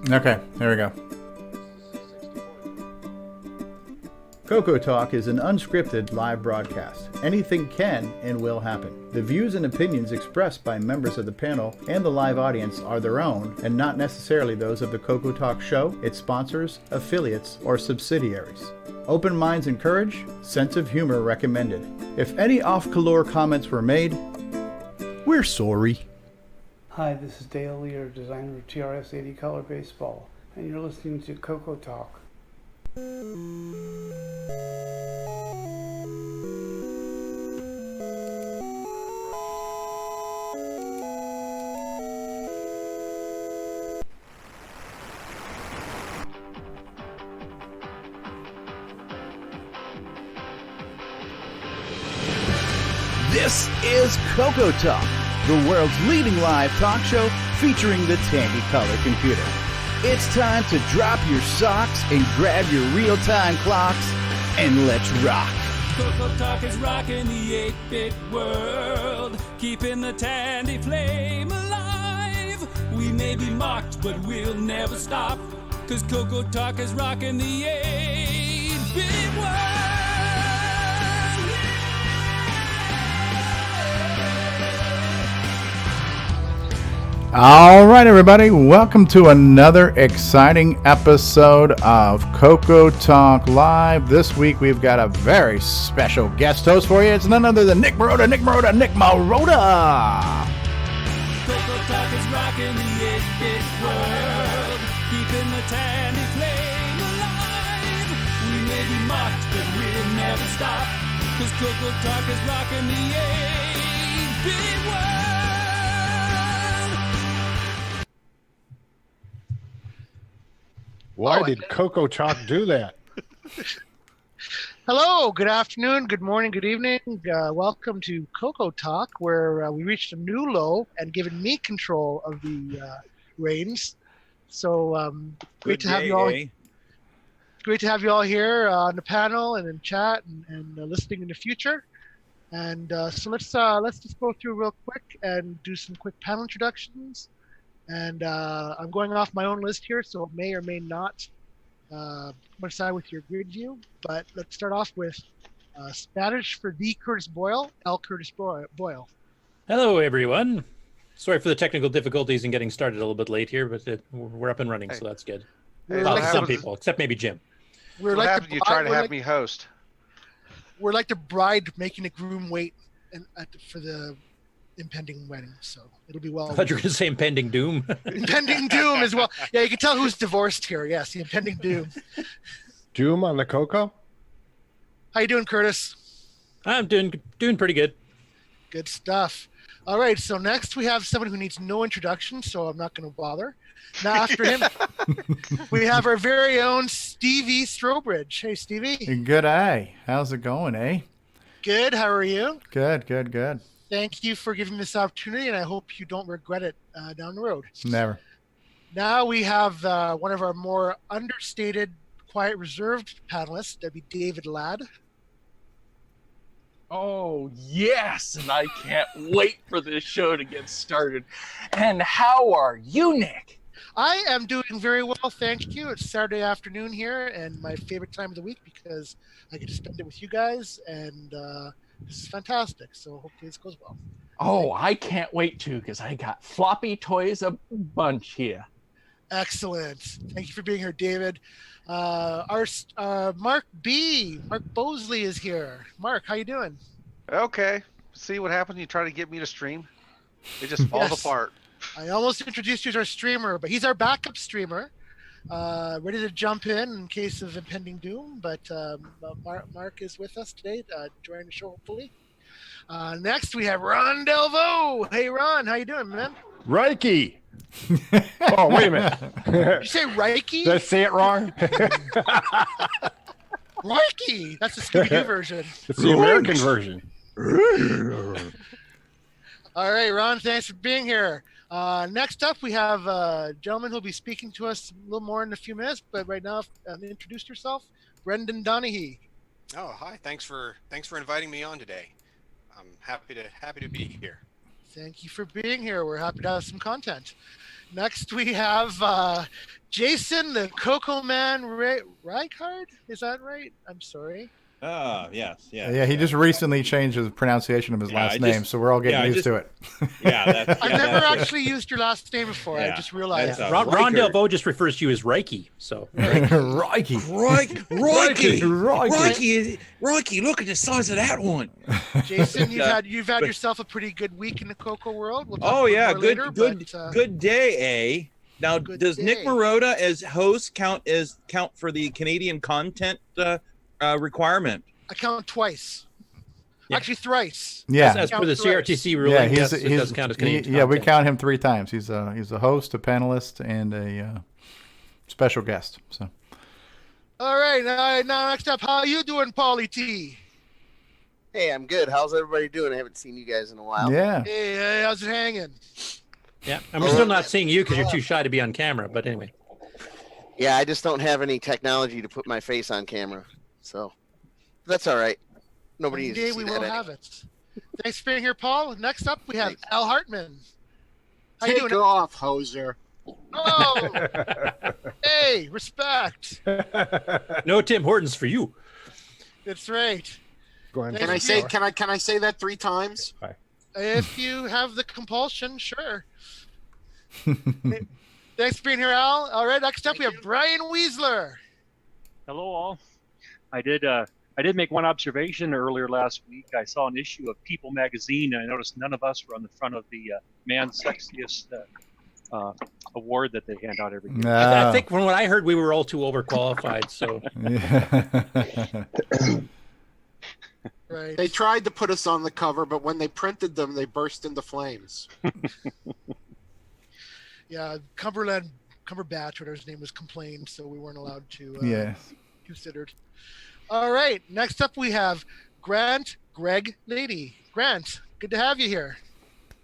Okay, there we go. CoCoTALK is an unscripted live broadcast. Anything can and will happen. The views and opinions expressed by members of the panel and the live audience are their own and not necessarily those of the CoCoTALK show, its sponsors, affiliates, or subsidiaries. Open minds encouraged, sense of humor recommended. If any off-color comments were made, we're sorry. Hi, this is Dale Lear, designer of TRS 80 Color Baseball, and you're listening to CoCoTALK. This is CoCoTALK, the world's leading live talk show featuring the Tandy Color computer. It's time to drop your socks and grab your real-time clocks, and let's rock. CoCoTALK is rocking the 8-bit world, keeping the Tandy flame alive. We may be mocked, but we'll never stop, cause CoCoTALK is rocking the 8-bit world. All right, everybody, welcome to another exciting episode of CoCoTALK Live. This week, we've got a very special guest host for you. It's none other than Nick Marotta. CoCoTALK is rocking the 8-bit world, keeping the Tandy flame alive. We may be mocked, but we'll never stop, cause CoCoTALK is rocking the 8-bit world. Why did CoCoTALK do that? Hello, good afternoon, good morning, good evening. Welcome to CoCoTALK, where we reached a new low and given me control of the reins. So great to have you all. Great to have you all here on the panel and in chat and listening in the future. And so let's just go through real quick and do some quick panel introductions. And I'm going off my own list here, so it may or may not coincide with your grid view. But let's start off with Spanish for the Curtis Boyle, L. Curtis Boyle. Hello, everyone. Sorry for the technical difficulties in getting started a little bit late here, but we're up and running, so that's good. Hey, Some people, except maybe Jim. What happened? You try to have me host. We're like the bride making the groom wait for the impending wedding, so it'll be well. I thought you were going to say impending doom. Impending doom as well. Yeah, you can tell who's divorced here. Yes, the impending doom. Doom on the Coco? How you doing, Curtis? I'm doing pretty good. Good stuff. All right, so next we have someone who needs no introduction, so I'm not going to bother. Now after him, we have our very own Stevie Strobridge. Hey, Stevie. Good day. How's it going, eh? Good. How are you? Good. Thank you for giving me this opportunity, and I hope you don't regret it down the road. Never. Now we have one of our more understated, quiet, reserved panelists. That'd be David Ladd. Oh, yes, and I can't wait for this show to get started. And how are you, Nick? I am doing very well, thank you. It's Saturday afternoon here, and my favorite time of the week because I get to spend it with you guys, and this is fantastic. So hopefully this goes well. Oh, I can't wait to, because I got floppy toys a bunch here. Excellent. Thank you for being here, David. Our Mark Bosley is here. Mark, how you doing? Okay. See what happens? You try to get me to stream. It just falls apart. I almost introduced you as our streamer, but he's our backup streamer. Ready to jump in case of impending doom, but Mark is with us today, joining the show hopefully. Next we have Ron Delvaux. Hey Ron, how you doing, man? Reiki. Oh, wait a minute. Did you say Reiki? Did I say it wrong? Reiki. That's the Scooby-Doo version. It's the American version. All right, Ron, thanks for being here. Next up, we have a gentleman who'll be speaking to us a little more in a few minutes, but right now, introduce yourself, Brendan Donaghy. Oh, hi. Thanks for inviting me on today. I'm happy to be here. Thank you for being here. We're happy to have some content. Next, we have Jason, the Coco Man Rycard. Is that right? I'm sorry. Yes. Yeah, he just recently changed the pronunciation of his last name, so we're all getting used to it. That's, I've never actually used your last name before. I just realized. Ron Delvaux just refers to you as Reiki. So Reiki. Reiki, look at the size of that one. Jason, you've had yourself a pretty good week in the Coco world. We'll talk Oh yeah, more later, good day, eh? Now, does Nick Marotta as host count for the Canadian content requirement? I count twice. Yeah. Actually, thrice. Yeah, as per the CRTC ruling, yes, it does count as Canadian yeah, we content. count him 3 times. He's a host, a panelist, and a special guest. So. All right, now next up, how you doing, Paulie T? Hey, I'm good. How's everybody doing? I haven't seen you guys in a while. Yeah. Hey, how's it hanging? Yeah, and we're still not seeing you because you're too shy to be on camera. But anyway. Yeah, I just don't have any technology to put my face on camera, so that's all right. Nobody needs to see we that will have it. Thanks for being here, Paul. Next up, we have Al Hartman. How you doing? Take off, hoser. Oh, hey, respect. No Tim Hortons for you. That's right. Go ahead. Can I say that 3 times? If you have the compulsion, sure. Thanks for being here, Al. All right, next up we have Brian Weasler. Hello, all. I did make one observation earlier last week. I saw an issue of People magazine, and I noticed none of us were on the front of the man's sexiest award that they hand out every year. I think from what I heard, we were all too overqualified. So. Right. They tried to put us on the cover, but when they printed them, they burst into flames. Yeah, Cumberbatch, whatever his name was, complained, so we weren't allowed to considered. All right, next up we have Greg Lady. Grant, good to have you here.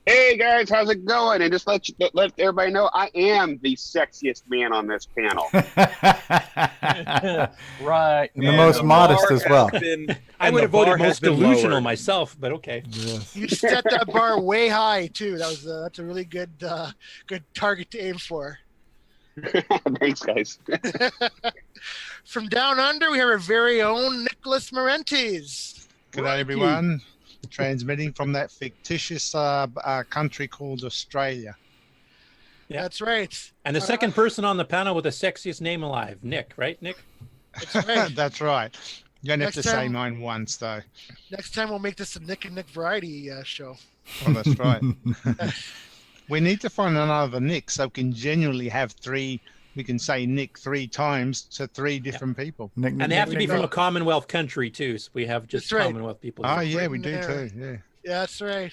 Hey guys, how's it going? And just let everybody know, I am the sexiest man on this panel. Right. And the most modest as well. I would have voted most delusional myself, but okay. Yes. You set that bar way high too. That's a really good target to aim for. Thanks, guys. From down under, we have our very own Nicholas Marentes. Good day, everyone. Transmitting from that fictitious country called Australia. Yeah, that's right. And the second person on the panel with the sexiest name alive, Nick, right, Nick? That's right. That's right. You don't have Next to say time- mine once, though. Next time we'll make this a Nick and Nick variety show. Well, that's right. We need to find another Nick so we can genuinely have 3. We can say Nick 3 times to 3 different people. And they have to be from a Commonwealth country too. So we have just That's right. Commonwealth people. Oh, yeah, we do There. too. Yeah. Yeah, that's right.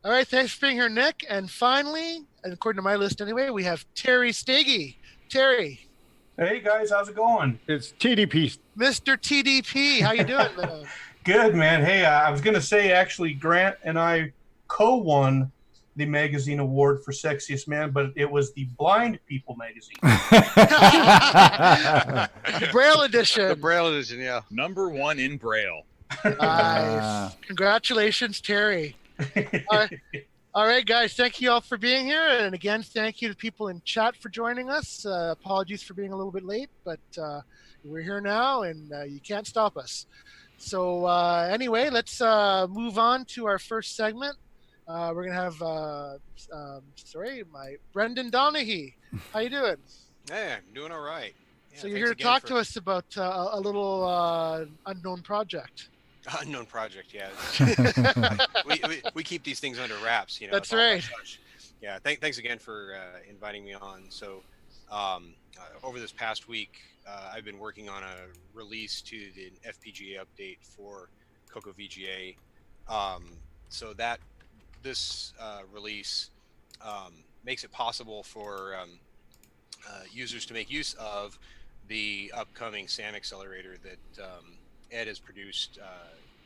All right, thanks for being here, Nick. And finally, and according to my list anyway, we have Terry Stagey. Terry. Hey guys, how's it going? It's TDP. Mr. TDP, how you doing, man? Good, man. Hey, I was gonna say actually, Grant and I co-won the magazine award for sexiest man, but it was the Blind People magazine. Braille edition. The Braille edition, yeah. #1 in Braille. Nice. Congratulations, Terry. All right, guys. Thank you all for being here. And again, thank you to people in chat for joining us. Apologies for being a little bit late, but we're here now and you can't stop us. So anyway, let's move on to our first segment. We're going to have, Brendan Donaghy. How you doing? Hey, I'm doing all right. Yeah, So you're here to talk to us about a little unknown project. Unknown project, yeah. we keep these things under wraps, you know. That's right. Yeah, thanks again for inviting me on. So over this past week, I've been working on a release to the FPGA update for CoCoVGA. So that this release makes it possible for users to make use of the upcoming SAM accelerator that Ed has produced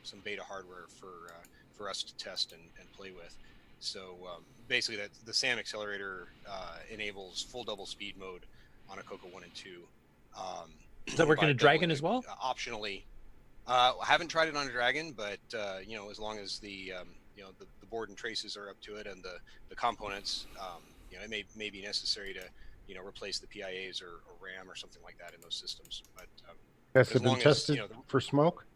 some beta hardware for us to test and play with. So basically, that the SAM accelerator enables full double speed mode on a Coco 1 and 2. Is that working a Dragon as well? Optionally, I haven't tried it on a Dragon, but you know, as long as the the board and traces are up to it, and the components. It may be necessary to replace the PIAs or RAM or something like that in those systems. But has as it been long tested as, for smoke?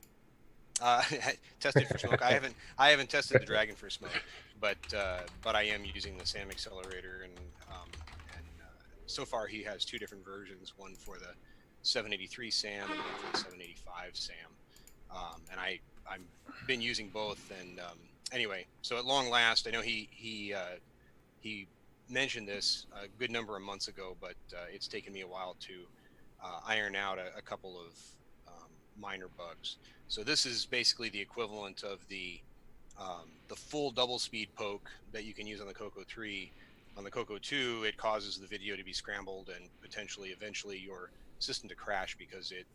Tested for smoke. I haven't tested the Dragon for smoke, but I am using the SAM accelerator, and so far he has two different versions, one for the 783 SAM and one for the 785 SAM, and I've been using both. And anyway, so at long last, I know he mentioned this a good number of months ago, but it's taken me a while to iron out a couple of minor bugs. So this is basically the equivalent of the full double speed poke that you can use on the CoCo 3. On the CoCo 2, it causes the video to be scrambled and potentially eventually your system to crash because it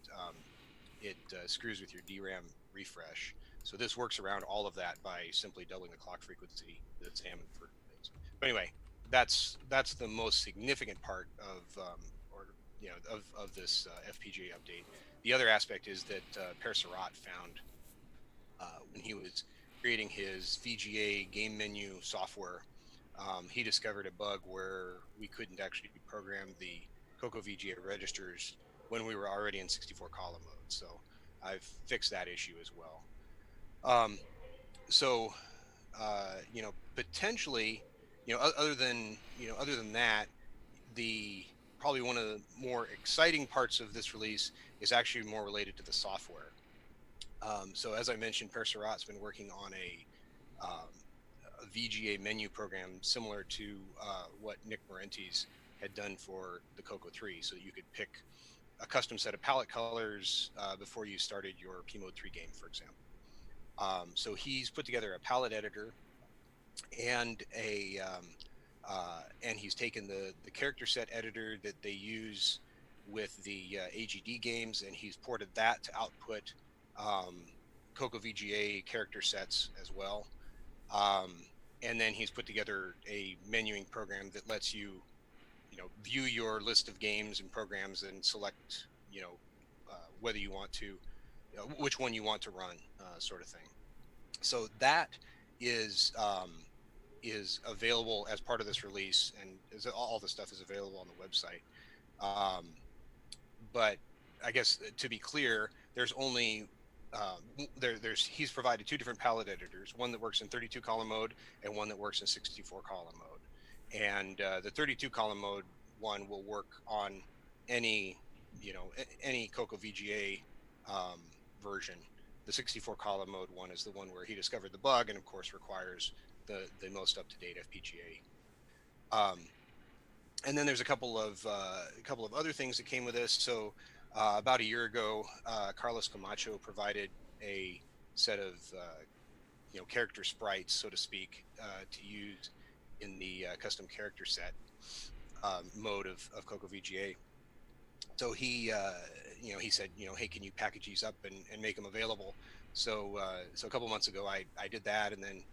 screws with your DRAM refresh. So this works around all of that by simply doubling the clock frequency that's aiming for things. But anyway, that's the most significant part of this FPGA update. The other aspect is that Per Surratt found when he was creating his VGA game menu software, he discovered a bug where we couldn't actually program the CoCo VGA registers when we were already in 64 column mode. So I've fixed that issue as well. Potentially, other than that, probably one of the more exciting parts of this release is actually more related to the software. So as I mentioned, Per Surratt's been working on a VGA menu program similar to what Nick Marotta's had done for the CoCo 3, so you could pick a custom set of palette colors before you started your P Mode 3 game, for example. So he's put together a palette editor and and he's taken the character set editor that they use with the AGD games, and he's ported that to output CoCo VGA character sets as well. And then he's put together a menuing program that lets you, view your list of games and programs and select, whether you want to, which one you want to run, sort of thing. So that is available as part of this release, and all the stuff is available on the website. But I guess to be clear, there's only he's provided two different palette editors, one that works in 32 column mode and one that works in 64 column mode. And the 32 column mode one will work on any CoCo VGA version. The 64 column mode one is the one where he discovered the bug, and of course requires the most up-to-date FPGA. And then there's a couple of other things that came with this. So about a year ago, Carlos Camacho provided a set of character sprites, so to speak, to use in the custom character set mode of CoCo VGA. So he said, hey, can you package these up and make them available? So a couple months ago, I did that, and then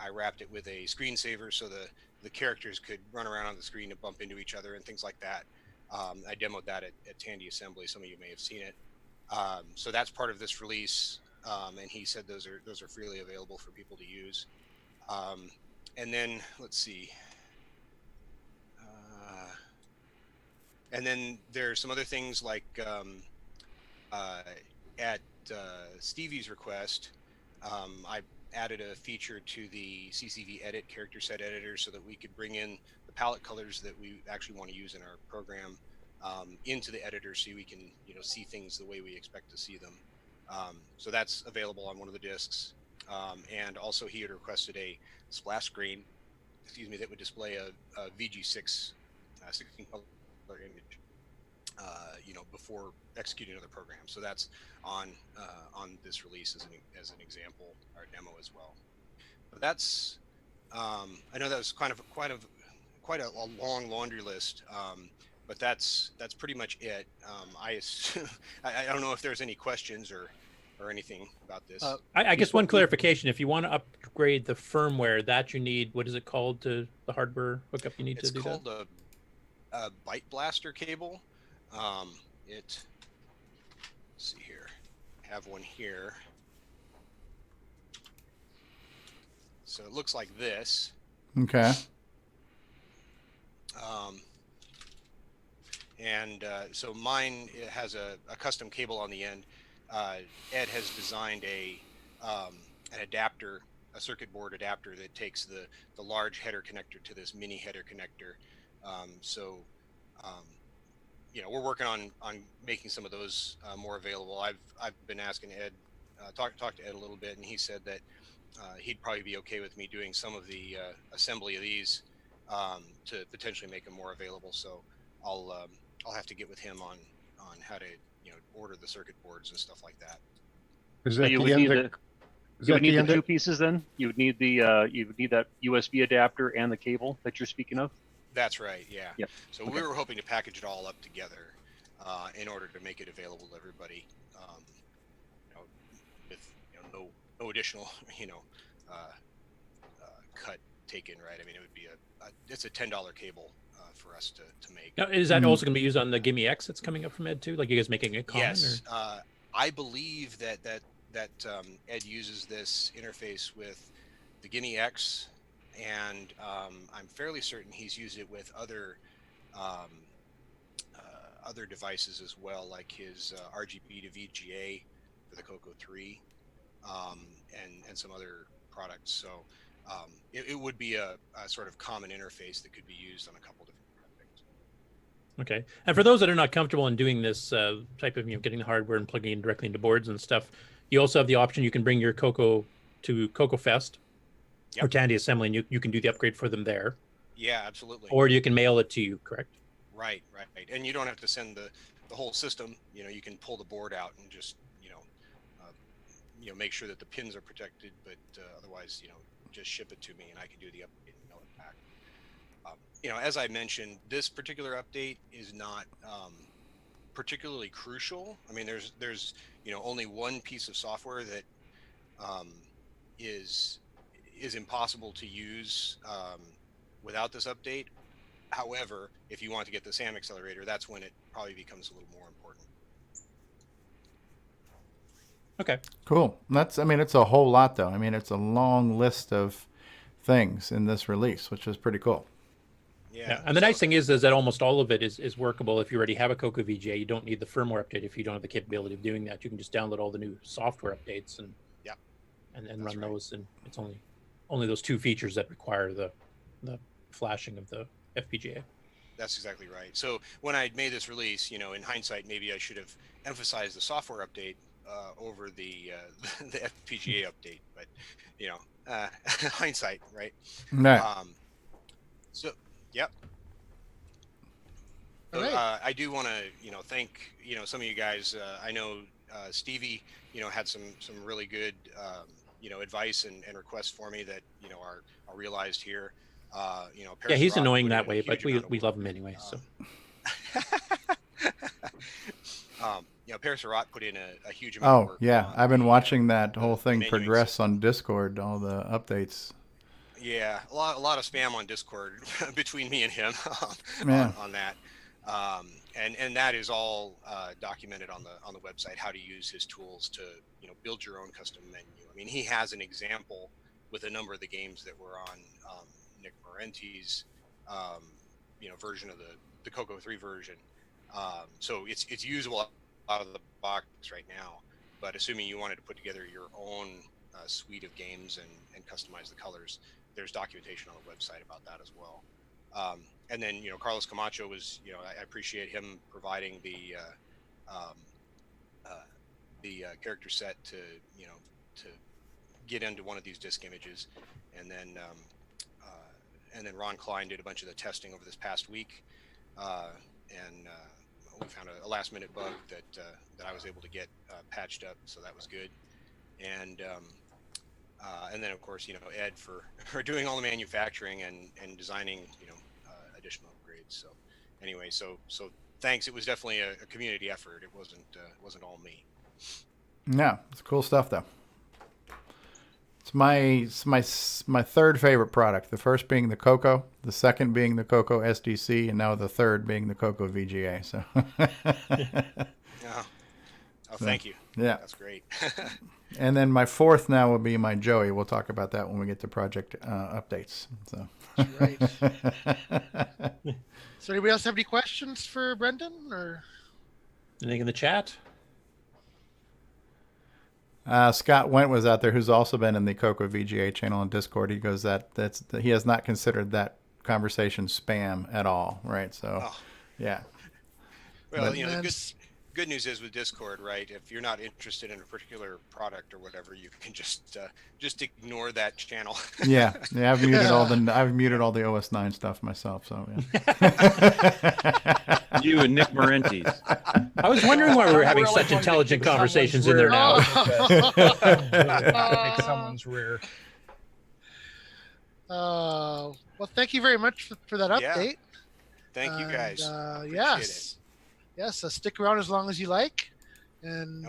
I wrapped it with a screensaver so the characters could run around on the screen and bump into each other and things like that. I demoed that at Tandy Assembly. Some of you may have seen it. So that's part of this release, and he said those are freely available for people to use. And then let's see. And then there's some other things like at Stevie's request, I added a feature to the CCV edit character set editor so that we could bring in the palette colors that we actually want to use in our program into the editor, so we can see things the way we expect to see them. So that's available on one of the discs. And also he had requested a splash screen, that would display a VG6 16 color image, before executing another program. So that's on this release as an example or demo as well. But that's I know that was quite a long laundry list, but that's pretty much it. I don't know if there's any questions or anything about this. I guess one clarification: if you want to upgrade the firmware, that you need, what is it called, to the hardware hookup you need to do that? It's called a Byte Blaster cable. Let's see here. I have one here. So it looks like this. Okay. So mine, it has a custom cable on the end. Ed has designed an adapter, a circuit board adapter that takes the large header connector to this mini header connector. We're working on making some of those more available. I've been asking Ed, talked to Ed a little bit, and he said that he'd probably be okay with me doing some of the assembly of these to potentially make them more available. So I'll have to get with him on how to order the circuit boards and stuff like that. So you would need the two pieces then? You would need that USB adapter and the cable that you're speaking of? That's right, yeah. Yep. So we were hoping to package it all up together in order to make it available to everybody, with no additional cut taken, right? I mean, it would be it's a $10 cable for us to make. Now, is that also going to be used on the Gimme X that's coming up from Ed too? Like you guys making it common? Yes, I believe that Ed uses this interface with the Gimme X, and I'm fairly certain he's used it with other devices as well, like his RGB to VGA for the CoCo 3, and some other products. So it would be a sort of common interface that could be used on a couple different projects. Okay. And for those that are not comfortable in doing this type of getting the hardware and plugging it directly into boards and stuff, you also have the option you can bring your CoCo to CoCo Fest. Or Tandy Assembly, and you can do the upgrade for them there. Yeah, absolutely. Or you can mail it to you, correct? Right. And you don't have to send the whole system. You can pull the board out and just make sure that the pins are protected, but otherwise just ship it to me and I can do the update and mail it back. As I mentioned, this particular update is not particularly crucial. I mean, there's only one piece of software that is impossible to use without this update. However, if you want to get the SAM accelerator, that's when it probably becomes a little more important. Okay. Cool. It's a whole lot though. I mean, it's a long list of things in this release, which is pretty cool. Yeah. And the nice thing is that almost all of it is workable. If you already have a CoCo VGA, you don't need the firmware update. If you don't have the capability of doing that, you can just download all the new software updates and run those. And it's only those two features that require the flashing of the FPGA. That's exactly right. So when I made this release, in hindsight, maybe I should have emphasized the software update over the FPGA update, but hindsight, right? Right. Yep. So, I do want to thank some of you guys. I know Stevie had some really good advice and requests for me that are realized here. Yeah, he's annoying that way, but we love him anyway. So. Paris Arat put in a huge amount of work. Oh yeah, I've been watching that whole thing progress on Discord, all the updates. Yeah, a lot of spam on Discord between me and him on that, and that is all documented on the website. How to use his tools to build your own custom menu. I mean, he has an example with a number of the games that were on Nick Marotti's version of the CoCo 3 version. So it's usable out of the box right now. But assuming you wanted to put together your own suite of games and customize the colors, there's documentation on the website about that as well. And then Carlos Camacho was I appreciate him providing the character set to get into one of these disk images, and then Ron Klein did a bunch of the testing over this past week, and we found a last minute bug that I was able to get patched up, so that was good. And then of course Ed for doing all the manufacturing and designing additional upgrades. So anyway, so thanks. It was definitely a community effort. It wasn't all me. Yeah, it's cool stuff though. It's my third favorite product. The first being the CoCo, the second being the CoCo SDC, and now the third being the CoCo VGA. So. Yeah. Oh, thank you. Yeah. That's great. And then my fourth now will be my Joey. We'll talk about that when we get to project updates. So. That's right. So anybody else have any questions for Brendan or anything in the chat? Scott Went was out there, who's also been in the Coco VGA channel on Discord. He goes that he has not considered that conversation spam at all, right? So, yeah. Well, But, the good news is with Discord, right? If you're not interested in a particular product or whatever, you can just ignore that channel. yeah, I've muted all the OS 9 stuff myself. So yeah. You and Nick Marotta. I was wondering why we were having such intelligent conversations in there now. Make someone's rear. well, thank you very much for that update. Thank you guys. Yes, stick around as long as you like, and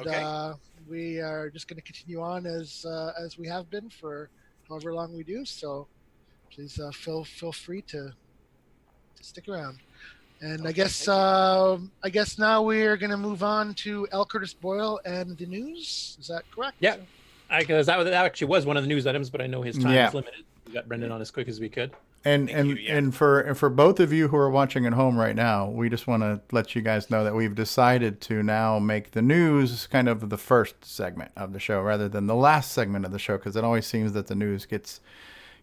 we are just going to continue on as we have been for however long we do. So please feel free to stick around. And I guess now we're going to move on to L. Curtis Boyle and the news. Is that correct? Yeah, because that actually was one of the news items, but I know his time is limited. We got Brendan on as quick as we could. And for both of you who are watching at home right now, we just want to let you guys know that we've decided to now make the news kind of the first segment of the show rather than the last segment of the show, because it always seems that the news gets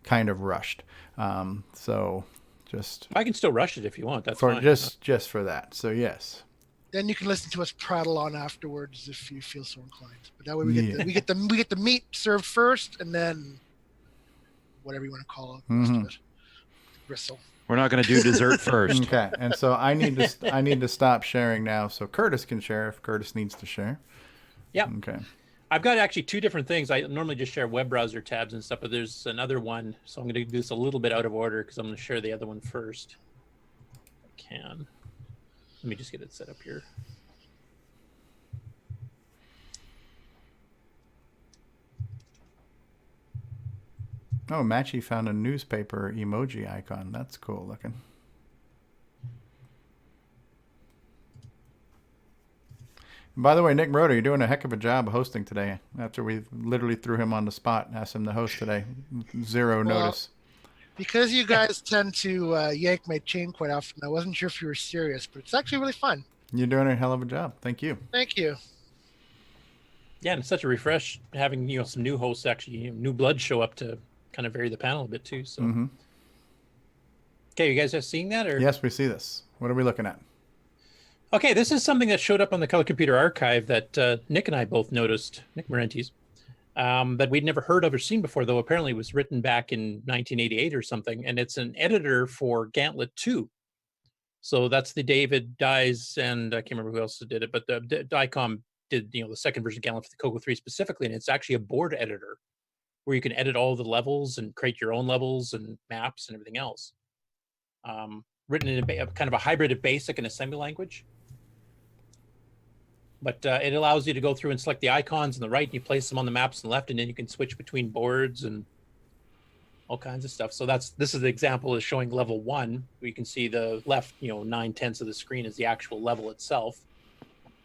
kind of rushed. So just I can still rush it if you want. That's for fine. just for that. So yes. Then you can listen to us prattle on afterwards if you feel so inclined. But that way we get the meat served first, and then whatever you want to call it. Mm-hmm. Bristle. We're not going to do dessert first. Okay, and so I need to stop sharing now, so Curtis can share if Curtis needs to share. Yeah. Okay. I've got actually two different things. I normally just share web browser tabs and stuff, but there's another one, so I'm going to do this a little bit out of order because I'm going to share the other one first. If I can. Let me just get it set up here. Oh, Matchy found a newspaper emoji icon. That's cool looking. And by the way, Nick Marotta, you're doing a heck of a job hosting today. After we literally threw him on the spot and asked him to host today. Zero notice. Because you guys tend to yank my chain quite often, I wasn't sure if you were serious, but it's actually really fun. You're doing a hell of a job. Thank you. Thank you. Yeah, and it's such a refresh having some new hosts actually, new blood show up to kind of vary the panel a bit too. So, Okay, you guys are seeing that, or yes, we see this. What are we looking at? Okay, this is something that showed up on the Color Computer Archive that Nick and I both noticed. Nick Marotta, that we'd never heard of or seen before, though apparently it was written back in 1988 or something, and it's an editor for Gantlet 2. So that's the David Dyes, and I can't remember who else did it, but the DICOM did the second version of Gantlet for the Coco 3 specifically, and it's actually a board editor where you can edit all the levels and create your own levels and maps and everything else. Written in a kind of a hybrid of BASIC and assembly language. But it allows you to go through and select the icons on the right, and you place them on the maps on the left, and then you can switch between boards and all kinds of stuff. So this is the example is showing level 1, where you can see the left, 9/10 of the screen is the actual level itself.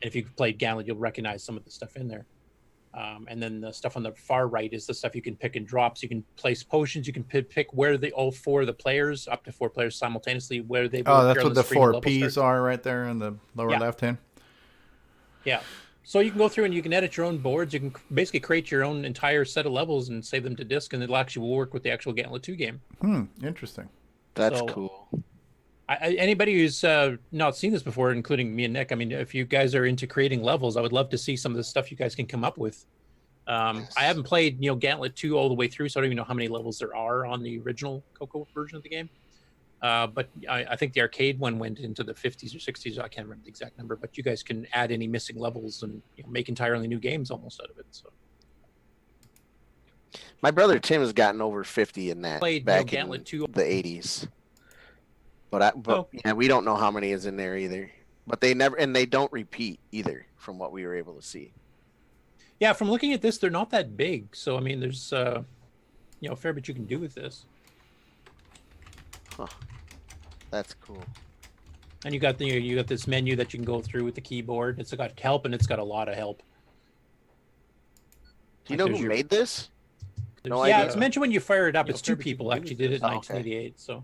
And if you've played Gantlet, you'll recognize some of the stuff in there. And then the stuff on the far right is the stuff you can pick and drop. So you can place potions. You can pick where all 4 of the players, up to 4 players simultaneously, where they. Oh, that's what the 4 Ps are right there in the lower left hand. Yeah. So you can go through and you can edit your own boards. You can basically create your own entire set of levels and save them to disk, and it'll actually work with the actual Gantlet 2 game. Interesting. That's cool. Anybody who's not seen this before, including me and Nick, I mean, if you guys are into creating levels, I would love to see some of the stuff you guys can come up with. I haven't played, Gantlet 2 all the way through, so I don't even know how many levels there are on the original Coco version of the game. But I think the arcade one went into the 50s or 60s. I can't remember the exact number, but you guys can add any missing levels and make entirely new games almost out of it. So. My brother Tim has gotten over 50 in that back in Gantlet 2. the 80s. But yeah, we don't know how many is in there either. But they don't repeat either, from what we were able to see. Yeah, from looking at this, they're not that big. So I mean, there's a fair bit you can do with this. Huh. That's cool. And you got this menu that you can go through with the keyboard. It's got help, and it's got a lot of help. Do you know who made this? No yeah, idea. it's mentioned when you fire it up. It's 2 people actually did it in 1988. So,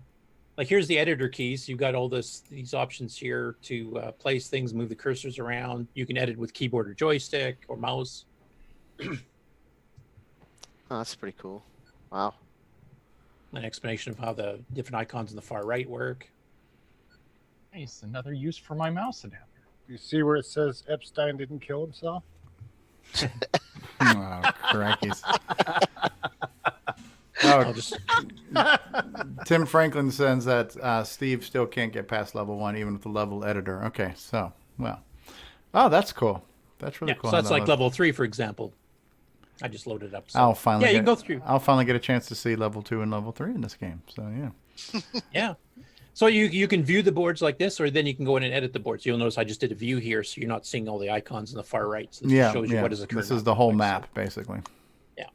like, here's the editor keys. You've got all these options here to place things, move the cursors around. You can edit with keyboard or joystick or mouse. Oh, that's pretty cool. Wow. An explanation of how the different icons on the far right work. Nice, another use for my mouse adapter. You see where it says Epstein didn't kill himself? Oh, crikey's. I'll just... Tim Franklin says that Steve still can't get past level 1 even with the level editor. Okay, so, well. Oh, that's cool. That's really cool. So that's like level 3, for example. I just loaded it up. So. I'll finally you can go through. I'll finally get a chance to see level 2 and level 3 in this game. So, yeah. Yeah. So you can view the boards like this, or then you can go in and edit the boards. You'll notice I just did a view here, so you're not seeing all the icons on the far right. So this shows you what is occurring. This is the whole map, basically. Yeah.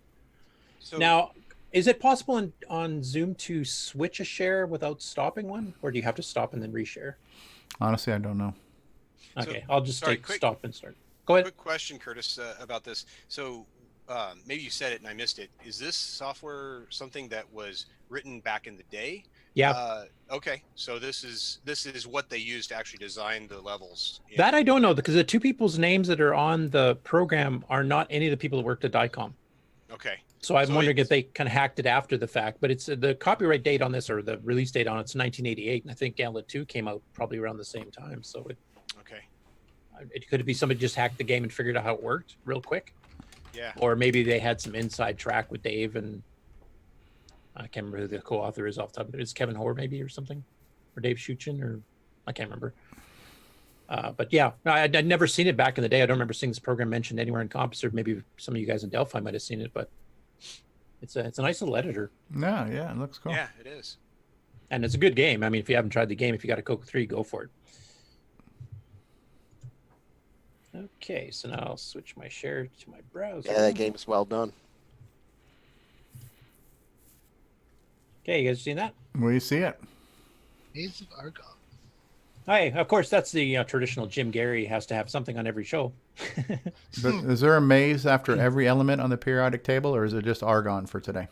So now, is it possible on Zoom to switch a share without stopping one, or do you have to stop and then reshare? Honestly, I don't know. Okay, I'll just stop and start. Go ahead. Quick question, Curtis, about this. So maybe you said it and I missed it. Is this software something that was written back in the day? Yeah. Okay. So this is what they used to actually design the levels. That I don't know, because the 2 people's names that are on the program are not any of the people that worked at DICOM. Okay. So I'm wondering if they kind of hacked it after the fact, but it's the copyright date on this, or the release date on it's 1988, and I think Gauntlet 2 came out probably around the same time. So it could be somebody just hacked the game and figured out how it worked real quick. Yeah. Or maybe they had some inside track with Dave, and I can't remember who the co-author is off the top. It's Kevin Hoare maybe, or something, or Dave Schuchen, or I can't remember. But yeah, I'd never seen it back in the day. I don't remember seeing this program mentioned anywhere in Compass, or maybe some of you guys in Delphi might have seen it, but it's a nice little editor. No, yeah, it looks cool. Yeah, it is. And it's a good game. I mean, if you haven't tried the game, if you got a Coco 3, go for it. Okay, so now I'll switch my share to my browser. Yeah, that game's well done. Okay, you guys seen that? We see it. Maze of Argon. Hi, of course, that's the traditional Jim Gary has to have something on every show. Is there a maze after every element on the periodic table, or is it just argon for today?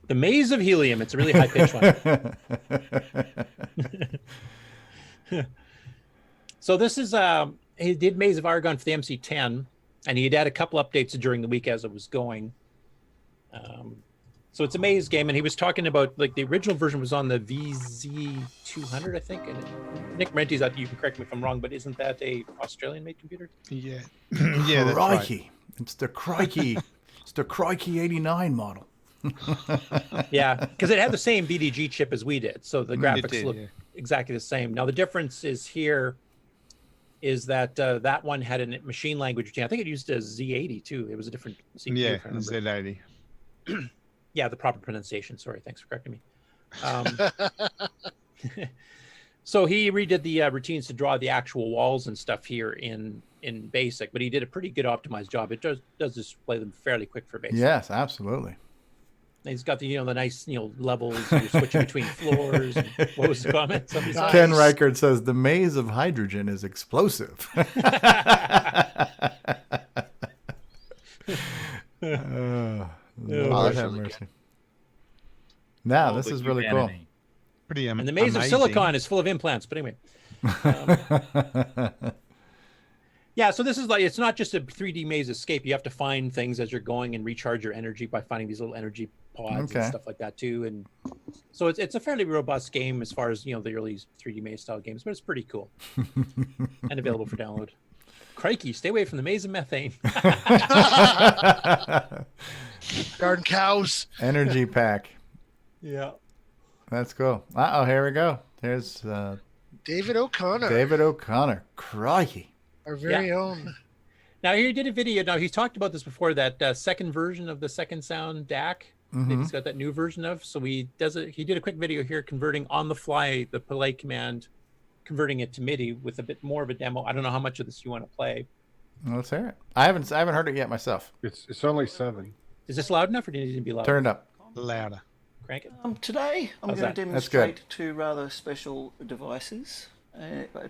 The Maze of Helium. It's a really high-pitched one. So this is, he did Maze of Argon for the MC10, and he had a couple updates during the week as it was going. So it's a maze game, and he was talking about, like, the original version was on the VZ200, I think. And Nick Marotta, you can correct me if I'm wrong, but isn't that a Australian-made computer? Yeah. Yeah, that's Crikey. right. It's the Crikey. It's the Crikey 89 model. Yeah, because it had the same VDG chip as we did, so the graphics look yeah. exactly the same. Now the difference is here is that that one had a machine language. I think it used a Z80 too. It was a different CPU. Yeah, if I remember. Z80. Yeah, the proper pronunciation. Sorry, thanks for correcting me. So he redid the routines to draw the actual walls and stuff here in BASIC, but he did a pretty good optimized job. It does display them fairly quick for BASIC. Yes, absolutely. And he's got the the nice levels. You're switching between floors. And what was the comment? Somebody said? Ken Reichert says the maze of hydrogen is explosive. Lord have mercy. Now this is really cool. Pretty and the maze of silicon is full of implants. But anyway. Yeah, so this is like, it's not just a 3D maze escape. You have to find things as you're going and recharge your energy by finding these little energy pods and stuff like that too. And so it's a fairly robust game as far as the early 3D maze style games, but it's pretty cool and available for download. Crikey, stay away from the maze of methane. Garden cows. Energy pack. Yeah. That's cool. Uh-oh, here we go. There's David O'Connor. David O'Connor. Crikey. Our very own. Now he did a video. Now he's talked about this before. That second version of the Second Sound DAC. Mhm. He's got that new version of. So he did a quick video here converting on the fly the play command, converting it to MIDI with a bit more of a demo. I don't know how much of this you want to play. Let's hear it. I haven't heard it yet myself. It's only 7. Is this loud enough, or do you need to be louder? Turn it up. Louder. crank it? Today, I'm How's going that? to demonstrate two rather special devices,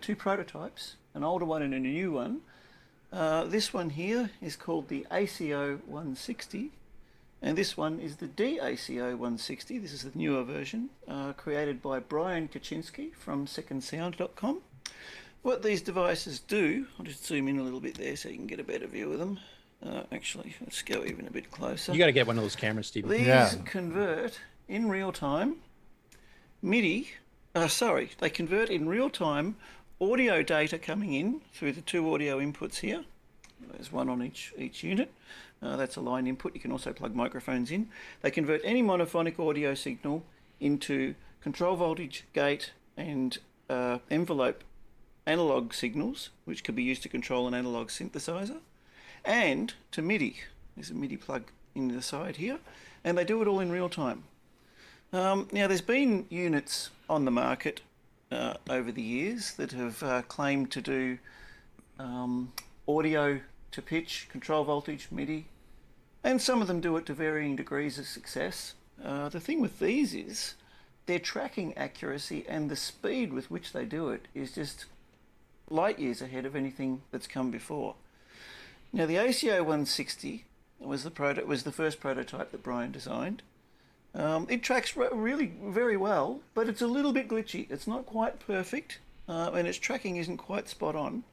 two prototypes, an older one and a new one. This one here is called the ACO 160, and this one is the DACO 160. This is the newer version, created by Brian Kaczynski from secondsound.com. What these devices do, I'll just zoom in a little bit there so you can get a better view of them. Actually, let's go even a bit closer. You got to get one of those cameras, Steve. These convert in real time they convert in real time audio data coming in through the two audio inputs here. There's one on each unit. That's a line input. You can also plug microphones in. They convert any monophonic audio signal into control voltage, gate, and envelope analog signals, which could be used to control an analog synthesizer, and to MIDI. There's a MIDI plug in the side here, and they do it all in real time. Now, there's been units on the market over the years that have claimed to do audio to pitch, control voltage, MIDI, and some of them do it to varying degrees of success. The thing with these is their tracking accuracy and the speed with which they do it is just light years ahead of anything that's come before. Now, the ACO 160 was the first prototype that Brian designed. It tracks really very well, but it's a little bit glitchy. It's not quite perfect, and its tracking isn't quite spot on.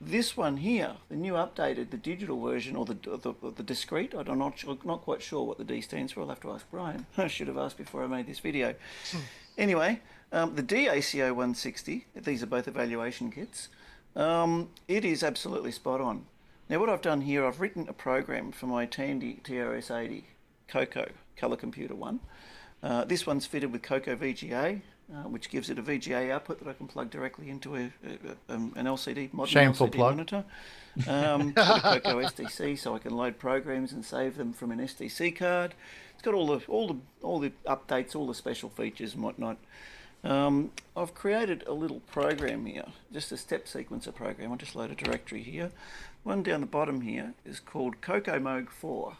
This one here, the new updated, the digital version, or the discrete, I'm not quite sure what the D stands for. I'll have to ask Brian. I should have asked before I made this video. Anyway, the DACO 160, these are both evaluation kits, it is absolutely spot on. Now, what I've done here, I've written a program for my Tandy TRS-80 CoCo Color Computer 1. This one's fitted with CoCoVGA, which gives it a VGA output that I can plug directly into an LCD, modern Shameful LCD plug. monitor. CoCo SDC, so I can load programs and save them from an SDC card. It's got all the updates, all the special features and whatnot. I've created a little program here, just a step sequencer program. I'll just load a directory here. One down the bottom here is called CoCoMoog 4.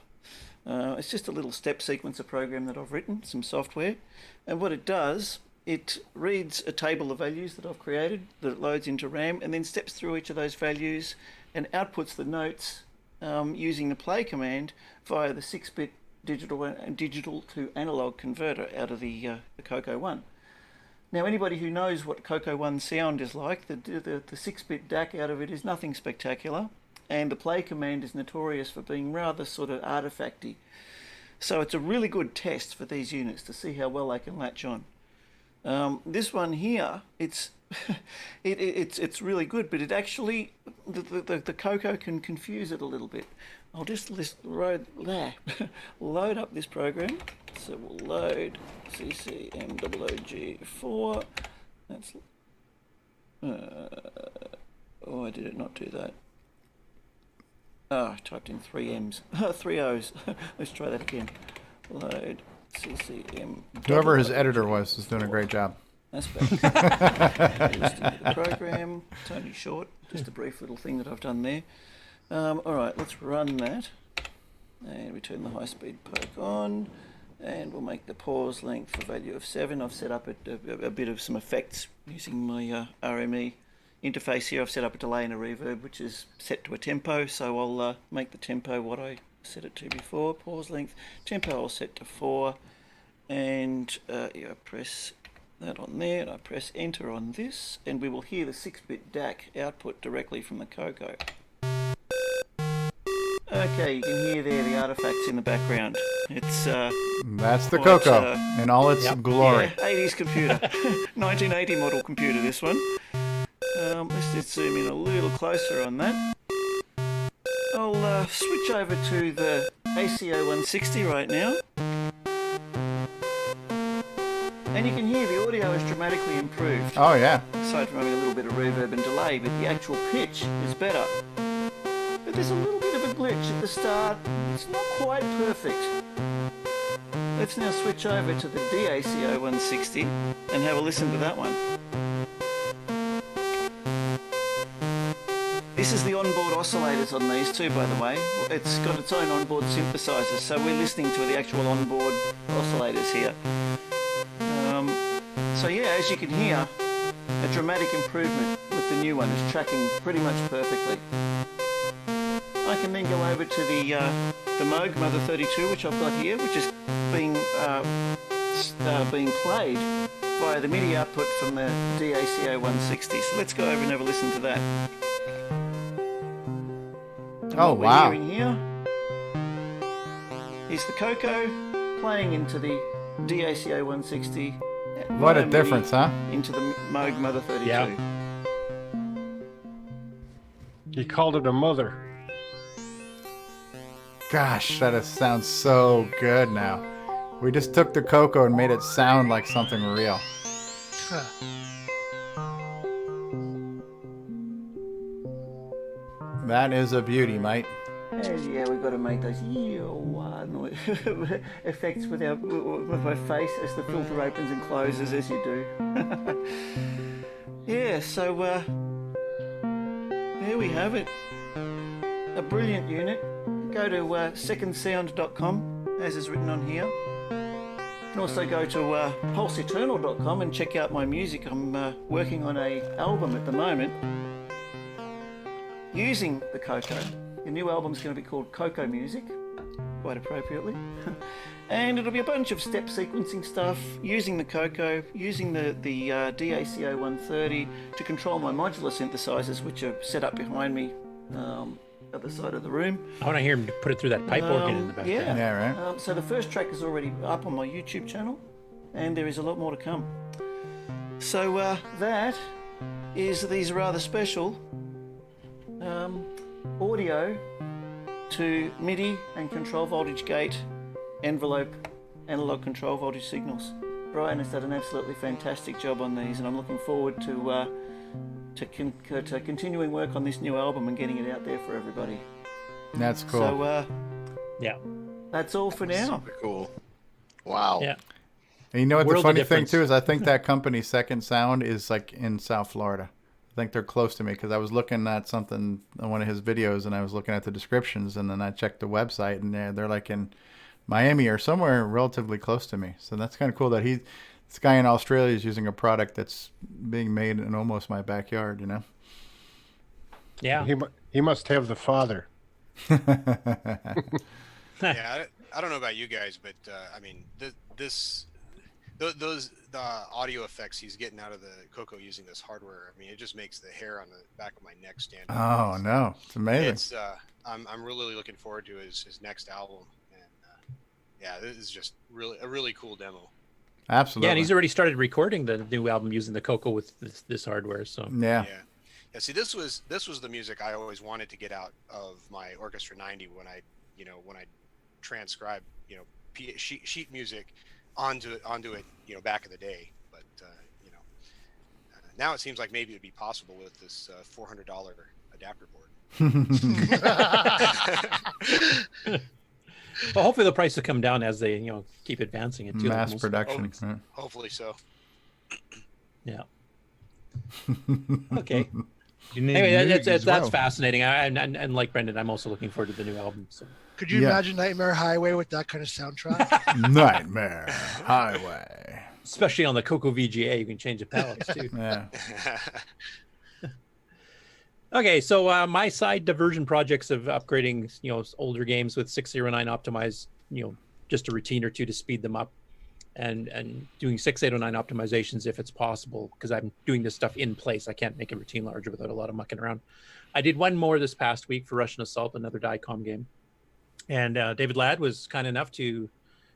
It's just a little step sequencer program that I've written, some software, and what it does, it reads a table of values that I've created that it loads into RAM and then steps through each of those values and outputs the notes using the play command via the 6-bit digital to analog converter out of the CoCo 1. Now, anybody who knows what CoCo 1 sound is like, the 6-bit DAC out of it is nothing spectacular, and the play command is notorious for being rather sort of artifacty. So it's a really good test for these units to see how well they can latch on. This one here, it's really good, but it actually, the CoCo can confuse it a little bit. I'll just load up this program. So we'll load CCMOOG4. That's I did it not do that. I typed in 3 M's, 3 O's. Let's try that again. Load CCM. Whoever his editor was is doing a great job. That's better. Just into the program. It's only short. Just a brief little thing that I've done there. All right, let's run that. And we turn the high-speed poke on. And we'll make the pause length a value of 7. I've set up a bit of some effects using my RME interface here. I've set up a delay and a reverb, which is set to a tempo. So I'll make the tempo what I set it to before. Pause length. Tempo I'll set to 4. And I press that on there, and I press enter on this. And we will hear the 6-bit DAC output directly from the CoCo. Okay, you can hear there the artifacts in the background. It's that's the CoCo in all its glory. Yeah, 80s computer, 1980 model computer. This one. Let's just zoom in a little closer on that. I'll switch over to the ACO 160 right now, and you can hear the audio is dramatically improved. Oh yeah. Aside from having a little bit of reverb and delay, but the actual pitch is better. But there's a little bit of a glitch at the start. It's not quite perfect. Let's now switch over to the DACO 160 and have a listen to that one. This is the onboard oscillators on these too, by the way. It's got its own onboard synthesizer, so we're listening to the actual onboard oscillators here. So yeah, as you can hear, a dramatic improvement with the new one. It's tracking pretty much perfectly. I can then go over to the Moog Mother 32, which I've got here, which is being played via the MIDI output from the DACO 160. So let's go over and have a listen to that. And Oh, what wow. we're hearing here is the Coco playing into the DACO 160. What a via difference, MIDI huh? Into the Moog Mother 32. Yeah. He called it a mother. Gosh, sounds so good now. We just took the Coco and made it sound like something real. That is a beauty, mate. And yeah, we've got to make those noise effects with my face as the filter opens and closes, as you do. Yeah, so there we have it. A brilliant unit. Go to secondsound.com, as is written on here. You can also go to pulseeternal.com and check out my music. I'm working on an album at the moment using the Coco. The new album's going to be called Coco Music, quite appropriately. And it'll be a bunch of step sequencing stuff, using the Coco, using the DACO 130 to control my modular synthesizers, which are set up behind me at the side of the room. I want to hear him put it through that pipe organ in the background. Yeah, right. So the first track is already up on my YouTube channel, and there is a lot more to come. So that is these rather special audio to MIDI and control voltage gate envelope analog control voltage signals. Brian has done an absolutely fantastic job on these, and I'm looking forward to continuing work on this new album and getting it out there for everybody. That's cool. So yeah, that's all for now. Super cool. Wow. Yeah. And you know what World the of funny thing difference. too is, I think that company Second Sound is like in South Florida. I think they're close to me because I was looking at something on one of his videos and I was looking at the descriptions, and then I checked the website and they're like in Miami or somewhere relatively close to me. So that's kind of cool that this guy in Australia is using a product that's being made in almost my backyard, you know? Yeah. He must have the father. Yeah, I don't know about you guys, but I mean, the audio effects he's getting out of the Coco using this hardware, I mean, it just makes the hair on the back of my neck stand up. Oh no, it's amazing. It's I'm really looking forward to his next album, and yeah, this is just a really cool demo. Absolutely. Yeah, and he's already started recording the new album using the Coco with this hardware. So yeah. See, this was the music I always wanted to get out of my Orchestra 90 when I transcribe sheet music onto it back in the day. But now it seems like maybe it'd be possible with this $400 adapter board. Well, hopefully the price will come down as they keep advancing it too. Mass production. Right. Hopefully so. Yeah. Okay. Anyway, that's fascinating. And like Brendan, I'm also looking forward to the new album. So. Could you imagine Nightmare Highway with that kind of soundtrack? Nightmare Highway. Especially on the Coco VGA, you can change the palettes too. Yeah. Okay, so my side diversion projects of upgrading, older games with 609 optimized, just a routine or two to speed them up, and doing 6809 optimizations if it's possible, because I'm doing this stuff in place. I can't make a routine larger without a lot of mucking around. I did one more this past week for Russian Assault, another DICOM game, and David Ladd was kind enough to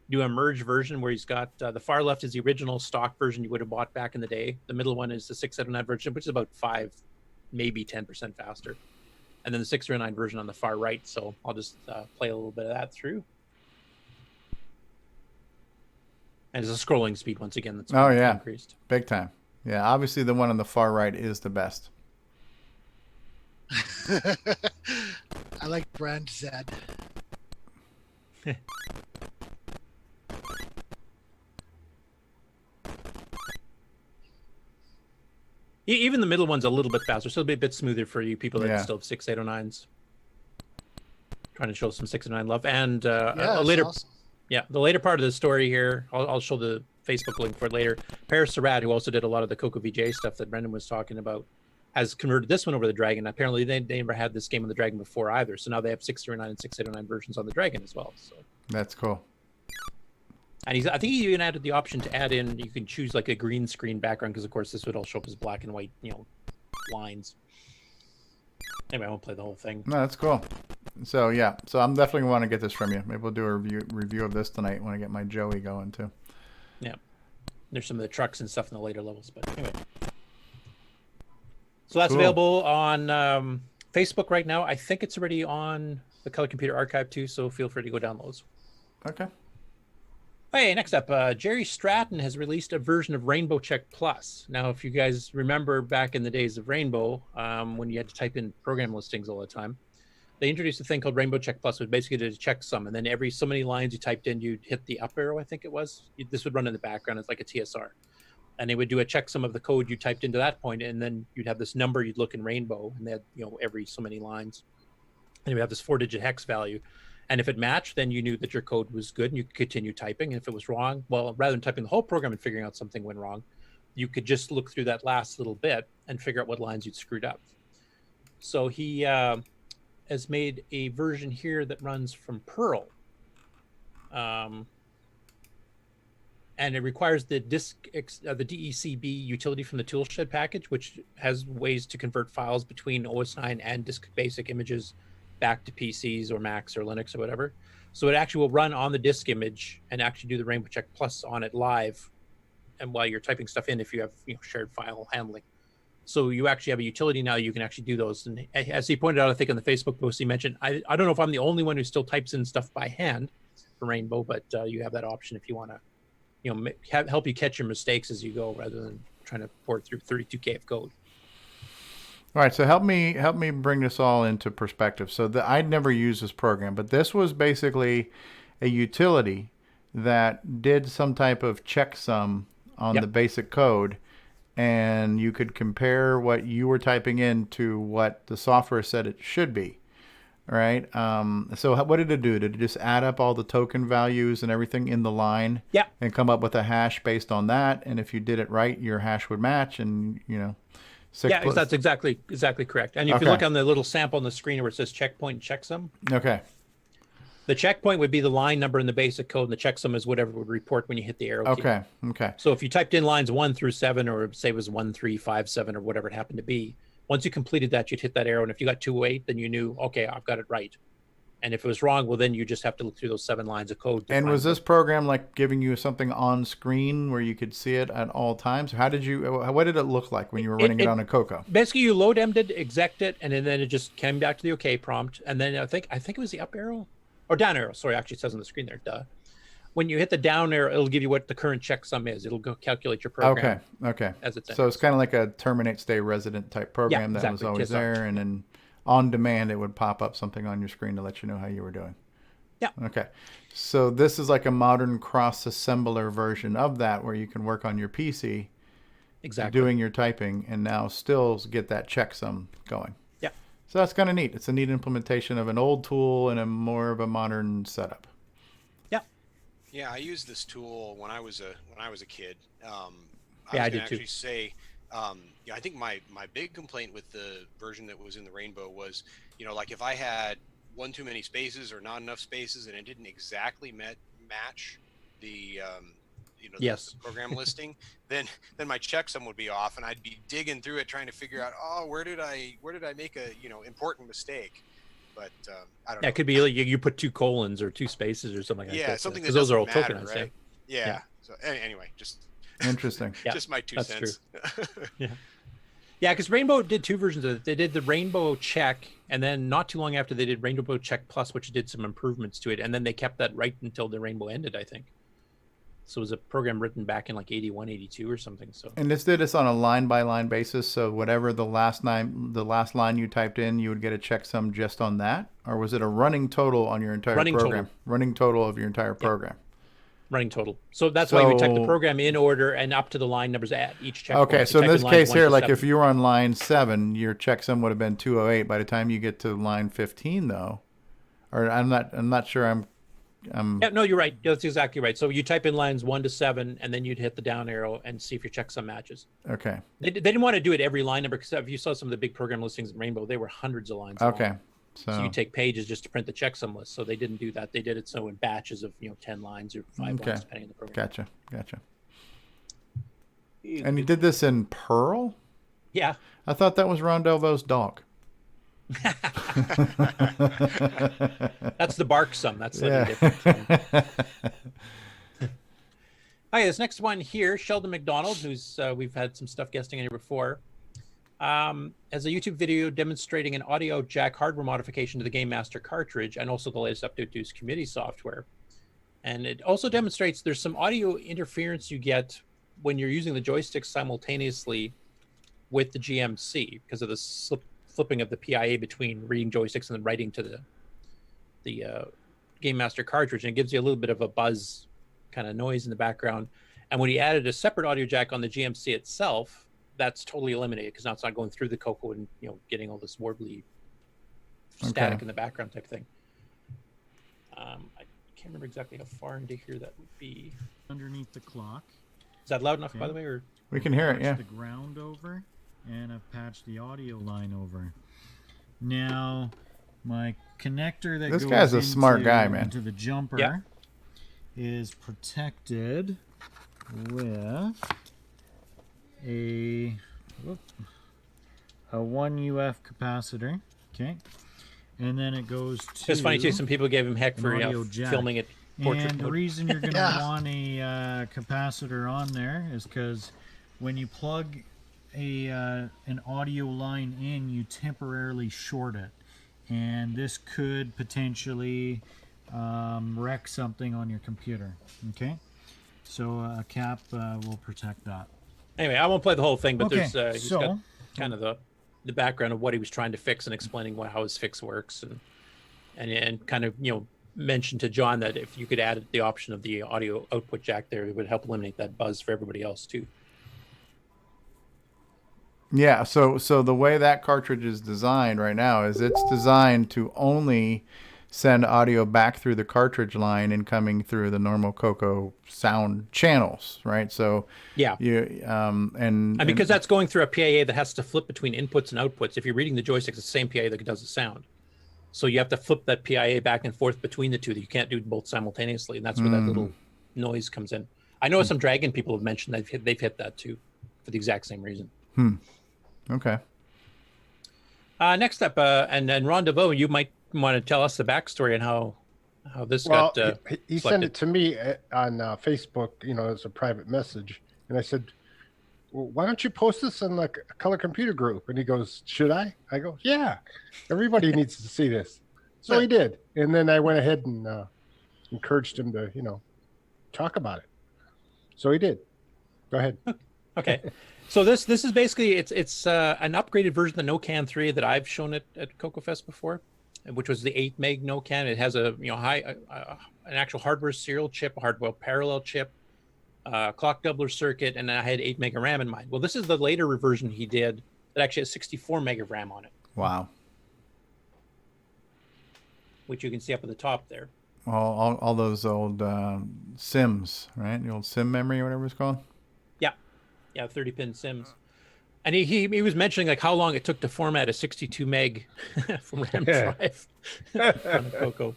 do a merge version where he's got the far left is the original stock version you would have bought back in the day. The middle one is the 679 version, which is about 5, maybe 10% faster, and then the 609 version on the far right. So I'll just play a little bit of that through. And it's a scrolling speed once again that's increased. Big time. Yeah, obviously the one on the far right is the best. I like Brand Zed. Even the middle one's a little bit faster, so it'll be a bit smoother for you people that still have 6809s. Trying to show some 609 love, and a later, awesome. the later part of the story here. I'll show the Facebook link for it later. Paris Surratt, who also did a lot of the CoCoVJ stuff that Brendan was talking about, has converted this one over to the Dragon. Apparently, they never had this game on the Dragon before either. So now they have 609 and 609 versions on the Dragon as well. So That's cool. And I think he even added the option to add in, you can choose like a green screen background, because of course this would all show up as black and white, lines. Anyway, I won't play the whole thing. No, that's cool. So yeah, so I'm definitely going to want to get this from you. Maybe we'll do a review of this tonight when I get my Joey going too. Yeah. There's some of the trucks and stuff in the later levels, but anyway. So that's available on Facebook right now. I think it's already on the Color Computer Archive too, so feel free to go download those. Okay. Hey, next up, Jerry Stratton has released a version of Rainbow Check Plus. Now, if you guys remember back in the days of Rainbow, when you had to type in program listings all the time, they introduced a thing called Rainbow Check Plus, which basically did a checksum, and then every so many lines you typed in, you'd hit the up arrow, I think it was. This would run in the background. It's like a TSR. And they would do a checksum of the code you typed into that point, and then you'd have this number you'd look in Rainbow, and they had, every so many lines. And you would have this 4-digit hex value. And if it matched, then you knew that your code was good and you could continue typing. And if it was wrong, well, rather than typing the whole program and figuring out something went wrong, you could just look through that last little bit and figure out what lines you'd screwed up. So he has made a version here that runs from Perl. And it requires the DECB utility from the Toolshed package, which has ways to convert files between OS 9 and disk basic images back to PCs or Macs or Linux or whatever. So it actually will run on the disk image and actually do the Rainbow Check Plus on it live, and while you're typing stuff in, if you have shared file handling. So you actually have a utility now, you can actually do those. And as he pointed out, I think on the Facebook post he mentioned, I don't know if I'm the only one who still types in stuff by hand for Rainbow, but you have that option if you want to help you catch your mistakes as you go, rather than trying to port through 32K of code. All right, so help me bring this all into perspective. So I'd never used this program, but this was basically a utility that did some type of checksum on the basic code, and you could compare what you were typing in to what the software said it should be. All right. So what did it do? Did it just add up all the token values and everything in the line? Yeah. And come up with a hash based on that? And if you did it right, your hash would match, and that's exactly correct. And if you look on the little sample on the screen where it says checkpoint and checksum. Okay. The checkpoint would be the line number in the basic code, and the checksum is whatever would report when you hit the arrow key. Okay. So if you typed in lines 1 through 7, or say it was 1, 3, 5, 7, or whatever it happened to be, once you completed that, you'd hit that arrow, and if you got 208, then you knew, okay, I've got it right. And if it was wrong, well, then you just have to look through those 7 lines of code. And was this program like giving you something on screen where you could see it at all times? What did it look like when you were running it on a Coco? Basically, you load emmed, exec it, and then it just came back to the OK prompt. And then I think it was the up arrow or down arrow. Sorry, actually it says on the screen there. Duh. When you hit the down arrow, it'll give you what the current checksum is. It'll go calculate your program. Okay. As it's so it's kind of like a terminate stay resident type program that was always there, and then on demand it would pop up something on your screen to let you know how you were doing. Yeah. Okay. So this is like a modern cross-assembler version of that, where you can work on your PC, doing your typing, and now still get that checksum going. Yeah. So that's kind of neat. It's a neat implementation of an old tool in a more of a modern setup. Yeah, I used this tool when I was a kid. I did too. Say, I think my big complaint with the version that was in the Rainbow was, like if I had one too many spaces or not enough spaces, and it didn't exactly match the the program listing, then my checksum would be off, and I'd be digging through it trying to figure out, where did I make a important mistake. But I don't know. It could be like you put 2 colons or 2 spaces or something like that. Yeah, something that those are all matter, tokenized, right? Yeah. So anyway, just interesting. Just my 2 cents. True. Yeah, because Rainbow did 2 versions of it. They did the Rainbow Check, and then not too long after they did Rainbow Check Plus, which did some improvements to it, and then they kept that right until the Rainbow ended, I think. So it was a program written back in like 81, 82 or something. So. And this did this on a line-by-line basis. So whatever the last line you typed in, you would get a checksum just on that, or was it a running total on your entire program? Running total of your entire program. Running total. So that's why we type the program in order and up to the line numbers at each checkpoint. Okay, so in this case here, like if you were on line 7, your checksum would have been 208. By the time you get to line 15, though, or I'm not sure I'm Yeah, no, you're right. That's exactly right. So you type in lines 1 to 7, and then you'd hit the down arrow and see if your checksum matches. Okay. They didn't want to do it every line number, because if you saw some of the big program listings in Rainbow, they were hundreds of lines Okay. long. So you take pages just to print the checksum list. So they didn't do that. They did it so in batches of 10 lines or 5 lines, depending on the program. Gotcha. And you did this in Perl? Yeah. I thought that was Ron Delvo's dog. That's the bark sum. That's slightly different. Hi, this next one here, Sheldon McDonald, who's we've had some stuff guesting in here before, has a YouTube video demonstrating an audio jack hardware modification to the Game Master cartridge, and also the latest update to his community software. And it also demonstrates there's some audio interference you get when you're using the joysticks simultaneously with the GMC because of the flipping of the PIA between reading joysticks and then writing to the Game Master cartridge, and it gives you a little bit of a buzz kind of noise in the background. And when he added a separate audio jack on the GMC itself, that's totally eliminated, because now it's not going through the Coco and getting all this warbly static in the background type thing. I can't remember exactly how far into here that would be. Underneath the clock. Is that loud enough, by the way? Or we can hear it, yeah. The ground over, and I've patched the audio line over. Now, my connector that this goes guy's a smart guy, man. into the jumper is protected with a 1 UF capacitor. Okay. And then it goes to... It's funny, too. Some people gave him heck for filming it portrait And the mode. reason you're going to want a capacitor on there is because when you plug an audio line in, you temporarily short it. And this could potentially wreck something on your computer. Okay? So a cap will protect that. Anyway, I won't play the whole thing, but Okay, there's he's got kind of the background of what he was trying to fix and explaining how his fix works, and kind of mentioned to John that if you could add the option of the audio output jack there, it would help eliminate that buzz for everybody else too. Yeah, so the way that cartridge is designed right now is it's designed to only send audio back through the cartridge line and coming through the normal Coco sound channels, right? So yeah, you and because that's going through a PIA that has to flip between inputs and outputs. If you're reading the joysticks, it's the same PIA that does the sound. So you have to flip that PIA back and forth between the two. That you can't do both simultaneously, and that's where that little noise comes in. I know some Dragon people have mentioned they've hit that too, for the exact same reason. Okay. Next up, and Ron DeVoe, you might want to tell us the backstory and how this got. He sent it to me on Facebook, as a private message, and I said, well, "Why don't you post this in the Color Computer group?" And he goes, "Should I?" I go, "Yeah, everybody needs to see this." So he did, and then I went ahead and encouraged him to, talk about it. So he did. Go ahead. Okay. So this is basically it's an upgraded version of the NoCan 3 that I've shown at CocoFest before, which was the 8 meg NoCan. It has a an actual hardware serial chip, a hardware parallel chip, clock doubler circuit, and I had 8 meg of RAM in mind. Well, this is the later version he did that actually has 64 meg of RAM on it. Wow. Which you can see up at the top there. All those old Sims, right? The old Sim memory or whatever it's called. Yeah, 30-pin Sims. And he was mentioning like how long it took to format a 62 meg from RAM drive on a Coco.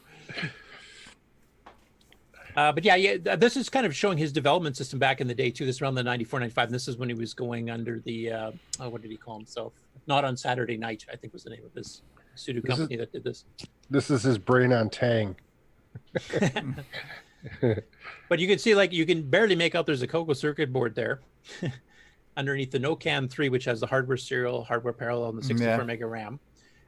But yeah, this is kind of showing his development system back in the day too. This is around the 94, 95. And this is when he was going under the, what did he call himself? Not on Saturday Night, I think was the name of his pseudo company that did this. This is his brain on Tang. But you can see, like, you can barely make out there's a Coco circuit board there underneath the NoCan 3, which has the hardware serial, hardware parallel, and the 64 meg of RAM.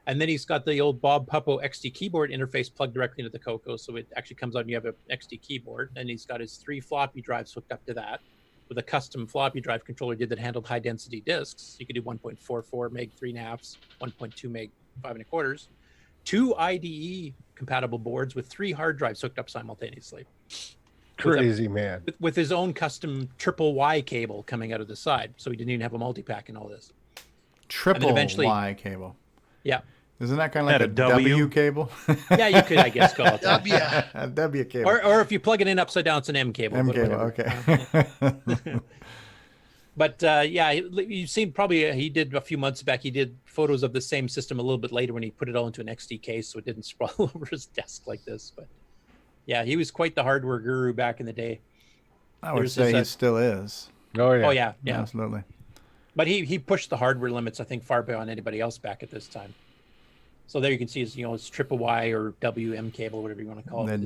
And then he's got the old Bob Puppo XD keyboard interface plugged directly into the Coco, so it actually comes out and you have an XD keyboard. And he's got his 3 floppy drives hooked up to that with a custom floppy drive controller that handled high density disks. You could do 1.44 meg 3.5s, 1.2 meg 5.25s, 2 IDE compatible boards with 3 hard drives hooked up simultaneously. Crazy man. With his own custom triple Y cable coming out of the side, so he didn't even have a multi-pack and all this. Triple Y cable. Yeah. Isn't that kind of like At a a W? W cable? Yeah, you could, I guess, call it that. Yeah. A W cable. Or if you plug it in upside down, it's an M cable. M but cable, whatever. okay. But yeah, you've seen probably he did a few months back. He did photos of the same system a little bit later when he put it all into an XD case, so it didn't sprawl over his desk like this. But yeah, he was quite the hardware guru back in the day. I would say he still is. Oh yeah. Oh yeah, yeah, absolutely. But he pushed the hardware limits, I think, far beyond anybody else back at this time. So there you can see his, it's triple Y or WM cable, whatever you want to call it.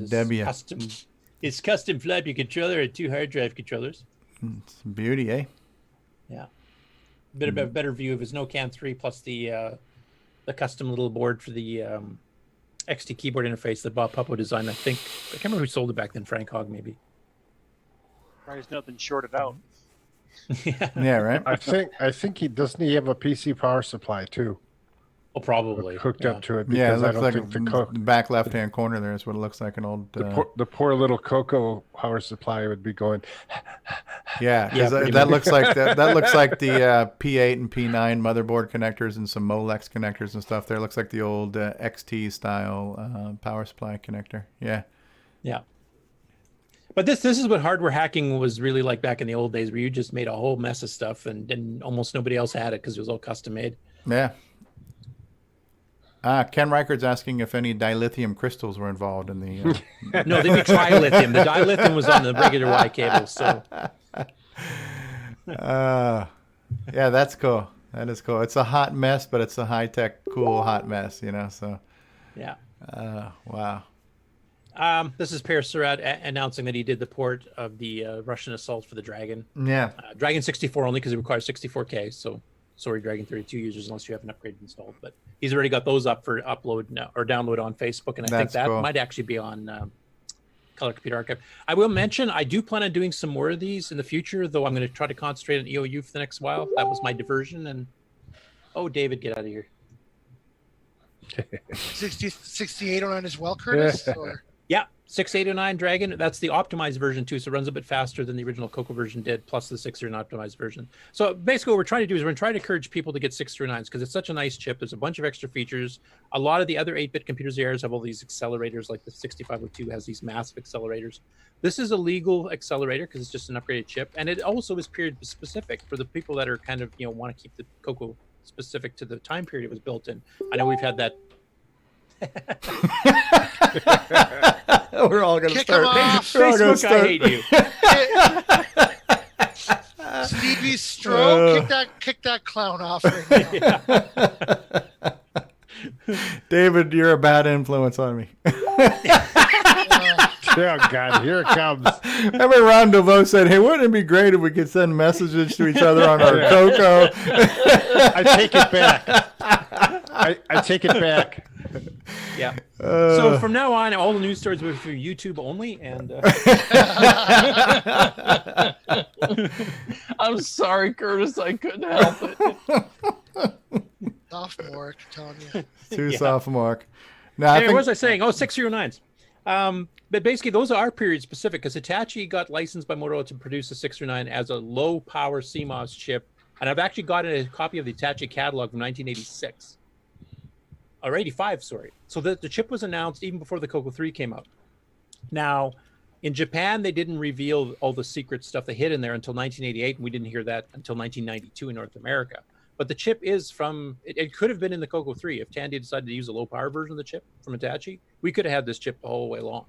His custom flappy controller and 2 hard drive controllers. It's beauty, eh? Yeah. Bit of a better view of his NoCan 3 plus the custom little board for the XT keyboard interface that Bob Puppo designed. I can't remember who sold it back then. Frank Hogg, maybe. There's nothing shorted out. Yeah, right. I think he doesn't. He have a PC power supply too. Oh, probably hooked up to it. Yeah, it Because I looks don't like think the back left-hand corner there is what it looks like an old. the poor little Coco power supply would be going. Yeah, because that looks like that looks like the P8 and P9 motherboard connectors and some Molex connectors and stuff. There looks like the old XT style power supply connector. Yeah. Yeah. But this is what hardware hacking was really like back in the old days, where you just made a whole mess of stuff and almost nobody else had it because it was all custom made. Yeah. Ken Reichard's asking if any dilithium crystals were involved in the. No, they'd be trilithium. The dilithium was on the regular Y cable. So. Yeah, that's cool. That is cool. It's a hot mess, but it's a high-tech, cool, hot mess. So. Yeah. Wow. This is Per Surratt announcing that he did the port of the Russian Assault for the Dragon. Yeah. Dragon 64 only because it requires 64K. So sorry, Dragon 32 users, unless you have an upgrade installed. But he's already got those up for upload now, or download on Facebook, and I think that might actually be on Color Computer Archive. I will mention I do plan on doing some more of these in the future, though I'm going to try to concentrate on EOU for the next while. That was my diversion. And David, get out of here. 6809 as well, Curtis? Or? Yeah, 6809 Dragon. That's the optimized version too, so it runs a bit faster than the original Coco version did, plus the 609 optimized version. So basically what we're trying to do is we're trying to encourage people to get 609s because it's such a nice chip. There's a bunch of extra features. A lot of the other 8-bit computers theirs have all these accelerators, like the 6502 has these massive accelerators. This is a legal accelerator because it's just an upgraded chip, and it also is period specific for the people that are kind of, want to keep the Coco specific to the time period it was built in. I know we've had that. We're all gonna start. Facebook, I hate you. Stevie Stroh, kick that clown off right now. David, you're a bad influence on me. Oh God, here it comes. Remember Ron DeVoe said, "Hey, wouldn't it be great if we could send messages to each other on our Coco?" I take it back. I take it back. Yeah. So from now on, all the news stories will be through YouTube only, and I'm sorry, Curtis. I couldn't help it. Sophomore, telling you. Too sophomore. Now, what was I saying? 609s. But basically, those are period specific because Hitachi got licensed by Motorola to produce a 609 as a low power CMOS chip, and I've actually gotten a copy of the Hitachi catalog from 1986. Or 85, sorry. So the chip was announced even before the Coco 3 came out. Now, in Japan, they didn't reveal all the secret stuff they hid in there until 1988, and we didn't hear that until 1992 in North America. But the chip is from, it could have been in the Coco 3. If Tandy decided to use a low-power version of the chip from Hitachi, we could have had this chip the whole way along.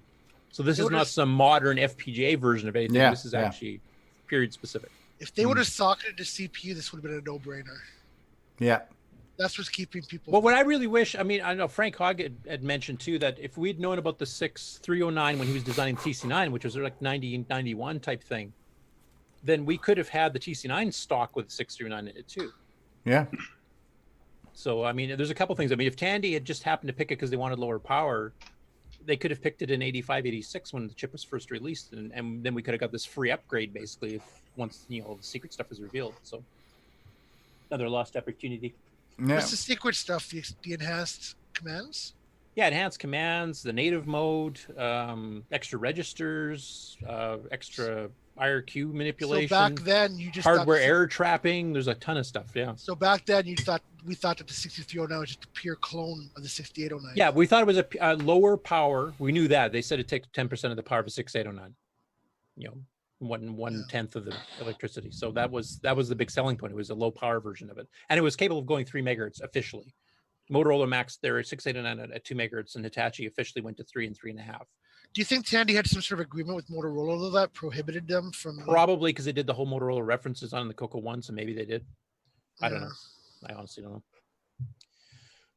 So this is not some modern FPGA version of anything. This is actually period-specific. If they would have socketed the CPU, this would have been a no-brainer. Yeah. That's what's keeping people. Well, what I really wish, I know Frank Hogg had mentioned too that if we'd known about the 6309 when he was designing TC9, which was like 90 91 type thing, then we could have had the TC9 stock with 639 in it too. Yeah. So there's a couple things. If Tandy had just happened to pick it because they wanted lower power, they could have picked it in 85, 86 when the chip was first released, and then we could have got this free upgrade basically once the secret stuff is revealed. So another lost opportunity. Yeah. What's the secret stuff? The enhanced commands? Yeah, enhanced commands, the native mode, extra registers, extra IRQ manipulation. So back then, you just hardware thought error trapping. There's a ton of stuff. Yeah. So back then, we thought that the 6309 was just a pure clone of the 6809. Yeah, we thought it was a lower power. We knew that. They said it takes 10% of the power of a 6809. You know, one tenth of the electricity. So that was the big selling point. It was a low power version of it, and it was capable of going 3 megahertz officially. Motorola maxed their 6809 at 2 megahertz, and Hitachi officially went to 3 and 3.5. Do you think Tandy had some sort of agreement with Motorola though, that prohibited them from? Probably because they did the whole Motorola references on the Coco One, so maybe they did. I don't know. I honestly don't know.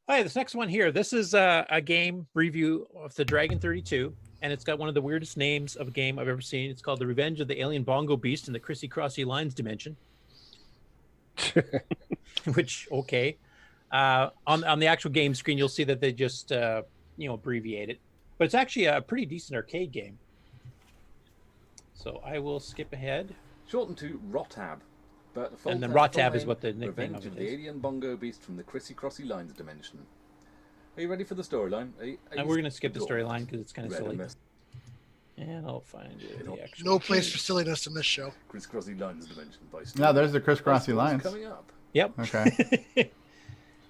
All right, this next one here. This is a game review of the Dragon 32, and it's got one of the weirdest names of a game I've ever seen. It's called The Revenge of the Alien Bongo Beast in the Crissy Crossy Lines Dimension. Which, okay. On the actual game screen, you'll see that they just abbreviate it. But it's actually a pretty decent arcade game. So I will skip ahead. Shortened to ROTAB. But the full and then technical ROTAB is name, what the nickname Revenge of of it the is. Alien Bongo Beast from the Crissy Crossy Lines Dimension. Are you ready for the storyline? And we're going to skip the storyline because it's kind of silly. mess. And I'll find you the actual. No place for silliness in this show. Crissy Lines Dimension by No, there's the crisscrossy lines. coming up. Yep. Okay.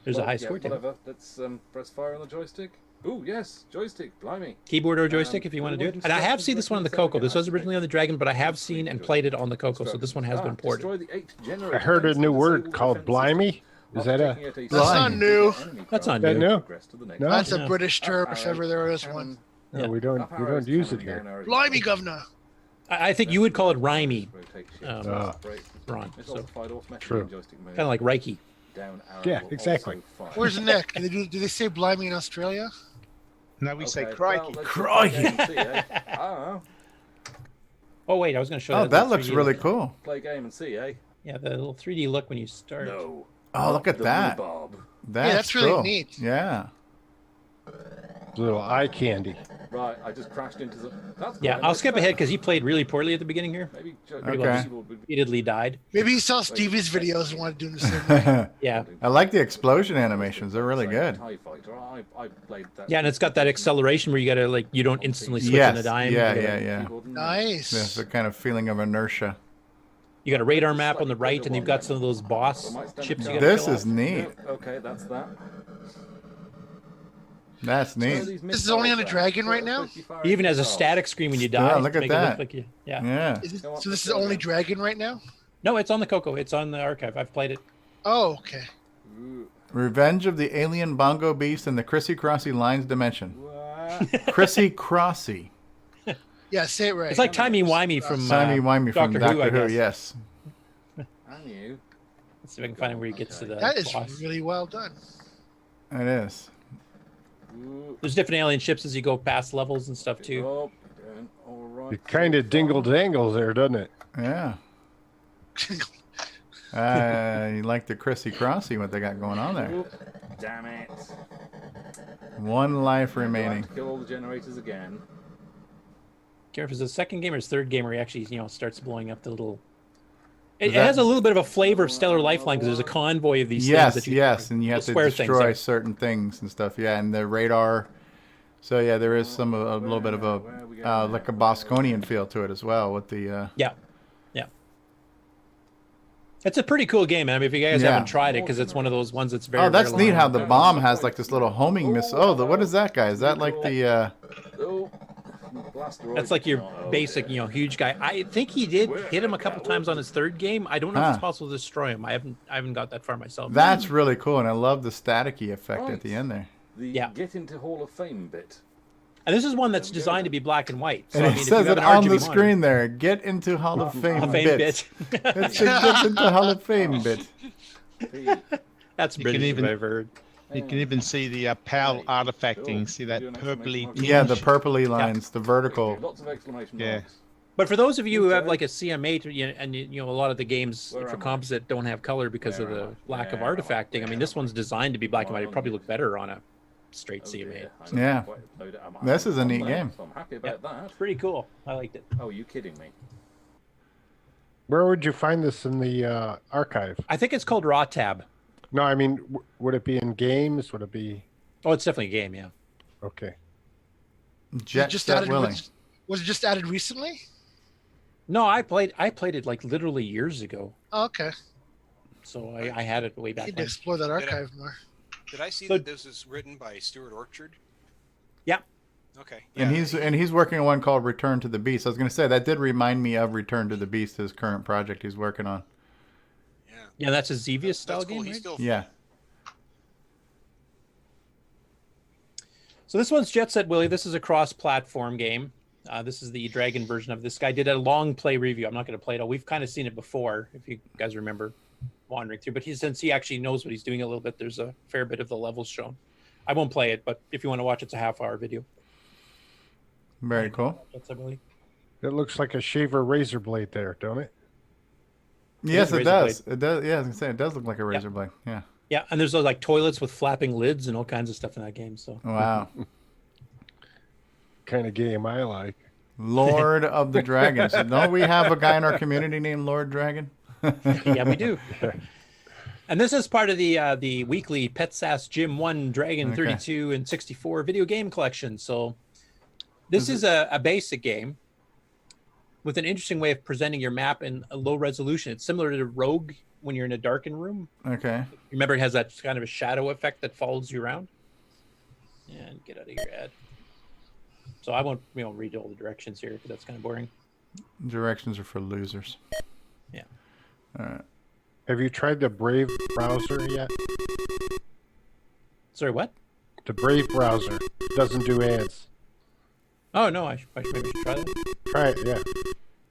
There's a high score whatever. Let's press fire on the joystick. Oh yes, joystick. Blimey. Keyboard or joystick if you want to do it. And I have seen this one on the Coco. This was originally on the Dragon, but I have seen and played it on the Coco, so this one has been ported. I heard a new word called blimey. Is that a? That's not new. That's not That new. new? No? That's a British term if ever there is one. No, we don't use it here. Blimey, governor. I think you would call it rhymey, Ron. It's So occupied automatically True. in joystick mode. kind of like Reiki. Down arrow Yeah, will exactly. also fire. Where's Nick? Do they say blimey in Australia? No, we say Okay, crikey. well, let's Crikey. play a game and see, eh? I don't know. Oh wait, I was going to show Oh, you that the looks 3D really look. cool. Play a game and see, eh? Yeah, the little 3D look when you start. No. Oh, look at The that. rhubarb. That's really cool. neat. Yeah. Little eye candy. Right, I just crashed into the. That's Yeah, quite I'll nice. skip ahead because he played really poorly at the beginning here. Maybe Pretty Okay. much repeatedly died. Maybe he saw Stevie's videos and wanted to do the same thing. Yeah. I like the explosion animations. They're really good. TIE Fighter. I played that. Yeah, and it's got that acceleration where you got to you don't instantly switch Yes. on a dime. Yeah, You gotta- yeah. Nice. There's a kind of feeling of inertia. You got a radar map on the right, and you've got some of those boss chips you got to This kill is off. neat. Okay, that's that. That's neat. This is only on the Dragon right now? He even has a static screen when you die. Yeah, to look at make it look that. like you- yeah. Yeah. So this is only Dragon right now? No, it's on the Coco. It's on the archive. I've played it. Oh, okay. Revenge of the Alien Bongo Beast in the Crissy Crossy Lines Dimension. Crissy Crossy. Yeah, say it right. It's like timey-wimey from Timey-wimey from Doctor Who, I guess. yes. And you. Let's see if I can find out where he gets to the That is boss. really well done. It is. There's different alien ships as you go past levels and stuff too. Oh, doing all right. It kind of dingle dangles there, doesn't it? Yeah. You like the Crissy Crossy, what they got going on there. Oop, damn it. One life I'm going to have remaining. to kill all the generators again. Care if it's the second game or his third game where he actually starts blowing up the little. It Is that- has a little bit of a flavor of Stellar Lifeline because there's a convoy of these Yes, things that you yes, and you have to square things destroy there. certain things and stuff. Yeah, and the radar. So yeah, there is a little bit of a like a Bosconian feel to it as well with the. Yeah. It's a pretty cool game, man. I mean, if you guys Yeah. haven't tried it, because it's one of those ones that's very. Oh, that's very neat long. how the bomb has like this little homing missile. Oh, what is that guy? Is that like the? Oh, blaster That's like your basic, huge guy. I think he did hit him a couple times on his third game. I don't know if it's Huh. possible to destroy him. I haven't got that far myself. That's really cool, and I love the staticky effect at the end there. The Yeah. get into Hall of Fame bit. And this is one that's designed to be black and white. So, And I it mean, if says you have it an on RGB the monitor- screen there. Get into Hall of Fame, Hall of Fame bit. bit. It's a get into Hall of Fame bit. That's You British, can even- if I've heard. You can even see the PAL artifacting. See that purpley. Yeah, the tinge? purpley lines, the vertical. Lots of exclamation Yeah. marks. But for those of you who have like a CM8, and a lot of the games for composite don't have color because of the lack of artifacting. I mean, this one's designed to be black and white. It'd probably look better on a straight CM8. Yeah. This is a neat game. So I'm happy about that. Pretty cool. I liked it. Oh, are you kidding me? Where would you find this in the archive? I think it's called RAW-TAB. No, I mean, would it be in games? Would it be? Oh, it's definitely a game, yeah. Okay. Jet just Set added, Willing. was it just added recently? No, I played it like literally years ago. Oh, okay. So I had it way back Need to when. explore that archive more. Did I see that this is written by Stuart Orchard? Yeah. Okay. And he's working on one called Return to the Beast. I was going to say that did remind me of Return to the Beast, his current project he's working on. Yeah, that's a Xevious style game, right? Yeah. So this one's Jet Set Willie. This is a cross-platform game. This is the Dragon version of this. Guy did a long play review. I'm not going to play it all. We've kind of seen it before, if you guys remember wandering through. But since he actually knows what he's doing a little bit, there's a fair bit of the levels shown. I won't play it, but if you want to watch, it's a half-hour video. Very cool. Jet Set Willie. It looks like a shaver razor blade there, don't it? Yes, it does. It does. Yeah, I was going to say, it does look like a razor blade. Yeah. Yeah, and there's those like toilets with flapping lids and all kinds of stuff in that game. So wow. Kind of game I like. Lord of the Dragons. Don't we have a guy in our community named Lord Dragon? Yeah, we do. And this is part of the weekly Pet Sass Gym 1 Dragon 32 and 64 video game collection. So this is a basic game with an interesting way of presenting your map in a low resolution. It's similar to Rogue when you're in a darkened room. Okay. Remember, it has that kind of a shadow effect that follows you around. And get out of your ad. So I won't read all the directions here because that's kind of boring. Directions are for losers. Yeah. All right. Have you tried the Brave browser yet? Sorry, what? The Brave browser doesn't do ads. Oh, no, maybe I should try that. Try it, yeah.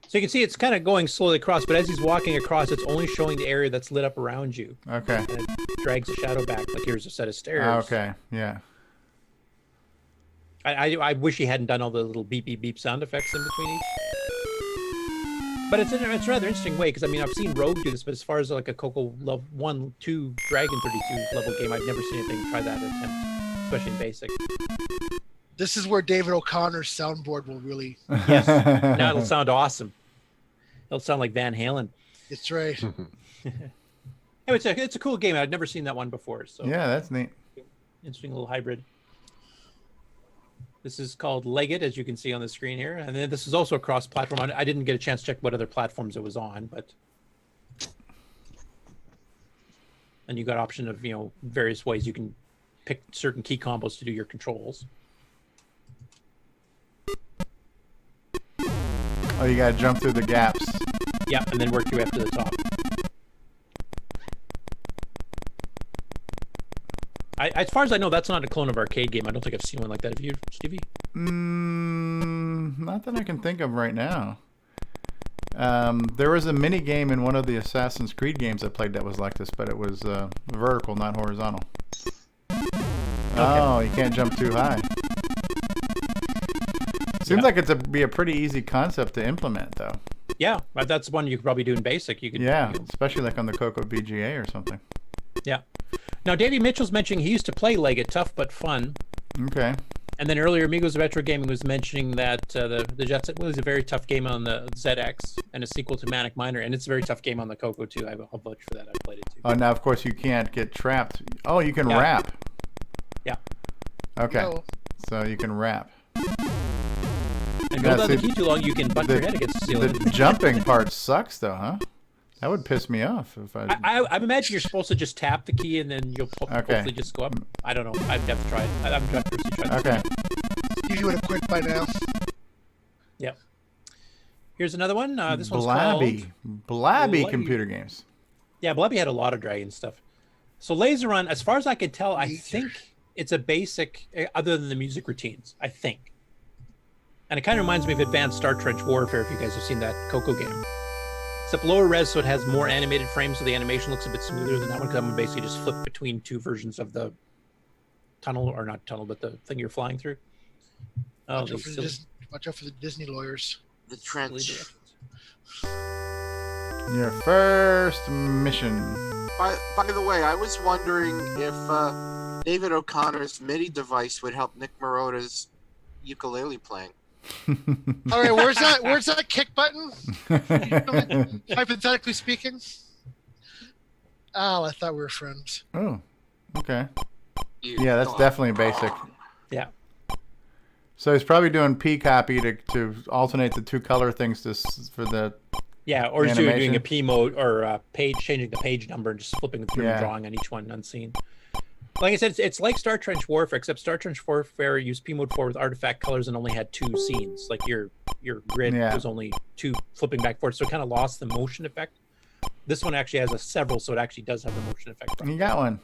So you can see it's kind of going slowly across, but as he's walking across, it's only showing the area that's lit up around you. Okay. And it drags the shadow back, like here's a set of stairs. Okay, yeah. I wish he hadn't done all the little beep, beep, beep sound effects in between each. But it's a rather interesting way, because, I mean, I've seen Rogue do this, but as far as like a Coco Love 1, 2, Dragon 32 level game, I've never seen anything try that attempt, especially in basic. This is where David O'Connor's soundboard will really... Yes, now it'll sound awesome. It'll sound like Van Halen. That's right. Anyway, it's a cool game. I'd never seen that one before. So yeah, that's neat. Interesting little hybrid. This is called Leggett, as you can see on the screen here. And then this is also a cross-platform. I didn't get a chance to check what other platforms it was on, but... And you got option of, various ways you can pick certain key combos to do your controls. Oh, you gotta jump through the gaps. Yeah, and then work your way up to the top. As far as I know, that's not a clone of arcade game. I don't think I've seen one like that. Have you, Stevie? Not that I can think of right now. There was a mini game in one of the Assassin's Creed games I played that was like this, but it was vertical, not horizontal. Okay. Oh, you can't jump too high. Seems like it'd be a pretty easy concept to implement, though. Yeah, that's one you could probably do in basic. You could, especially like on the Coco VGA or something. Yeah. Now, Davey Mitchell's mentioning he used to play Leggett, tough but fun. Okay. And then earlier, Amigos Retro Gaming was mentioning that the Jet Set was a very tough game on the ZX and a sequel to Manic Miner, and it's a very tough game on the Coco too. I'll vote for that. I played it too. Oh, now of course you can't get trapped. Oh, you can wrap. Yeah. Okay. No. So you can wrap. And go down the key too long, you can butt your head against the ceiling. The jumping part sucks, though, huh? That would piss me off if I imagine you're supposed to just tap the key and then you'll hopefully just go up. I don't know. I'd have to try it. I'm trying to try it. Okay. You would have quit by now. Yep. Here's another one. This one's called Blabby Computer Games. Yeah, Blabby had a lot of Dragon stuff. So Laser Run, as far as I can tell, I think it's a basic, other than the music routines, I think. And it kind of reminds me of Advanced Star Trench Warfare, if you guys have seen that Coco game. Except lower res, so it has more animated frames, so the animation looks a bit smoother than that one, because I'm going to basically just flip between two versions of the tunnel, or not tunnel, but the thing you're flying through. Oh, watch out for the Disney lawyers. The trench. Your first mission. By the way, I was wondering if David O'Connor's MIDI device would help Nick Marotta's ukulele playing. All right, where's that kick button? Hypothetically speaking. Oh, I thought we were friends. Oh, okay. Yeah, that's definitely basic. Yeah. So he's probably doing P copy to alternate the two color things for the or he's doing animation. a P mode or page, changing the page number and just flipping through and Yeah. drawing on each one unseen. Like I said, it's like Star Trench Warfare, except Star Trench Warfare used P mode 4 with artifact colors and only had 2 scenes. Like your grid Yeah. was only 2 flipping back and forth, so it kind of lost the motion effect. This one actually has several, so it actually does have the motion effect. You got one.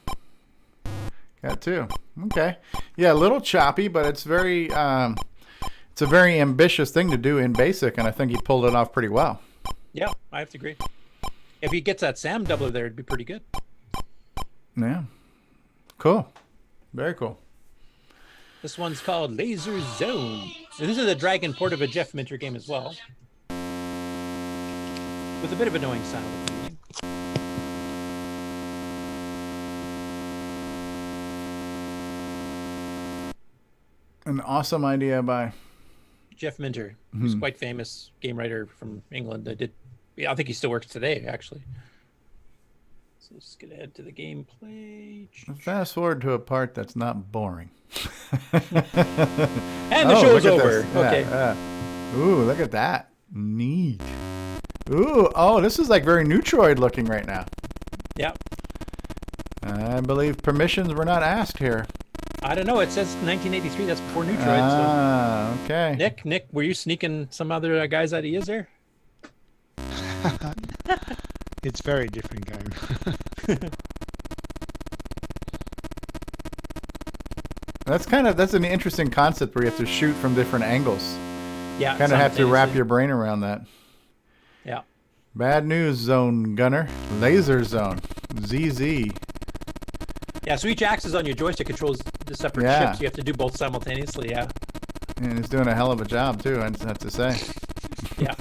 Got 2. Okay. Yeah, a little choppy, but it's very it's a very ambitious thing to do in BASIC, and I think he pulled it off pretty well. Yeah, I have to agree. If he gets that SAM doubler there, it'd be pretty good. Yeah. Cool. Very cool. This one's called Laser Zone. And this is a Dragon port of a Jeff Minter game as well. With a bit of annoying sound. An awesome idea by Jeff Minter, who's quite famous game writer from England. I think he still works today, actually. So let's get ahead to the gameplay. Fast forward to a part that's not boring. And the show's over. This. Okay. Ooh, look at that. Neat. Ooh, oh, this is like very Neutroid looking right now. Yeah. I believe permissions were not asked here. I don't know. It says 1983. That's before Neutroid. Ah, okay. Nick, were you sneaking some other guys' ideas there? It's a very different game. That's an interesting concept where you have to shoot from different angles. Yeah. Kind of have to wrap your brain around that. Yeah. Bad news, Zone Gunner. Laser Zone. ZZ. Yeah, so each axis on your joystick controls the separate Yeah. ships. You have to do both simultaneously, yeah. And he's doing a hell of a job, too, I have to say. Yeah.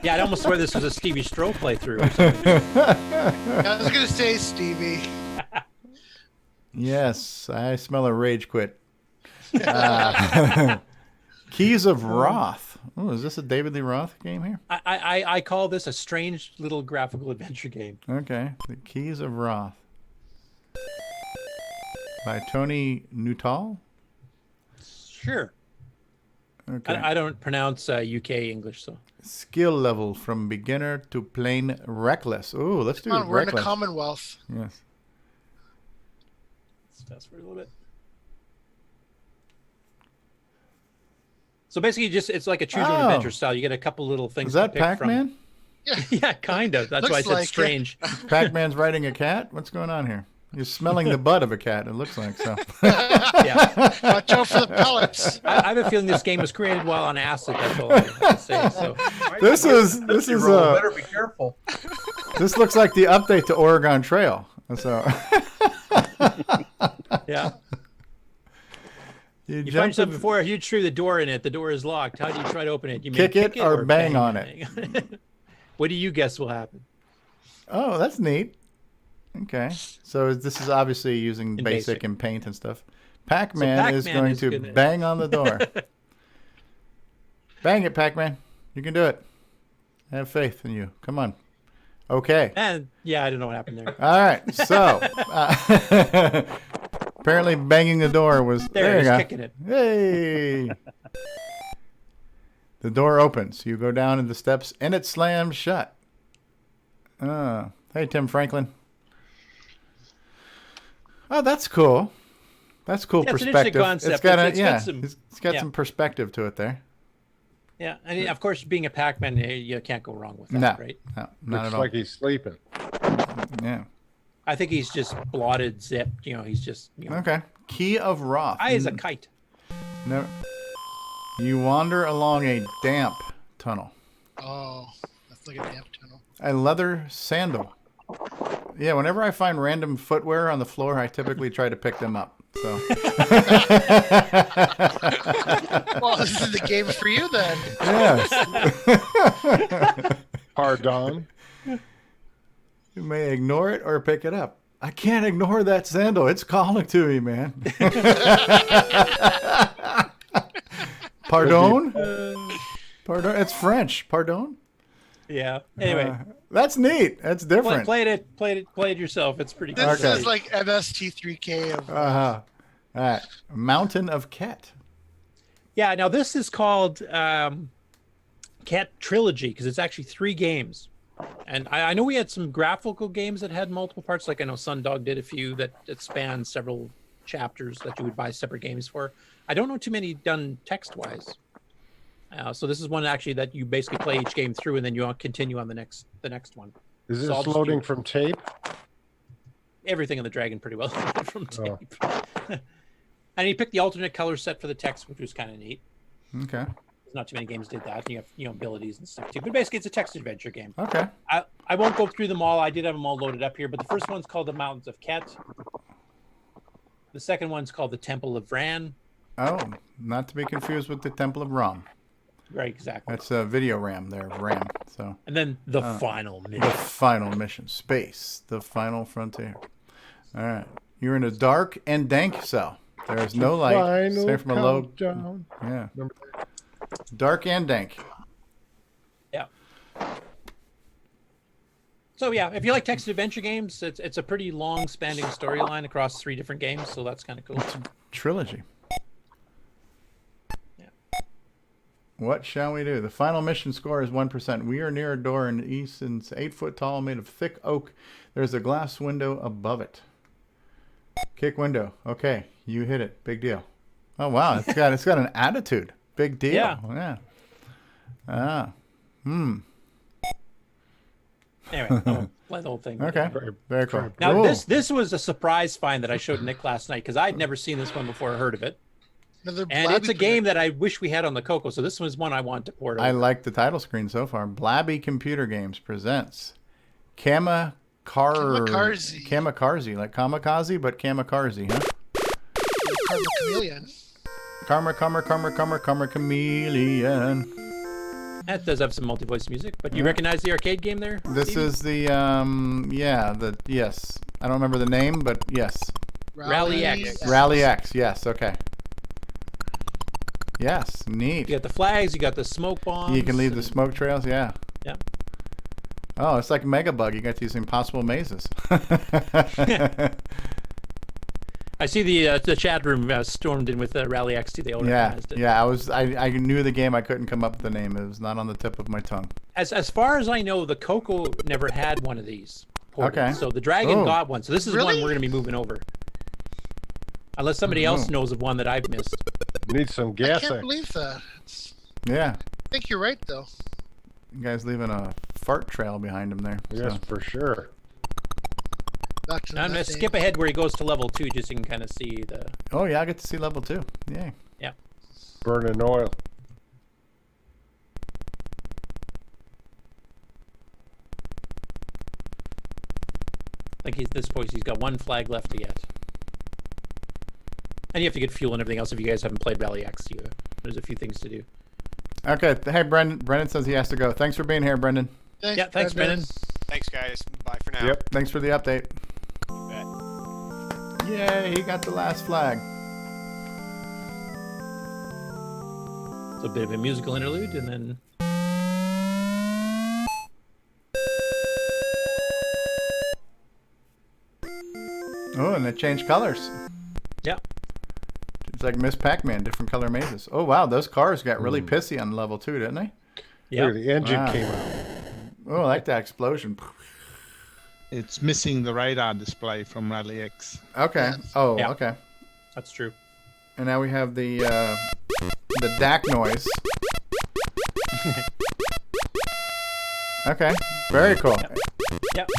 Yeah, I'd almost swear this was a Stevie Stroh playthrough or something. I was going to say Stevie. Yes, I smell a rage quit. Keys of Wrath. Oh, is this a David Lee Roth game here? I call this a strange little graphical adventure game. Okay, The Keys of Wrath. By Tony Nuttall? Sure. Okay. I don't pronounce UK English, so. Skill level from beginner to plain reckless. Ooh, let's do Come on, we're in the reckless. Commonwealth. Yes. Let's fast forward a little bit. So basically, it's like a choose your own adventure style. You get a couple little things. Is that to pick Pac-Man? From. Yeah, kind of. That's why I said strange. Pac-Man's riding a cat? What's going on here? You're smelling the butt of a cat, it looks like, so. Yeah. Watch out for the pellets. I have a feeling this game was created while on acid. That's all I have to say. So. This is better be careful. This looks like the update to Oregon Trail. So. Yeah. You find yourself before a huge tree with a door in it. The door is locked. How do you try to open it? You kick it or bang on it. What do you guess will happen? Oh, that's neat. Okay, so this is obviously using basic and paint and stuff. Pac-Man is going to bang on the door. Bang it, Pac-Man. You can do it. I have faith in you. Come on. Okay. And yeah, I don't know what happened there. All right, so apparently banging the door was there. You go. Kicking it. Hey. The door opens. You go down the steps, and it slams shut. Hey, Tim Franklin. Oh, that's cool. That's cool perspective. It's got some perspective to it there. Yeah, and of course, being a Pac-Man, you can't go wrong with that, right? No, not Looks at all. like he's sleeping. Yeah. I think he's just blotted, zipped. He's just. Okay. Key of Wrath. Eye is a kite. No. You wander along a damp tunnel. Oh, that's like a damp tunnel. A leather sandal. Yeah, whenever I find random footwear on the floor, I typically try to pick them up. So. Well, this is the game for you then. Yes. Pardon. You may ignore it or pick it up. I can't ignore that sandal. It's calling to me, man. Pardon? Pardon? It's French. Pardon? Yeah. Anyway. That's neat. That's different. Play it yourself. It's pretty cool. This is like MST3K of. All right. Mountain of Ket. Yeah, now this is called Cat Trilogy because it's actually 3 games. And I know we had some graphical games that had multiple parts. Like I know Sundog did a few that span several chapters that you would buy separate games for. I don't know too many done text-wise. So this is one actually that you basically play each game through and then you continue on the next one. Is So this loading from tape? Everything in the Dragon pretty well from tape. And you pick the alternate color set for the text, which was kind of neat. Okay. Not too many games did that. You have abilities and stuff too. But basically, it's a text adventure game. Okay. I won't go through them all. I did have them all loaded up here. But the first one's called The Mountains of Ket. The second one's called The Temple of Vran. Oh, not to be confused with the Temple of Ram. Right, exactly. That's a video RAM there, RAM. So. And then the final mission. The final mission. Space. The final frontier. All right. You're in a dark and dank cell. There is no light. Stay from a low. Countdown. Yeah. Dark and dank. Yeah. So yeah, if you like text adventure games, it's a pretty long spanning storyline across 3 different games, so that's kind of cool. It's a trilogy. Yeah. What shall we do? The final mission score is 1%. We are near a door in the east and it's 8 foot tall, made of thick oak. There's a glass window above it. Kick window. Okay, you hit it. Big deal. Oh wow, it's got an attitude. Big deal. Yeah. Anyway, I'll play the whole thing. Okay. Very cool. Now Ooh. this was a surprise find that I showed Nick last night because I'd never seen this one before or heard of it. And it's a game that I wish we had on the Coco, so this was one I wanted to port over. I like the title screen so far. Blabby Computer Games presents Kamikaze, like kamikaze, but kamikaze, huh? Karma Chameleon. Karma Chameleon. That does have some multi-voice music, but you recognize the arcade game there? This Stevie? is the yes. I don't remember the name, but yes. Rally X. Rally X, yes, okay. Yes, neat. You got the flags, you got the smoke bombs. You can leave the smoke trails, yeah. Yeah. Oh, it's like Megabug. You got these impossible mazes. I see the chat room stormed in with Rally XT. They all recognized it. Yeah. I knew the game. I couldn't come up with the name. It was not on the tip of my tongue. As far as I know, the Coco never had one of these. ported. Okay. So the Dragon got one. So this is one we're going to be moving over. Unless somebody else knows of one that I've missed. Need some gas. I can't believe that. Yeah. I think you're right, though. You guys leaving a fart trail behind him there. Yes, for sure. Back to I'm going to skip ahead where he goes to level 2 just so you can kind of see the... Oh, yeah, I get to see level 2. Yay. Yeah. Burning oil. I think at this point he's got one flag left to get. And you have to get fuel and everything else if you guys haven't played Rally X. There's a few things to do. Okay. Hey, Brendan. Brendan says he has to go. Thanks for being here, Brendan. Thanks, Brendan. Thanks, guys. Bye for now. Yep. Thanks for the update. Bet. Yay, he got the last flag. It's a bit of a musical interlude, and then... Oh, and it changed colors. Yeah. It's like Miss Pac-Man, different color mazes. Oh, wow, those cars got really pissy on level 2, didn't they? Yeah. The engine came out. Oh, I like that explosion. It's missing the radar display from Rally X. Okay. Oh, okay. That's true. And now we have the DAC noise. Okay. Very cool. Yep.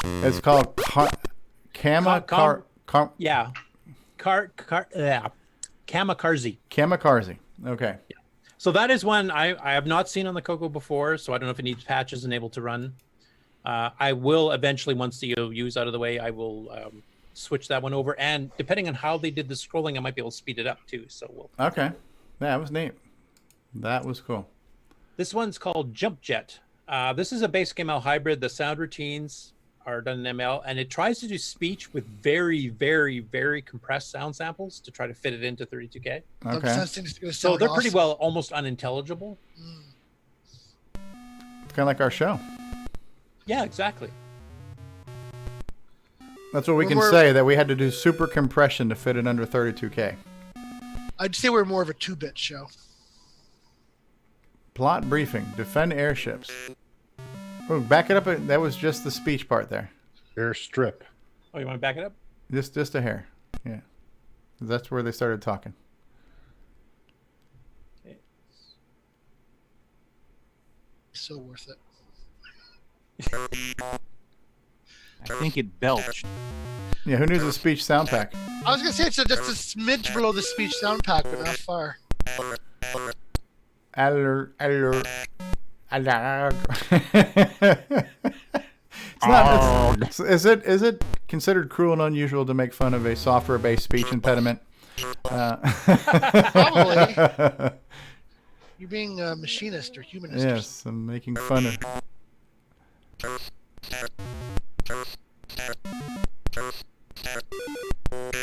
It's called Kamikaze. Kamikaze. Okay. Yeah. So that is one I have not seen on the Coco before, so I don't know if it needs patches and able to run. I will eventually, once the UU's out of the way, I will switch that one over. And depending on how they did the scrolling, I might be able to speed it up too. So we'll. Okay. Yeah, that was neat. That was cool. This one's called Jump Jet. This is a basic ML hybrid. The sound routines are done in ML, and it tries to do speech with very, very, very compressed sound samples to try to fit it into 32K. Okay. So they're pretty well almost unintelligible. It's kind of like our show. Yeah, exactly. That's what we can say, that we had to do super compression to fit it under 32K. I'd say we're more of a 2-bit show. Plot briefing. Defend airships. Oh, back it up. That was just the speech part there. Airstrip. Oh, you want to back it up? Just a hair. Yeah. That's where they started talking. So worth it. I think it belched. Yeah, who needs a speech sound pack? I was gonna say it's just a smidge below the speech sound pack, but not far. Alert. It's not. Is it considered cruel and unusual to make fun of a software-based speech impediment? Probably. You're being a machinist or humanist. Yes, I'm making fun of.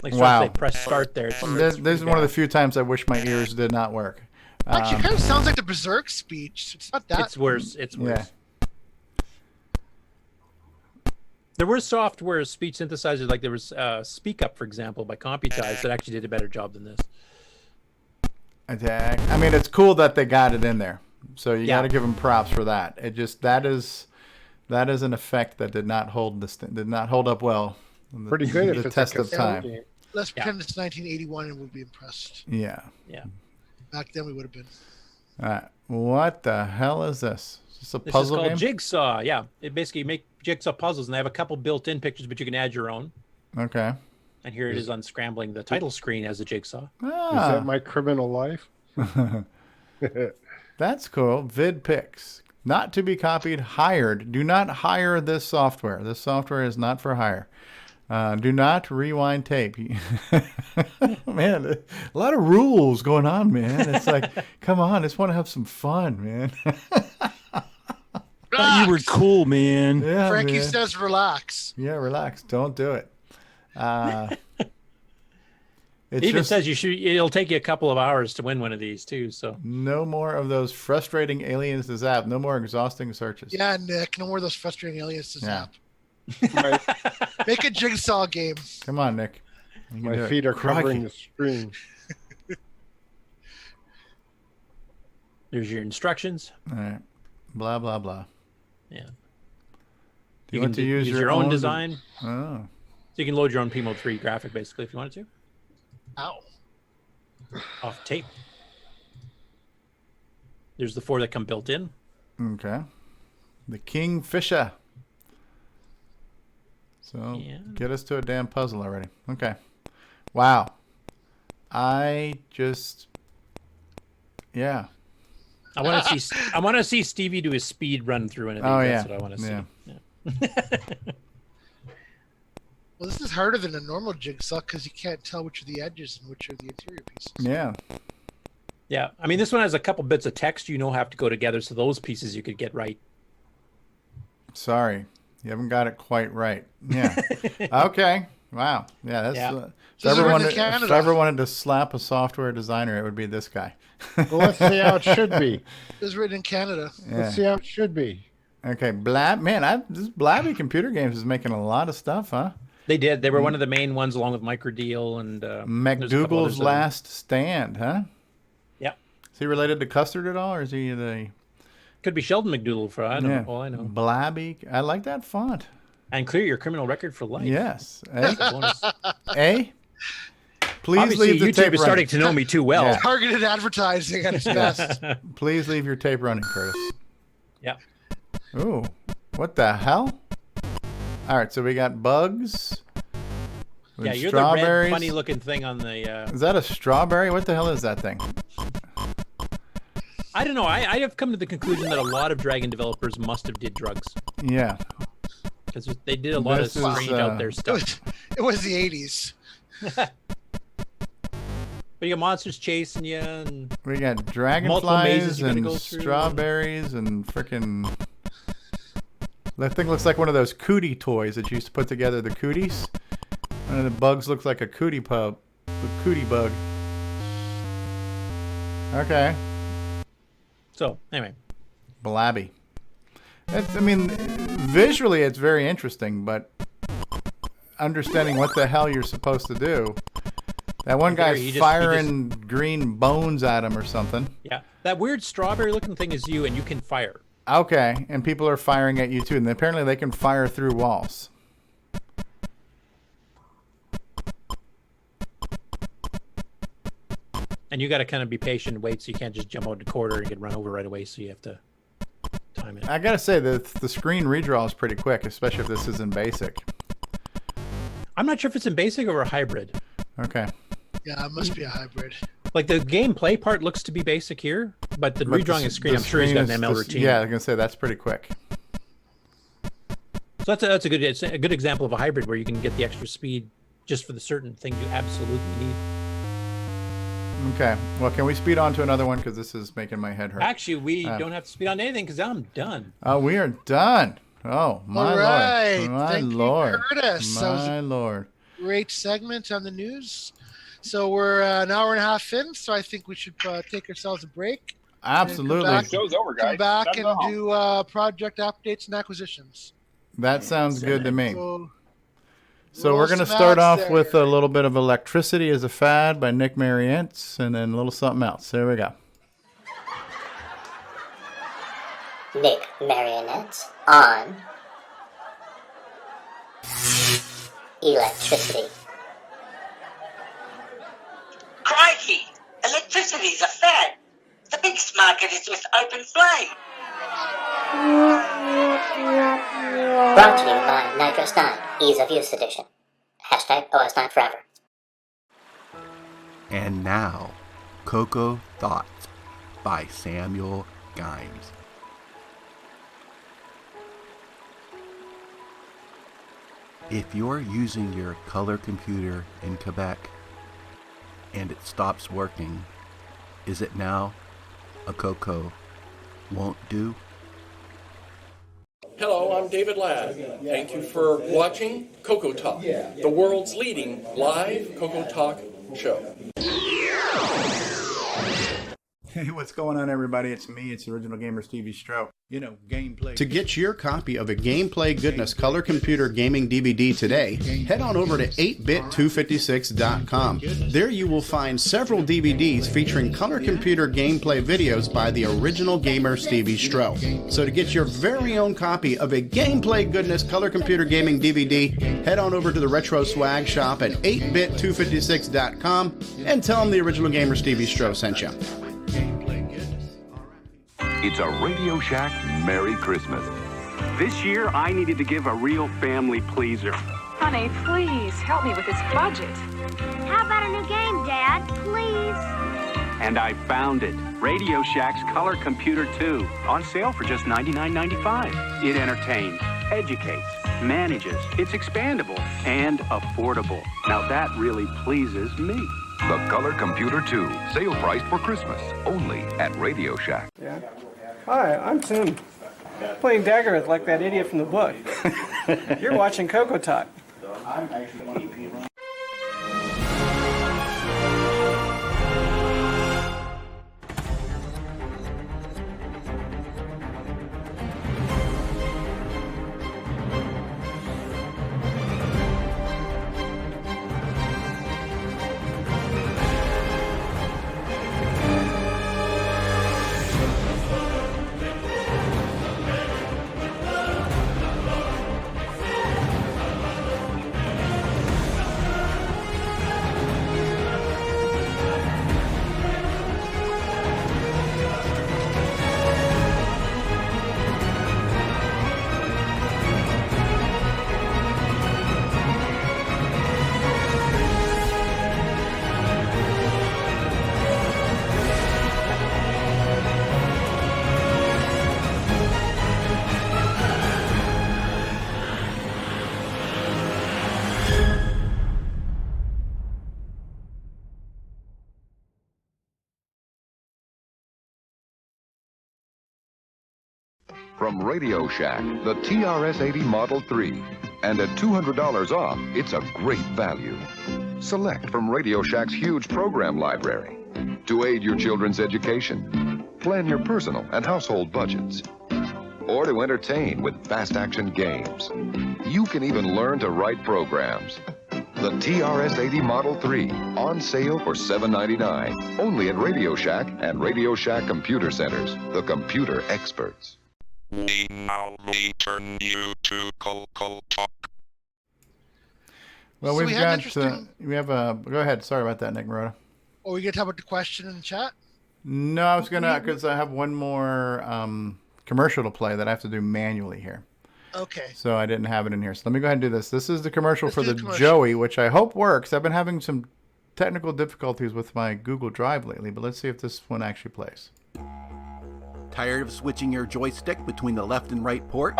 Like Wow. They press start there. This is one of the few times I wish my ears did not work. Actually, it kind of sounds like the Berserk speech. It's not that. It's worse. It's worse. Yeah. There were software speech synthesizers, like there was Speak Up, for example, by ComputiZe that actually did a better job than this. I mean, it's cool that they got it in there, so you Yeah. got to give them props for that. It just that is an effect that did not hold up well. Pretty good The if it's test a of cassette time. game. Let's pretend it's 1981 and we'll be impressed. Yeah. Yeah. Back then we would have been. All right. What the hell is this? Is this a This puzzle is called game? Jigsaw. Yeah, it basically make jigsaw puzzles, and they have a couple built-in pictures, but you can add your own. Okay. And here it is unscrambling the title screen as a jigsaw. Is that my criminal life? That's cool. Vid pics. Not to be copied. Hired. Do not hire this software. This software is not for hire. Do not rewind tape. Man, a lot of rules going on, man. It's like, come on, I just want to have some fun, man. You were cool, man. Yeah, Frankie man. says relax. Yeah, relax. Don't do it. It even says it'll take you a couple of hours to win one of these too. So no more of those frustrating aliens to zap. No more exhausting searches. Yeah, Nick. No more of those frustrating aliens to Yeah. zap. Make a jigsaw game. Come on, Nick. You can do My it. feet are covering the Crikey. screen. there's your instructions. All right. Blah blah blah. Yeah. Do You want can to use your own design. Oh. So you can load your own PMO 3 graphic basically if you wanted to. Ow. Off tape. There's the 4 that come built in. Okay. The Kingfisher. So get us to a damn puzzle already. Okay. Wow. I want to see Stevie do his speed run through one of these. Oh, That's yeah. what I want to see. Yeah. Well, this is harder than a normal jigsaw because you can't tell which are the edges and which are the interior pieces. Yeah. Yeah. I mean, this one has a couple bits of text have to go together, so those pieces you could get right. Sorry. You haven't got it quite right. Yeah. Okay. Wow. Yeah. That's. Yeah. If ever wanted to slap a software designer, it would be this guy. Well, let's see how it should be. It was written in Canada. Yeah. Let's see how it should be. Okay. This Blabby Computer Games is making a lot of stuff, huh? They did. They were one of the main ones, along with Microdeal and there's a couple McDougal's others Last Stand, huh? Yeah. Is he related to Custard at all, or is he the? Could be Sheldon McDougal for I know. All I know. Blabby. I like that font. And clear your criminal record for life. Yes. That's a bonus. Please Obviously, leave the YouTube tape is starting to know me too well. Yeah. Targeted advertising at its best. Please leave your tape running, Curtis. Yeah. Ooh, what the hell? All right, so we got bugs. Yeah, you're strawberries. the red, funny-looking thing on the. Is that a strawberry? What the hell is that thing? I don't know. I have come to the conclusion that a lot of Dragon developers must have did drugs. Yeah. Because they did a lot of strange out there stuff. It was the 80s. But you got monsters chasing you, and We got multiple dragonflies mazes you gotta and go through. strawberries and frickin'. That thing looks like one of those cootie toys that you used to put together, the cooties. One of the bugs looks like a cootie bug. Okay. So, anyway. Blabby. Visually it's very interesting, but understanding what the hell you're supposed to do, That one There, guy's he just- firing green bones at him or something. Yeah, that weird strawberry-looking thing is you, and you can fire. Okay, and people are firing at you too, and apparently they can fire through walls. And you got to kind of be patient and wait, so you can't just jump out the corner and get run over right away. So you have to time it. I gotta say the screen redraw is pretty quick, especially if this is in basic. I'm not sure if it's in basic or a hybrid. Okay. Yeah, it must be a hybrid. Like the gameplay part looks to be basic here, but the redrawing a screen, I'm sure he's got an ML routine. Yeah, I was gonna say that's pretty quick. So it's a good example of a hybrid where you can get the extra speed just for the certain thing you absolutely need. Okay. Well, can we speed on to another one because this is making my head hurt? Actually, we don't have to speed on anything because I'm done. Oh, we are done. Oh my All right. lord! My Thank lord! you, Curtis. That was My a lord! great segment on the news. So we're an hour and a half in, so I think we should take ourselves a break. Absolutely. Show's over, guys. Come back Time to go and home. do project updates and acquisitions. That sounds good to me. So we're going to start off with a little bit of Electricity as a Fad by Nick Marotta, and then a little something else. There we go. Nick Marotta on Electricity. Crikey! Electricity's a fad. The biggest market is with open flame. Brought to you by Nitrous 9, Ease of Use Edition. Hashtag OS9 Forever. And now, Coco Thoughts by Samuel Gimes. If you're using your color computer in Quebec and it stops working, is it now a Coco won't do? Hello, I'm David Ladd. Thank you for watching CoCoTALK, the world's leading live CoCoTALK show. Hey, what's going on, everybody? It's me. It's the original gamer, Stevie Stroh. You know, gameplay. To get your copy of a Gameplay Goodness Color Computer Gaming DVD today, head on over to 8bit256.com. There you will find several DVDs featuring color computer gameplay videos by the original gamer, Stevie Stroh. So to get your very own copy of a Gameplay Goodness Color Computer Gaming DVD, head on over to the Retro Swag Shop at 8bit256.com and tell them the original gamer, Stevie Stroh, sent you. It's a Radio Shack Merry Christmas. This year, I needed to give a real family pleaser. Honey, please help me with this budget. How about a new game, Dad? Please. And I found it. Radio Shack's Color Computer 2. On sale for just $99.95. It entertains, educates, manages, it's expandable, and affordable. Now that really pleases me. The Color Computer 2, sale priced for Christmas, only at Radio Shack. Yeah. Hi, I'm Tim. Playing Daggerith like that idiot from the book. You're watching CoCoTALK. I'm actually From Radio Shack, the TRS-80 Model 3. And at $200 off, it's a great value. Select from Radio Shack's huge program library. To aid your children's education, plan your personal and household budgets, or to entertain with fast-action games. You can even learn to write programs. The TRS-80 Model 3, on sale for $7.99. Only at Radio Shack and Radio Shack Computer Centers, the computer experts. We now return you to CoCoTALK. Well, So we've we have got. interesting- We have a. Go ahead. Sorry about that, Nick Marotta. Or we can talk about the question in the chat. No, I was gonna because I have one more commercial to play that I have to do manually here. Okay. So I didn't have it in here. So let me go ahead and do this. This is the commercial for do the the commercial. Joey, which I hope works. I've been having some technical difficulties with my Google Drive lately, but let's see if this one actually plays. Tired of switching your joystick between the left and right port?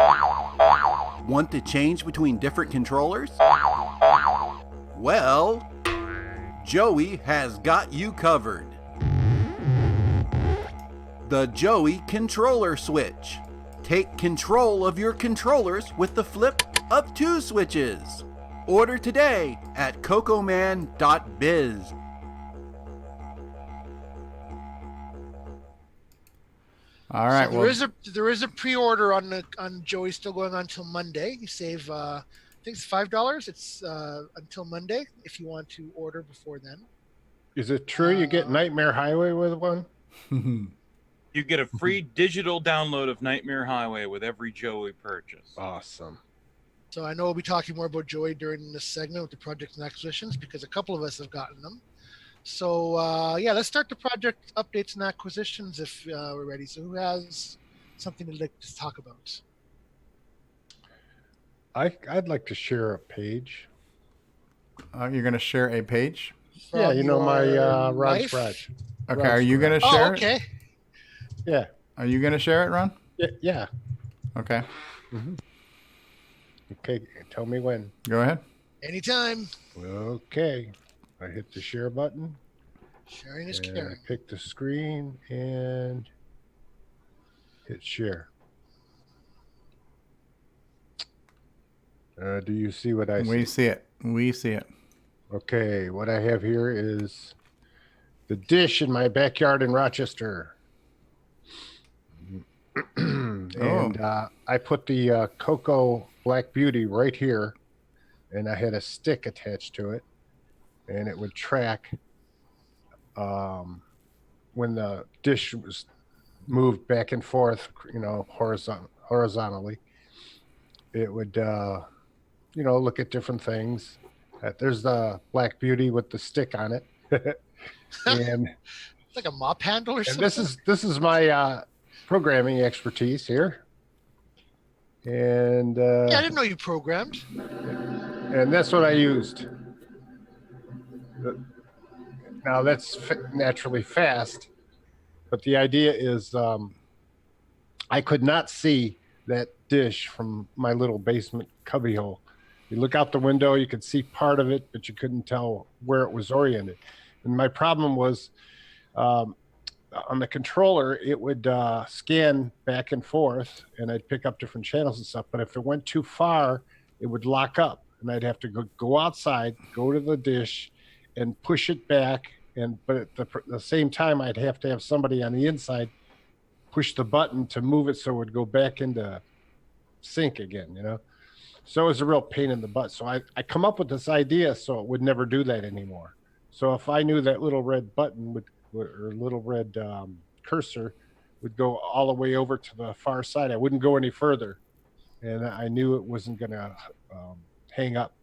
Want to change between different controllers? Well, Joey has got you covered. The Joey Controller Switch. Take control of your controllers with the flip of 2 switches. Order today at cocoman.biz. All right. So there is a pre-order on Joey still going on until Monday. You save I think it's $5. It's until Monday if you want to order before then. Is it true you get Nightmare Highway with one? You get a free digital download of Nightmare Highway with every Joey purchase. Awesome. So I know we'll be talking more about Joey during this segment with the projects and acquisitions because a couple of us have gotten them. So yeah, let's start the project updates and acquisitions if we're ready. So who has something they'd like to talk about? I'd like to share a page. You're going to share a page? Yeah, you know my Ron's wife? Garage. Okay, are you going to share okay. it? Yeah. Are you going to share it, Ron? Yeah. Okay. Okay, tell me when. Go ahead. Anytime. Okay. I hit the share button. Sharing is and caring. I pick the screen and hit share. Do you see what I see? We see it. We see it. Okay, what I have here is the dish in my backyard in Rochester. And I put the Coco Black Beauty right here, and I had a stick attached to it, and it would track when the dish was moved back and forth, you know, horizontally. It would, you know, look at different things. There's the Black Beauty with the stick on it, and like a mop handle or something. this is my programming expertise here, and yeah, I didn't know you programmed. And that's what I used. Now that's naturally fast, but the idea is I could not see that dish from my little basement cubbyhole. You look out the window, you could see part of it, but you couldn't tell where it was oriented. And my problem was on the controller, it would scan back and forth, and I'd pick up different channels and stuff. But if it went too far, it would lock up, and I'd have to go outside, go to the dish, and push it back. But at the same time, I'd have to have somebody on the inside push the button to move it so it would go back into sync again, you know? So it was a real pain in the butt. So I come up with this idea so it would never do that anymore. So if I knew that little red button or little red cursor would go all the way over to the far side, I wouldn't go any further. And I knew it wasn't going to hang up.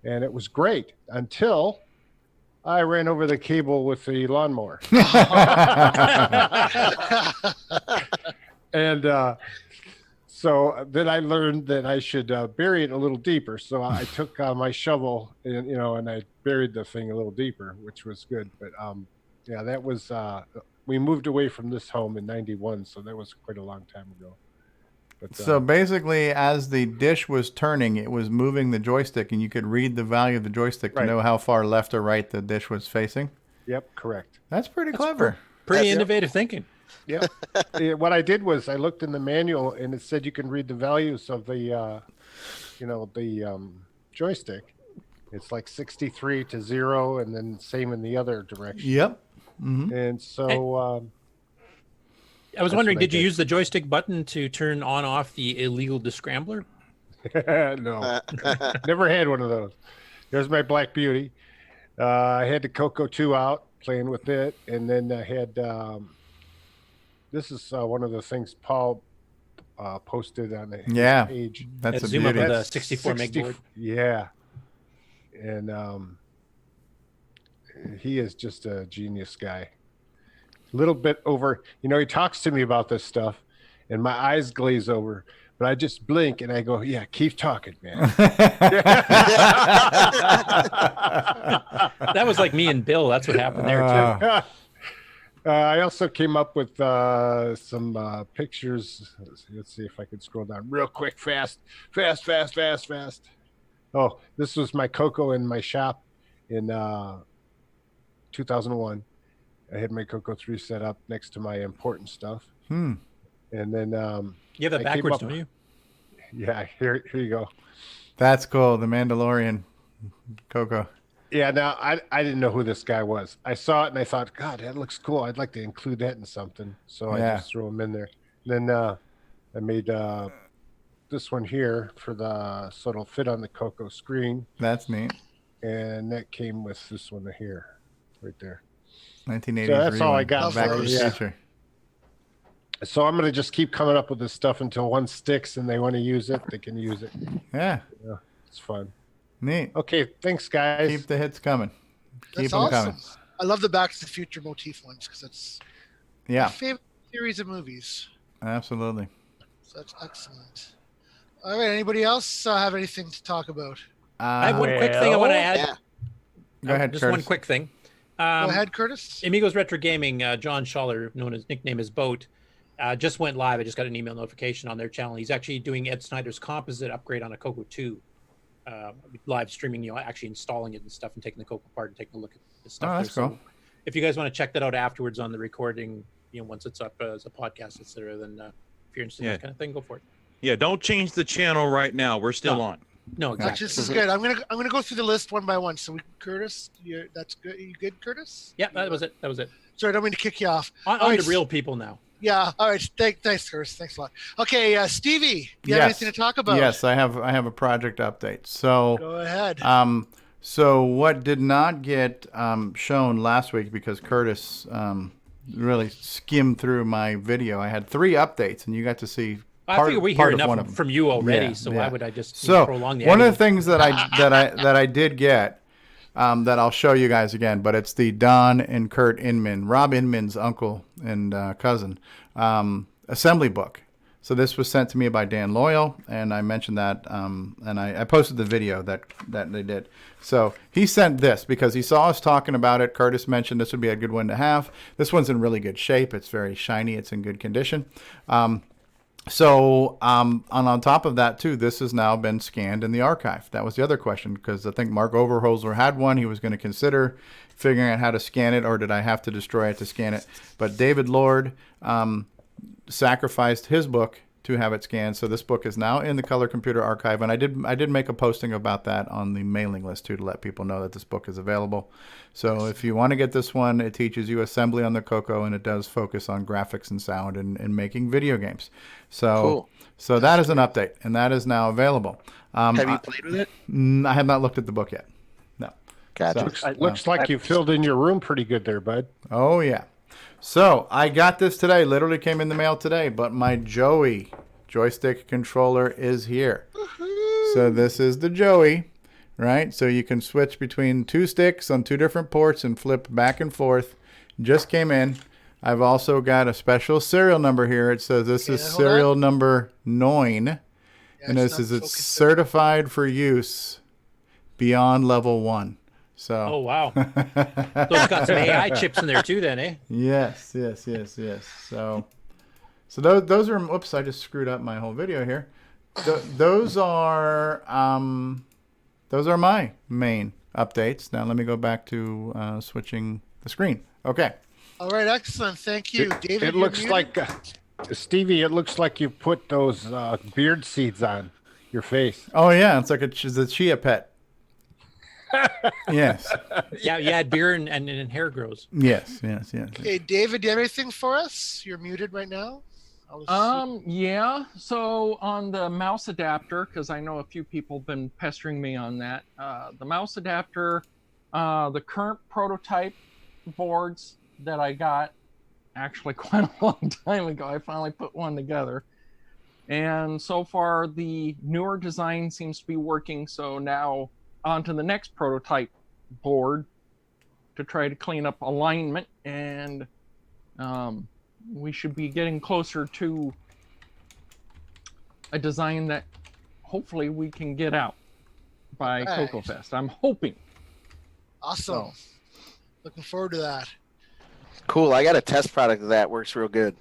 And it was great until I ran over the cable with the lawnmower. And so then I learned that I should bury it a little deeper. So I took my shovel and, you know, and I buried the thing a little deeper, which was good. But yeah, that was, we moved away from this home in 91. So that was quite a long time ago. But, so basically, as the dish was turning, it was moving the joystick, and you could read the value of the joystick to know how far left or right the dish was facing? Yep, correct. That's pretty clever. Pretty innovative thinking. Yep. What I did was I looked in the manual, and it said you can read the values of the, you know, the joystick. It's like 63 to 0, and then same in the other direction. Yep. Mm-hmm. And so... I was wondering, did you use the joystick button to turn on off the illegal descrambler? No, never had one of those. Here's my Black Beauty. I had the Coco 2 out, playing with it, and then I had this is one of the things Paul posted on his page. That's a zoom up of the 64 meg board. Yeah, and he is just a genius guy. A little bit over, he talks to me about this stuff, and my eyes glaze over. But I just blink and I go, yeah, keep talking, man. That was like me and Bill. That's what happened there, too. I also came up with some pictures. Let's see if I can scroll down real quick, fast. Oh, this was my Coco in my shop in 2001. I had my Coco 3 set up next to my important stuff. And then you have that backwards, don't you? Yeah, here you go. That's cool. The Mandalorian Coco. Yeah, now I didn't know who this guy was. I saw it and I thought, God, that looks cool. I'd like to include that in something. So I just threw him in there. Then I made this one here for so it'll fit on the Coco screen. That's neat. And that came with this one here, right there. 1983. So that's all I got. Back to the Future. So I'm going to just keep coming up with this stuff until one sticks and they want to use it. They can use it. Yeah. It's fun. Neat. Okay. Thanks, guys. Keep the hits coming. Keep That's them awesome. coming. I love the Back to the Future motif ones because it's my favorite series of movies. Absolutely. So that's excellent. All right. Anybody else have anything to talk about? I have one quick thing I want to add. Yeah. Go ahead, Just Curtis. one quick thing. Go ahead, Curtis. Amigos Retro Gaming, John Schaller, nickname is Boat, just went live. I just got an email notification on their channel. He's actually doing Ed Snyder's composite upgrade on a Coco 2, live streaming, actually installing it and stuff and taking the Coco apart and taking a look at the stuff. Oh, that's there. cool. So if you guys want to check that out afterwards on the recording, once it's up as a podcast, etc., then if you're interested in that kind of thing, go for it. Yeah, don't change the channel right now. We're still on. No, exactly. This is good. I'm gonna go through the list one by one. So, Curtis, that's good. You good, Curtis? Yeah, that was it. Sorry, I don't mean to kick you off. On to real people now. Yeah. All right. Thanks, Curtis. Thanks a lot. Okay, Stevie, do you have anything to talk about? Yes, I have a project update. So go ahead. So what did not get shown last week because Curtis really skimmed through my video. I had 3 updates, and you got to see. I figure we hear enough from you already, so why would I just prolong the one editing? of the things that I did get that I'll show you guys again, but it's the Don and Kurt Inman, Rob Inman's uncle and cousin, assembly book. So this was sent to me by Dan Loyal, and I mentioned that, and I posted the video that they did. So he sent this because he saw us talking about it. Curtis mentioned this would be a good one to have. This one's in really good shape. It's very shiny. It's in good condition. So on top of that, too, this has now been scanned in the archive. That was the other question, because I think Mark Overholzer had one. He was going to consider figuring out how to scan it, or did I have to destroy it to scan it? But David Lord sacrificed his book to have it scanned. So this book is now in the Color Computer Archive. And I did make a posting about that on the mailing list, too, to let people know that this book is available. So if you want to get this one, it teaches you assembly on the Coco, and it does focus on graphics and sound and making video games. So Cool. So that is an update, and that is now available. Have you played with it? I have not looked at the book yet. No. Gotcha. Looks like you filled in your room pretty good there, bud. Oh, yeah. So I got this today. Literally came in the mail today, but my Joey joystick controller is here. So this is the Joey, right? So you can switch between 2 sticks on 2 different ports and flip back and forth. Just came in. I've also got a special serial number here. It says this is serial number 9. And this is it's certified for use beyond level 1. So. Oh, wow. Those got some AI chips in there too then, eh? Yes. So those are, whoops, I just screwed up my whole video here. Those are my main updates. Now let me go back to switching the screen. Okay. All right, excellent. Thank you, David. It looks like, Stevie, it looks like you put those beard seeds on your face. Oh, yeah. It's like a chia pet. Yes. Yeah, you add beer and hair grows. Yes. Okay, David, do you have anything for us? You're muted right now. Yeah. So on the mouse adapter, because I know a few people have been pestering me on that. The mouse adapter, the current prototype boards that I got actually quite a long time ago. I finally put one together. And so far, the newer design seems to be working. So now on to the next prototype board to try to clean up alignment. And we should be getting closer to a design that hopefully we can get out by Right. CoCoFest. I'm hoping. Awesome. Looking forward to that. Cool. I got a test product that works real good.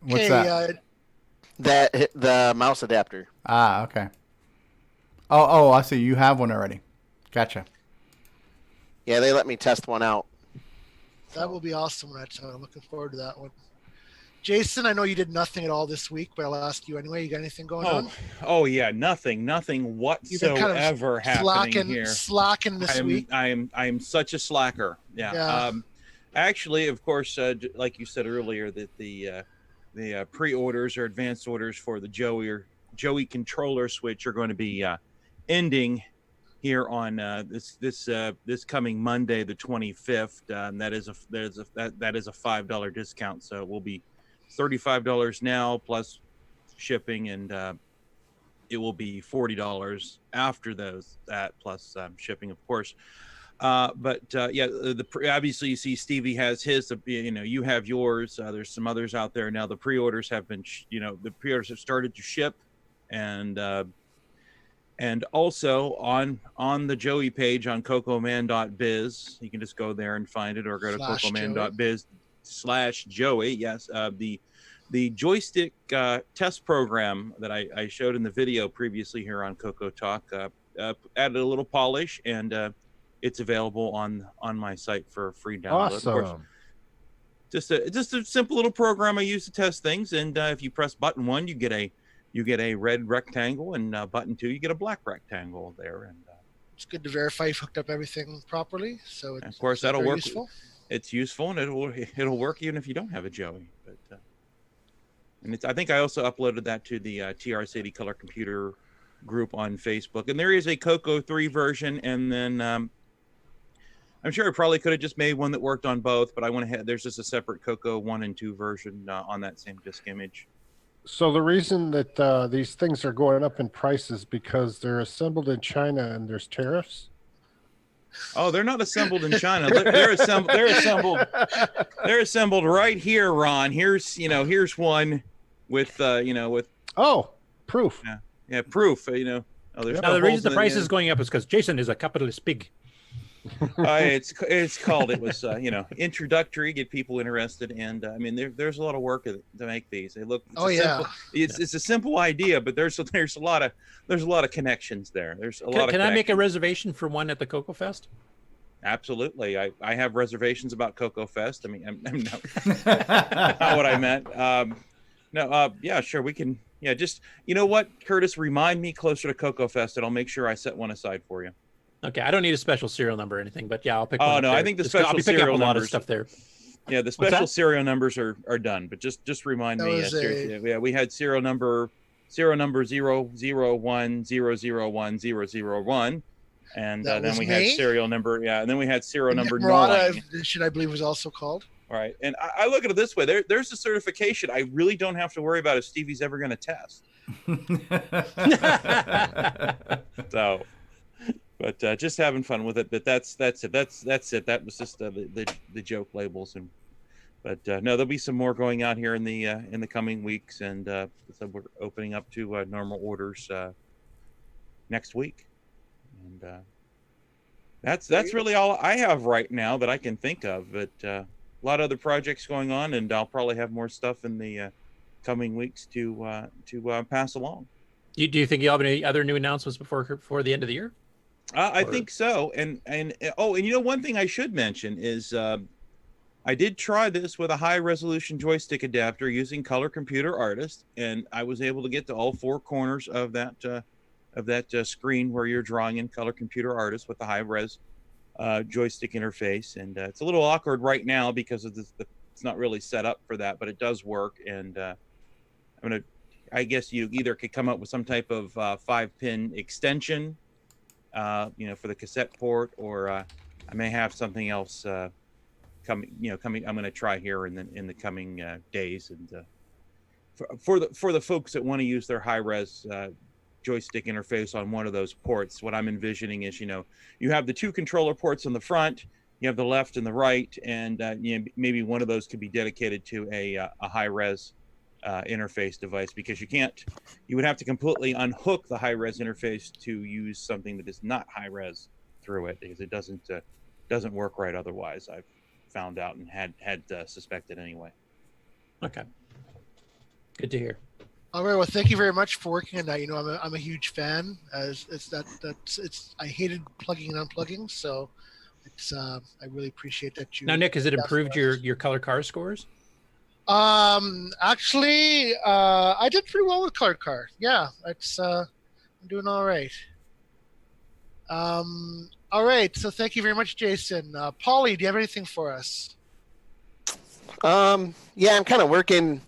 What's Okay, that? The mouse adapter. Ah, okay. Oh, I see. You have one already. Gotcha. Yeah, they let me test one out. that will be awesome. I'm looking forward to that one. Jason, I know you did nothing at all this week, but I'll ask you anyway. You got anything going on? Oh yeah, nothing whatsoever happening here. Slacking this week. I am such a slacker. Yeah. Actually, of course, like you said earlier, that the pre-orders or advanced orders for the Joey controller switch are going to be ending here on this coming Monday, the 25th. That is a $5 discount, so it will be $35 now plus shipping, and it will be $40 after that plus shipping, of course. Obviously you see Stevie has his, you have yours. There's some others out there now. The pre-orders have been, the pre-orders have started to ship, and also on the Joey page on cocoman.biz, you can just go there and find it, or go to cocoman.biz/Joey. Yes. The joystick test program that I showed in the video previously here on CoCoTALK added a little polish, and it's available on my site for free download. Awesome. Of course, just a simple little program I use to test things, and if you press button 1, you get a red rectangle, and button 2, you get a black rectangle there. And it's good to verify you've hooked up everything properly. So it's, of course that'll work. Useful. It's useful, and it'll work even if you don't have a Joey. But I think I also uploaded that to the TRS-80 Color Computer group on Facebook, and there is a Coco 3 version, and then I'm sure I probably could have just made one that worked on both, but I went ahead. There's just a separate Coco 1 and 2 version on that same disk image. So the reason that these things are going up in price is because they're assembled in China and there's tariffs. Oh, they're not assembled in China. They're assembled. They're assembled right here, Ron. Here's one with proof. Yeah, proof. There's the reason the price is going up is because Jason is a capitalist pig. It's called. It was introductory, get people interested, and there's a lot of work to make these. They look. It's a simple idea, but there's a lot of connections there. There's a lot of. Can I make a reservation for one at the CoCoFest? Absolutely. I have reservations about CoCoFest. I'm not what I meant. Yeah, sure, we can. Yeah, just what, Curtis, remind me closer to CoCoFest, and I'll make sure I set one aside for you. Okay, I don't need a special serial number or anything, but yeah, I'll pick one up no, there. I think the I'll special be picking up serial a lot numbers, of stuff there. Yeah, the special serial numbers are done, but just remind me. Yeah, we had serial number 001001001, and then we had serial number and then we had serial number 9. Should I believe was also called? All right, and I look at it this way: there's a certification I really don't have to worry about if Stevie's ever going to test. So. But just having fun with it. But that's it. That's it. That was just the joke labels. But no, there'll be some more going out here in the coming weeks, and so we're opening up to normal orders next week. And that's really all I have right now that I can think of. But a lot of other projects going on, and I'll probably have more stuff in the coming weeks to pass along. Do you think you'll have any other new announcements before the end of the year? I think so, and one thing I should mention is I did try this with a high resolution joystick adapter using Color Computer Artist, and I was able to get to all 4 corners of that screen where you're drawing in Color Computer Artist with the high res joystick interface. And it's a little awkward right now because of the It's not really set up for that, but it does work. And I guess you either could come up with some type of 5-pin extension, for the cassette port, or I may have something else coming. I'm going to try here in the coming days. And for the folks that want to use their high-res joystick interface on one of those ports, what I'm envisioning is, you have the 2 controller ports on the front, you have the left and the right, and maybe one of those could be dedicated to a high-res interface device, because you would have to completely unhook the high-res interface to use something that is not high-res through it, because it doesn't work right otherwise. I've found out and had suspected anyway. Okay, good to hear. All right. Well, thank you very much for working on that. I'm a huge fan. I hated plugging and unplugging, so I really appreciate that you. Now, Nick, has it improved your color car scores? Actually, I did pretty well with color car. Yeah, I'm doing all right. All right. So thank you very much, Jason. Paulie, do you have anything for us? Yeah, I'm kind of working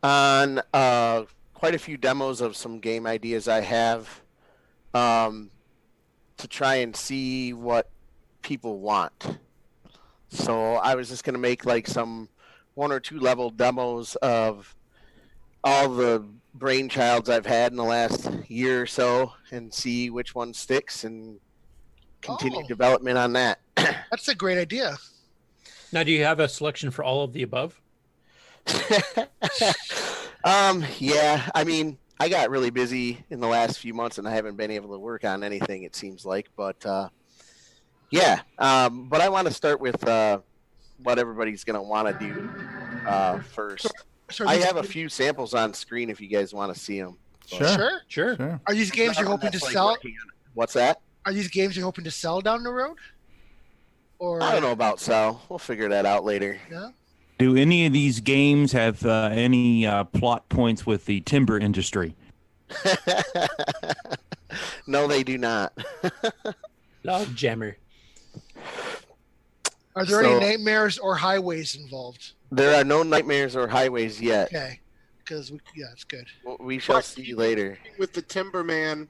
on quite a few demos of some game ideas I have to try and see what people want. So I was just going to make like some 1 or 2 level demos of all the brainchilds I've had in the last year or so and see which one sticks and continue development on that. That's a great idea. Now, do you have a selection for all of the above? Yeah, I mean, I got really busy in the last few months and I haven't been able to work on anything, it seems like, but yeah. But I want to start with what everybody's going to want to do first. I have a few samples on screen if you guys want to see them. Sure. Are these games you're hoping to sell? What's that? Are these games you're hoping to sell down the road? Or I don't know about sell. We'll figure that out later. Yeah. Do any of these games have any plot points with the timber industry? No, they do not. Log jammer. Are there any nightmares or highways involved? There are no nightmares or highways yet. Okay, because it's good. We shall see later. With the Timberman,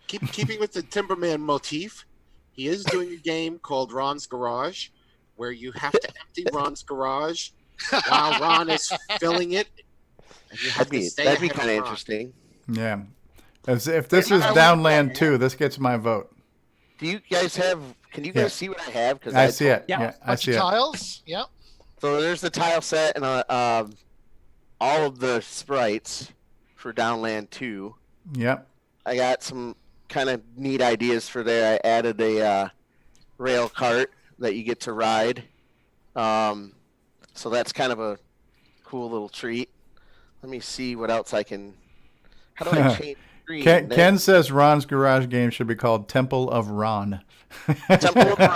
keeping with the Timberman motif, he is doing a game called Ron's Garage, where you have to empty Ron's garage while Ron is filling it. And you have that'd be kind of interesting. Yeah. If this is Downland 2, this gets my vote. Do you guys have? Can you guys see what I have? Because I see it. Yeah, I see it. Tiles. Yep. So there's the tile set and all of the sprites for Downland 2. Yep. I got some kind of neat ideas for there. I added a rail cart that you get to ride. So that's kind of a cool little treat. Let me see what else I can. How do I change screen? Ken says Ron's garage game should be called Temple of Ron. Temple of Ron.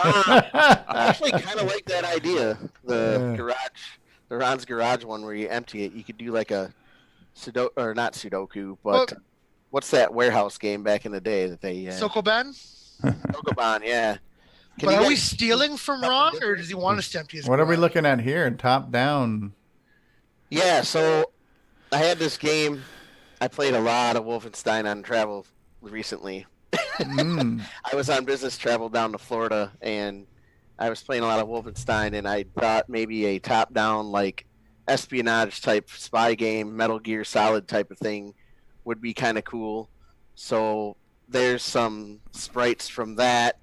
I actually kind of like that idea. The Ron's garage one where you empty it. You could do like a Sudoku, or not Sudoku, but what's that warehouse game back in the day that they? Sokoban. Sokoban, yeah. But are we stealing from Ron, or does he want us to empty his What garage? are we looking at here? Top down. Yeah, so I had this game. I played a lot of Wolfenstein on travel recently. I was on business travel down to Florida, and I was playing a lot of Wolfenstein, and I thought maybe a top-down, like, espionage-type spy game, Metal Gear Solid type of thing would be kind of cool. So there's some sprites from that,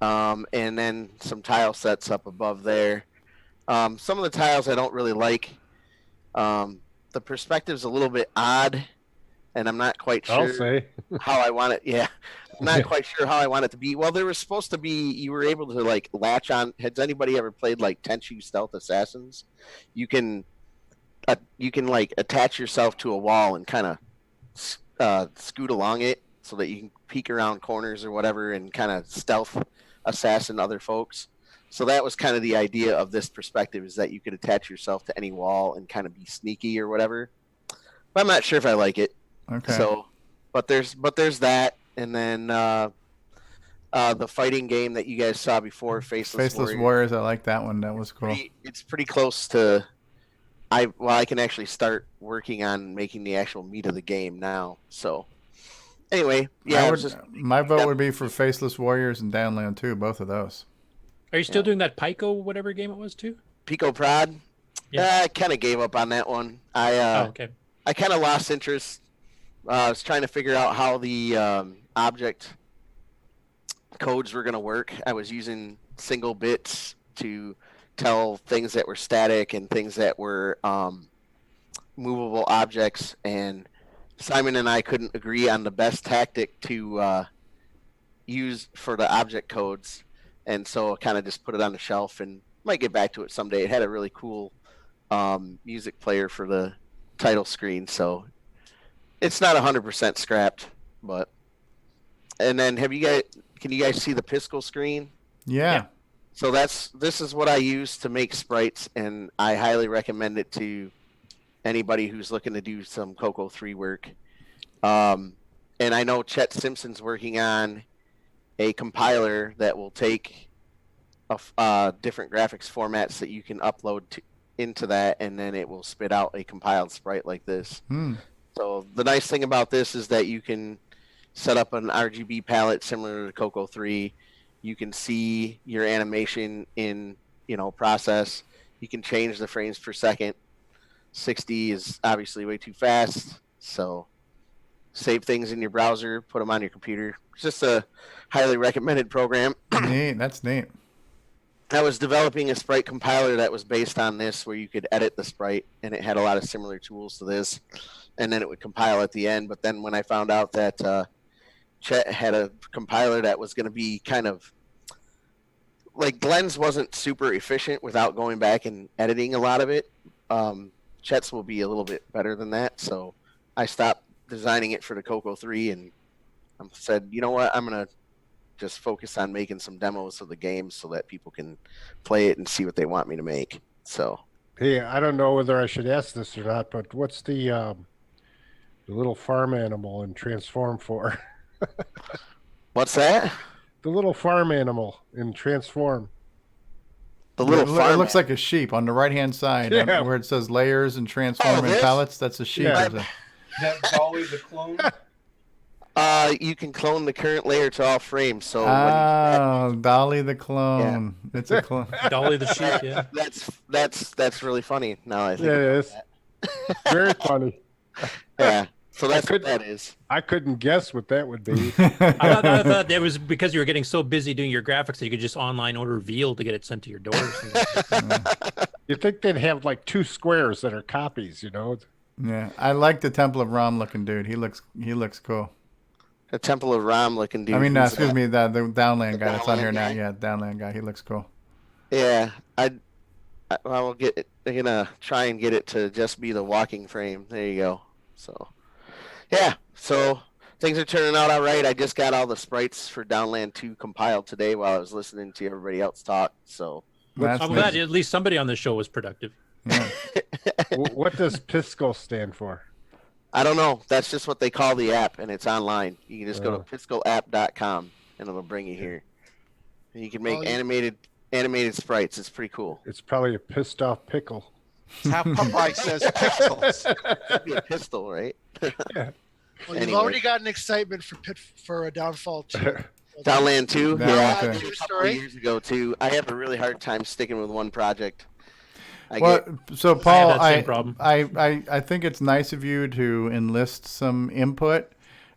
and then some tile sets up above there. Some of the tiles I don't really like. The perspective's a little bit odd, and I'm not quite sure how I want it. Yeah, I'm not quite sure how I want it to be. Well, there was supposed to be, you were able to like latch on. Has anybody ever played like Tenchu Stealth Assassins? You can like attach yourself to a wall and kind of scoot along it so that you can peek around corners or whatever and kind of stealth assassin other folks. So that was kind of the idea of this perspective, is that you could attach yourself to any wall and kind of be sneaky or whatever. But I'm not sure if I like it. Okay. So, but there's that, and then the fighting game that you guys saw before, Faceless Warriors. I like that one. That was cool. It's pretty close to. I can actually start working on making the actual meat of the game now. So, anyway, yeah. My vote would be for Faceless Warriors and Downland 2, both of those. Are you still doing that Pico, whatever game it was, too? Pico Prod? Yeah, I kind of gave up on that one. I kind of lost interest. I was trying to figure out how the object codes were going to work. I was using single bits to tell things that were static and things that were movable objects, and Simon and I couldn't agree on the best tactic to use for the object codes, and so I kind of just put it on the shelf and might get back to it someday. It had a really cool music player for the title screen, so it's not 100% scrapped. But and then can you guys see the Piscal screen? Yeah. So this is what I use to make sprites, and I highly recommend it to anybody who's looking to do some Coco 3 work. And I know Chet Simpson's working on a compiler that will take different graphics formats that you can upload into that, and then it will spit out a compiled sprite like this. So the nice thing about this is that you can set up an RGB palette similar to Coco 3. You can see your animation in, process. You can change the frames per second. 60 is obviously way too fast. So save things in your browser, put them on your computer. It's just a highly recommended program. Neat. That's neat. I was developing a sprite compiler that was based on this, where you could edit the sprite, and it had a lot of similar tools to this. And then it would compile at the end. But then when I found out that Chet had a compiler that was going to be kind of like Glenn's wasn't super efficient without going back and editing a lot of it. Chet's will be a little bit better than that. So I stopped designing it for the Coco 3 and I said, you know what, I'm going to just focus on making some demos of the game so that people can play it and see what they want me to make. So, hey, I don't know whether I should ask this or not, but what's the little farm animal in Transform 4? What's that? The little farm animal in Transform. The little farm. It looks like a sheep on the right-hand side, where it says layers and transform and pallets. That's a sheep. Yeah. That's Dolly the clone. You can clone the current layer to all frames. So Dolly the clone. Yeah. It's a clone. Dolly the sheep. Yeah. That's really funny. Now I think. Yeah, it is. Very funny. Yeah. So that's what that is. I couldn't guess what that would be. I thought that was because you were getting so busy doing your graphics that you could just online order veal to get it sent to your door. You think they'd have like 2 squares that are copies, Yeah, I like the Temple of Ram looking dude. He looks cool. The Temple of Ram looking dude. I mean, excuse me, the Downland guy that's on here now. Yeah, Downland guy. He looks cool. Yeah, I will get it. They're gonna try and get it to just be the walking frame. There you go. So. Yeah, so things are turning out all right. I just got all the sprites for Downland 2 compiled today while I was listening to everybody else talk. So I'm glad at least somebody on the show was productive. Yeah. What does Piscal stand for? I don't know. That's just what they call the app, and it's online. You can just go to piscalapp.com, and it'll bring you here. And you can make animated sprites. It's pretty cool. It's probably a pissed off pickle. That's how Popeye says pistols. It'd be a pistol, right? Yeah. Well, you've already got an excitement for a Downfall 2. Downland 2? Yeah. A couple of years ago, too. I have a really hard time sticking with one project. So Paul, I think it's nice of you to enlist some input,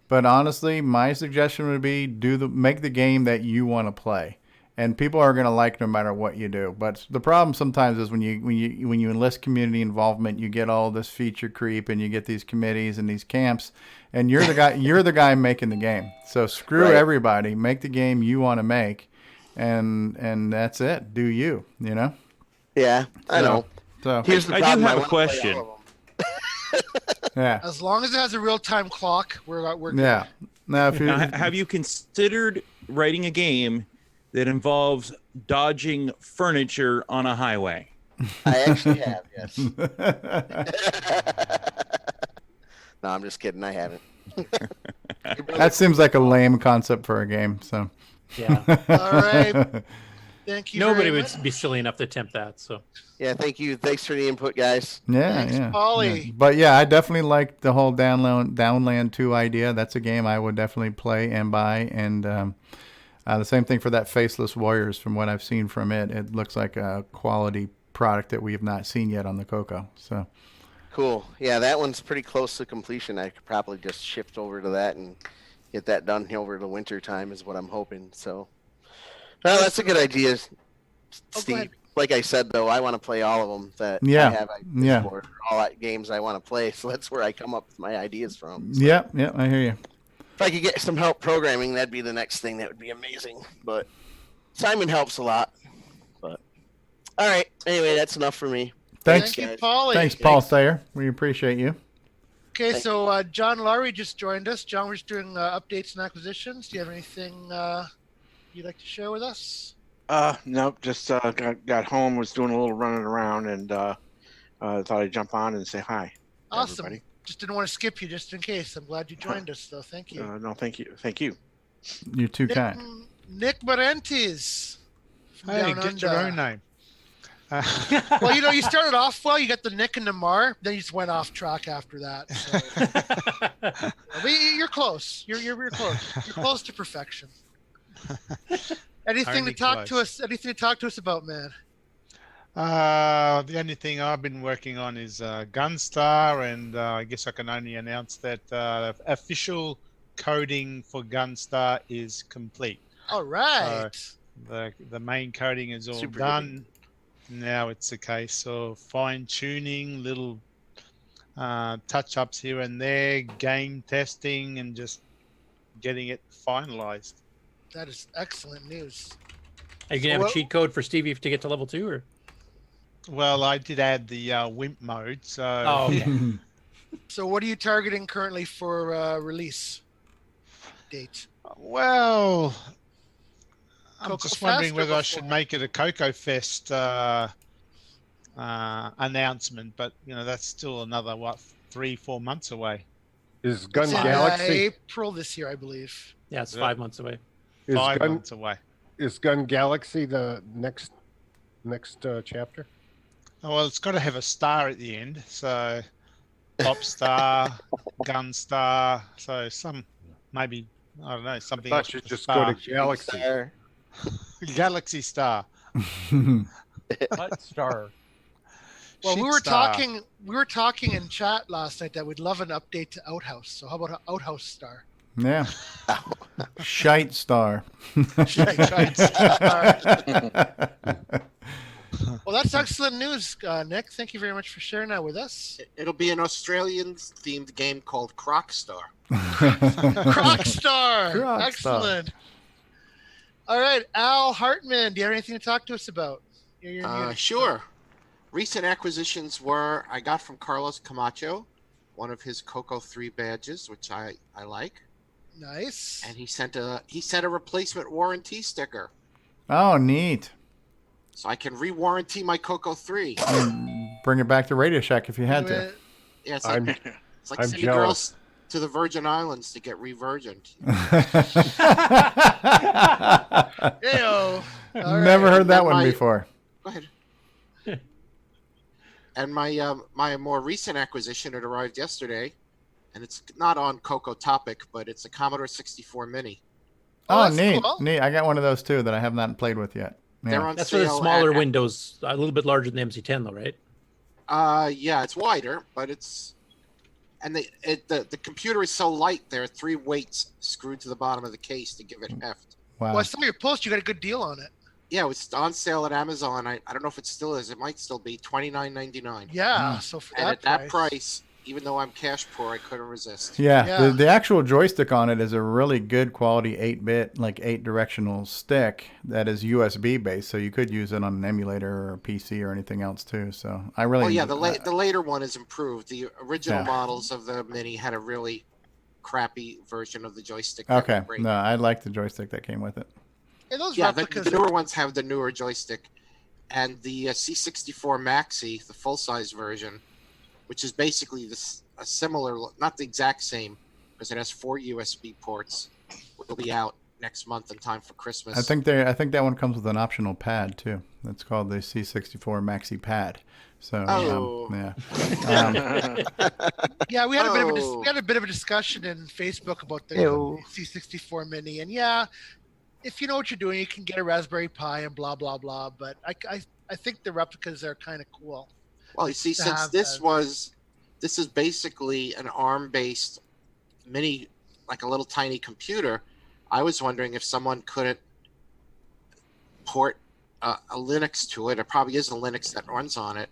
but honestly, my suggestion would be make the game that you want to play, and people are going to like no matter what you do. But the problem sometimes is when you enlist community involvement, you get all this feature creep, and you get these committees and these camps, and you're the guy making the game. So screw everybody, make the game you want to make, and that's it. Do you know? Yeah, I know. So here's the problem. I do have a question. Yeah. As long as it has a real-time clock, we're good. Yeah. Now, have you considered writing a game that involves dodging furniture on a highway? I actually have, yes. No, I'm just kidding. I haven't. That seems like a lame concept for a game. So. Yeah. All right. Thank you. Nobody very would much. be silly enough to attempt that. So. Yeah, thank you. Thanks for the input, guys. Yeah, Thanks, yeah. Paulie. Yeah. But yeah, I definitely like the whole Downland 2 idea. That's a game I would definitely play and buy. And the same thing for that Faceless Warriors. From what I've seen from it, it looks like a quality product that we have not seen yet on the Coco. So Cool. Yeah, that one's pretty close to completion. I could probably just shift over to that and get that done over the winter time is what I'm hoping. So, well, that's a good idea, Steve. Like I said, though, I want to play all of them that I have ideas for. All games I want to play. So that's where I come up with my ideas from. So. Yeah, I hear you. If I could get some help programming, that'd be the next thing. That would be amazing. But Simon helps a lot. But all right. Anyway, that's enough for me. Thanks, Thank you, Paulie. Thanks, Paul Thayer. We appreciate you. Okay, so John Laurie just joined us. John, we're just doing updates and acquisitions. Do you have anything you'd like to share with us? Nope. Just got home, was doing a little running around, and thought I'd jump on and say hi. Awesome. Everybody. Just didn't want to skip you just in case. I'm glad you joined us, though. Thank you. No, thank you. Thank you. You're too kind. Nick Marotta. Hey, get your own name. Well, you started off well. You got the Nick and the Mar. Then you just went off track after that. So. But you're close. You're close. You're close to perfection. Anything to talk to us? Anything to talk to us about, man? The only thing I've been working on is Gunstar, and I guess I can only announce that official coding for Gunstar is complete. All right. The main coding is all done. Now it's a case of fine-tuning, little touch-ups here and there, game testing, and just getting it finalized. That is excellent news. Are you gonna have a cheat code for Stevie to get to level 2, or? Well, I did add the WIMP mode, so. Oh, okay. So, what are you targeting currently for release date? Well, I'm Coco just wondering Fest whether or I should make it a Coco Fest announcement, but that's still another 3-4 months away. Is Gun It's Galaxy April this year, I believe. Yeah, it's 5 months away. 5 months away. Is Gun Galaxy the next chapter? Oh, well, it's got to have a star at the end, so Pop Star, Gun Star, so maybe I don't know, something. I else thought you with a just star. go to Galaxy. Galaxy Star. What star? Well, Sheet we were Star. talking in chat last night that we'd love an update to Outhouse. So how about an Outhouse star? Yeah. Shite Star. Shite Star. Well, that's excellent news, Nick. Thank you very much for sharing that with us. It'll be an Australian-themed game called Croc Star. Croc Star. Croc Excellent. All right, Al Hartman, do you have anything to talk to us about? Sure. Recent acquisitions were I got from Carlos Camacho, one of his Coco 3 badges, which I like. Nice. And he sent a replacement warranty sticker, Oh, neat. so I can re-warranty my Coco 3. Bring it back to Radio Shack if you had to. Yeah, it's I'm like I'm sending jealous. girls to the Virgin Islands to get re-virgined. Heyo. All Never right. heard that And one my- before. Go ahead. And my more recent acquisition, it arrived yesterday, and it's not on Coco Topic, but it's a Commodore 64 Mini. Oh, that's neat. cool. Neat. I got one of those too that I have not played with yet. They're Yeah. on That's for the sale smaller at- windows, a little bit larger than the MC10, though, right? Yeah, it's wider, but the computer is so light. There are 3 weights screwed to the bottom of the case to give it heft. Wow. Well, I saw your post. You got a good deal on it. Yeah, it was on sale at Amazon. I don't know if it still is. It might still be $29.99. Yeah. So for And that at that price. price, even though I'm cash poor, I couldn't resist. Yeah, Yeah. The actual joystick on it is a really good quality 8-bit, like 8-directional stick that is USB based, so you could use it on an emulator or a PC or anything else too. So I really. Oh yeah, the later one is improved. The original Yeah. models of the Mini had a really crappy version of the joystick. that Okay, were great. no, I like the joystick that came with it. Yeah, those Yeah, replicas. the newer ones have the newer joystick, and the C64 Maxi, the full-size version, which is basically a similar, not the exact same, because it has 4 USB ports, will be out next month in time for Christmas. I think that one comes with an optional pad too. That's called the C64 Maxi Pad. So yeah. Yeah, we had a bit of a discussion in Facebook about the C64 Mini, and yeah, if you know what you're doing, you can get a Raspberry Pi and blah blah blah. But I think the replicas are kind of cool. Well, you see, since this is basically an ARM-based mini, like a little tiny computer, I was wondering if someone couldn't port a Linux to it. There probably is a Linux that runs on it.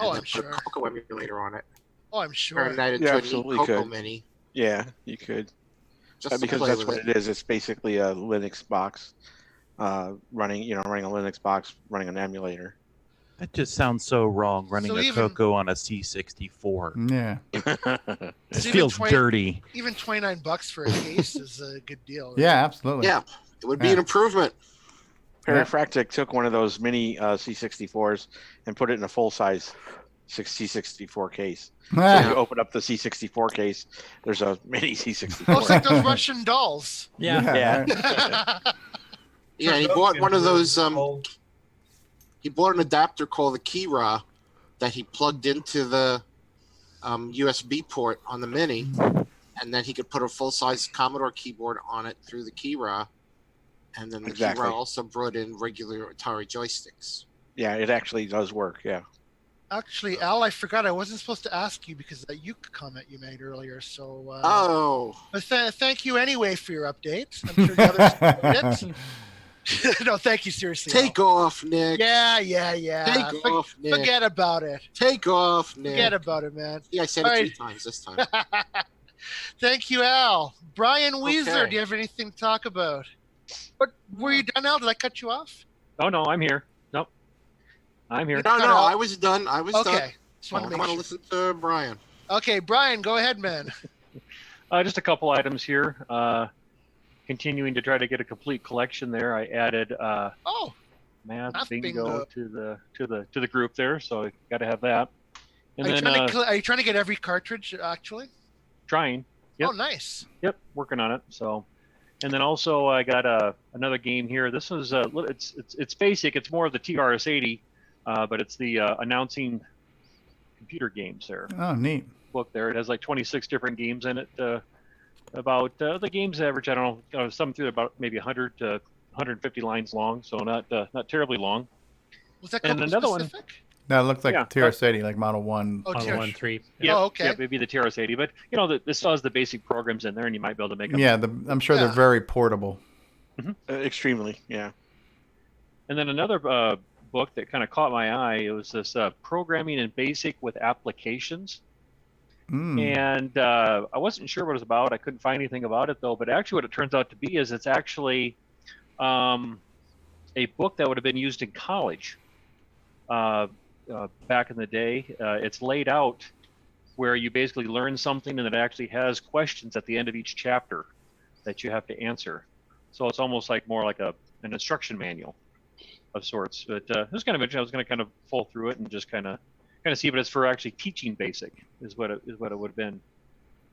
And then put a Coco emulator on it. Oh, I'm sure. Turn that into a neat Coco Mini. Yeah, you could. Just because that's what it is. It's basically a Linux box running a Linux box running an emulator. That just sounds so wrong, running a Coco on a C64. Yeah. It feels dirty. Even $29 for a case is a good deal. Right? Yeah, absolutely. Yeah, it would be an improvement. Perifractic took one of those mini C64s and put it in a full-size C64 case. So you open up the C64 case, there's a mini C64. Oh, it's like those Russian dolls. Yeah. Yeah, he bought one of those. He bought an adapter called the Kira that he plugged into the USB port on the Mini, and then he could put a full-size Commodore keyboard on it through the Kira, and then the Kira also brought in regular Atari joysticks. Yeah, it actually does work. Yeah. Actually, Al, I forgot I wasn't supposed to ask you because of that Uke comment you made earlier. So. But thank you anyway for your update. I'm sure the others did. No, thank you, seriously. Take off, Nick. Yeah. Take off, Nick. Forget about it. Take off, Nick. Forget about it, man. Yeah, I said it 3 times this time. Thank you, Al. Brian Weezer, do you have anything to talk about? What, were you done, Al? Did I cut you off? Oh, no, I'm here. Nope. I'm here. No, I was done. I was done. Okay. Just want to I want to listen to Brian. Okay, Brian, go ahead, man. Just a couple items here. Continuing to try to get a complete collection there. I added Math Bingo to the group there, so I got to have that. And are you trying to get every cartridge actually? Trying. Yep. Oh, nice. Yep, working on it. So, and then also I got another game here. This is it's basic. It's more of the TRS-80, but it's the announcing computer games there. Oh, neat. Book there. It has like 26 different games in it. About the games average, I don't know, some through about maybe 100 to 150 lines long, so not terribly long. Was that and another specific? One? No, it looked like TRS-80, like Model 1. Oh, Model 1, 3. Yeah, okay. Yeah, maybe the TRS-80, but this still has the basic programs in there, and you might be able to make them. Yeah, I'm sure they're very portable. Mm-hmm. Extremely, yeah. And then another book that kind of caught my eye, it was this Programming in Basic with Applications. And I wasn't sure what it was about. I couldn't find anything about it, though. But actually what it turns out to be is it's actually a book that would have been used in college back in the day. It's laid out where you basically learn something, and it actually has questions at the end of each chapter that you have to answer. So it's almost like more like an instruction manual of sorts. But it was kind of interesting. I was going to kind of fall through it and just kind of see, but it's for actually teaching basic is what it would have been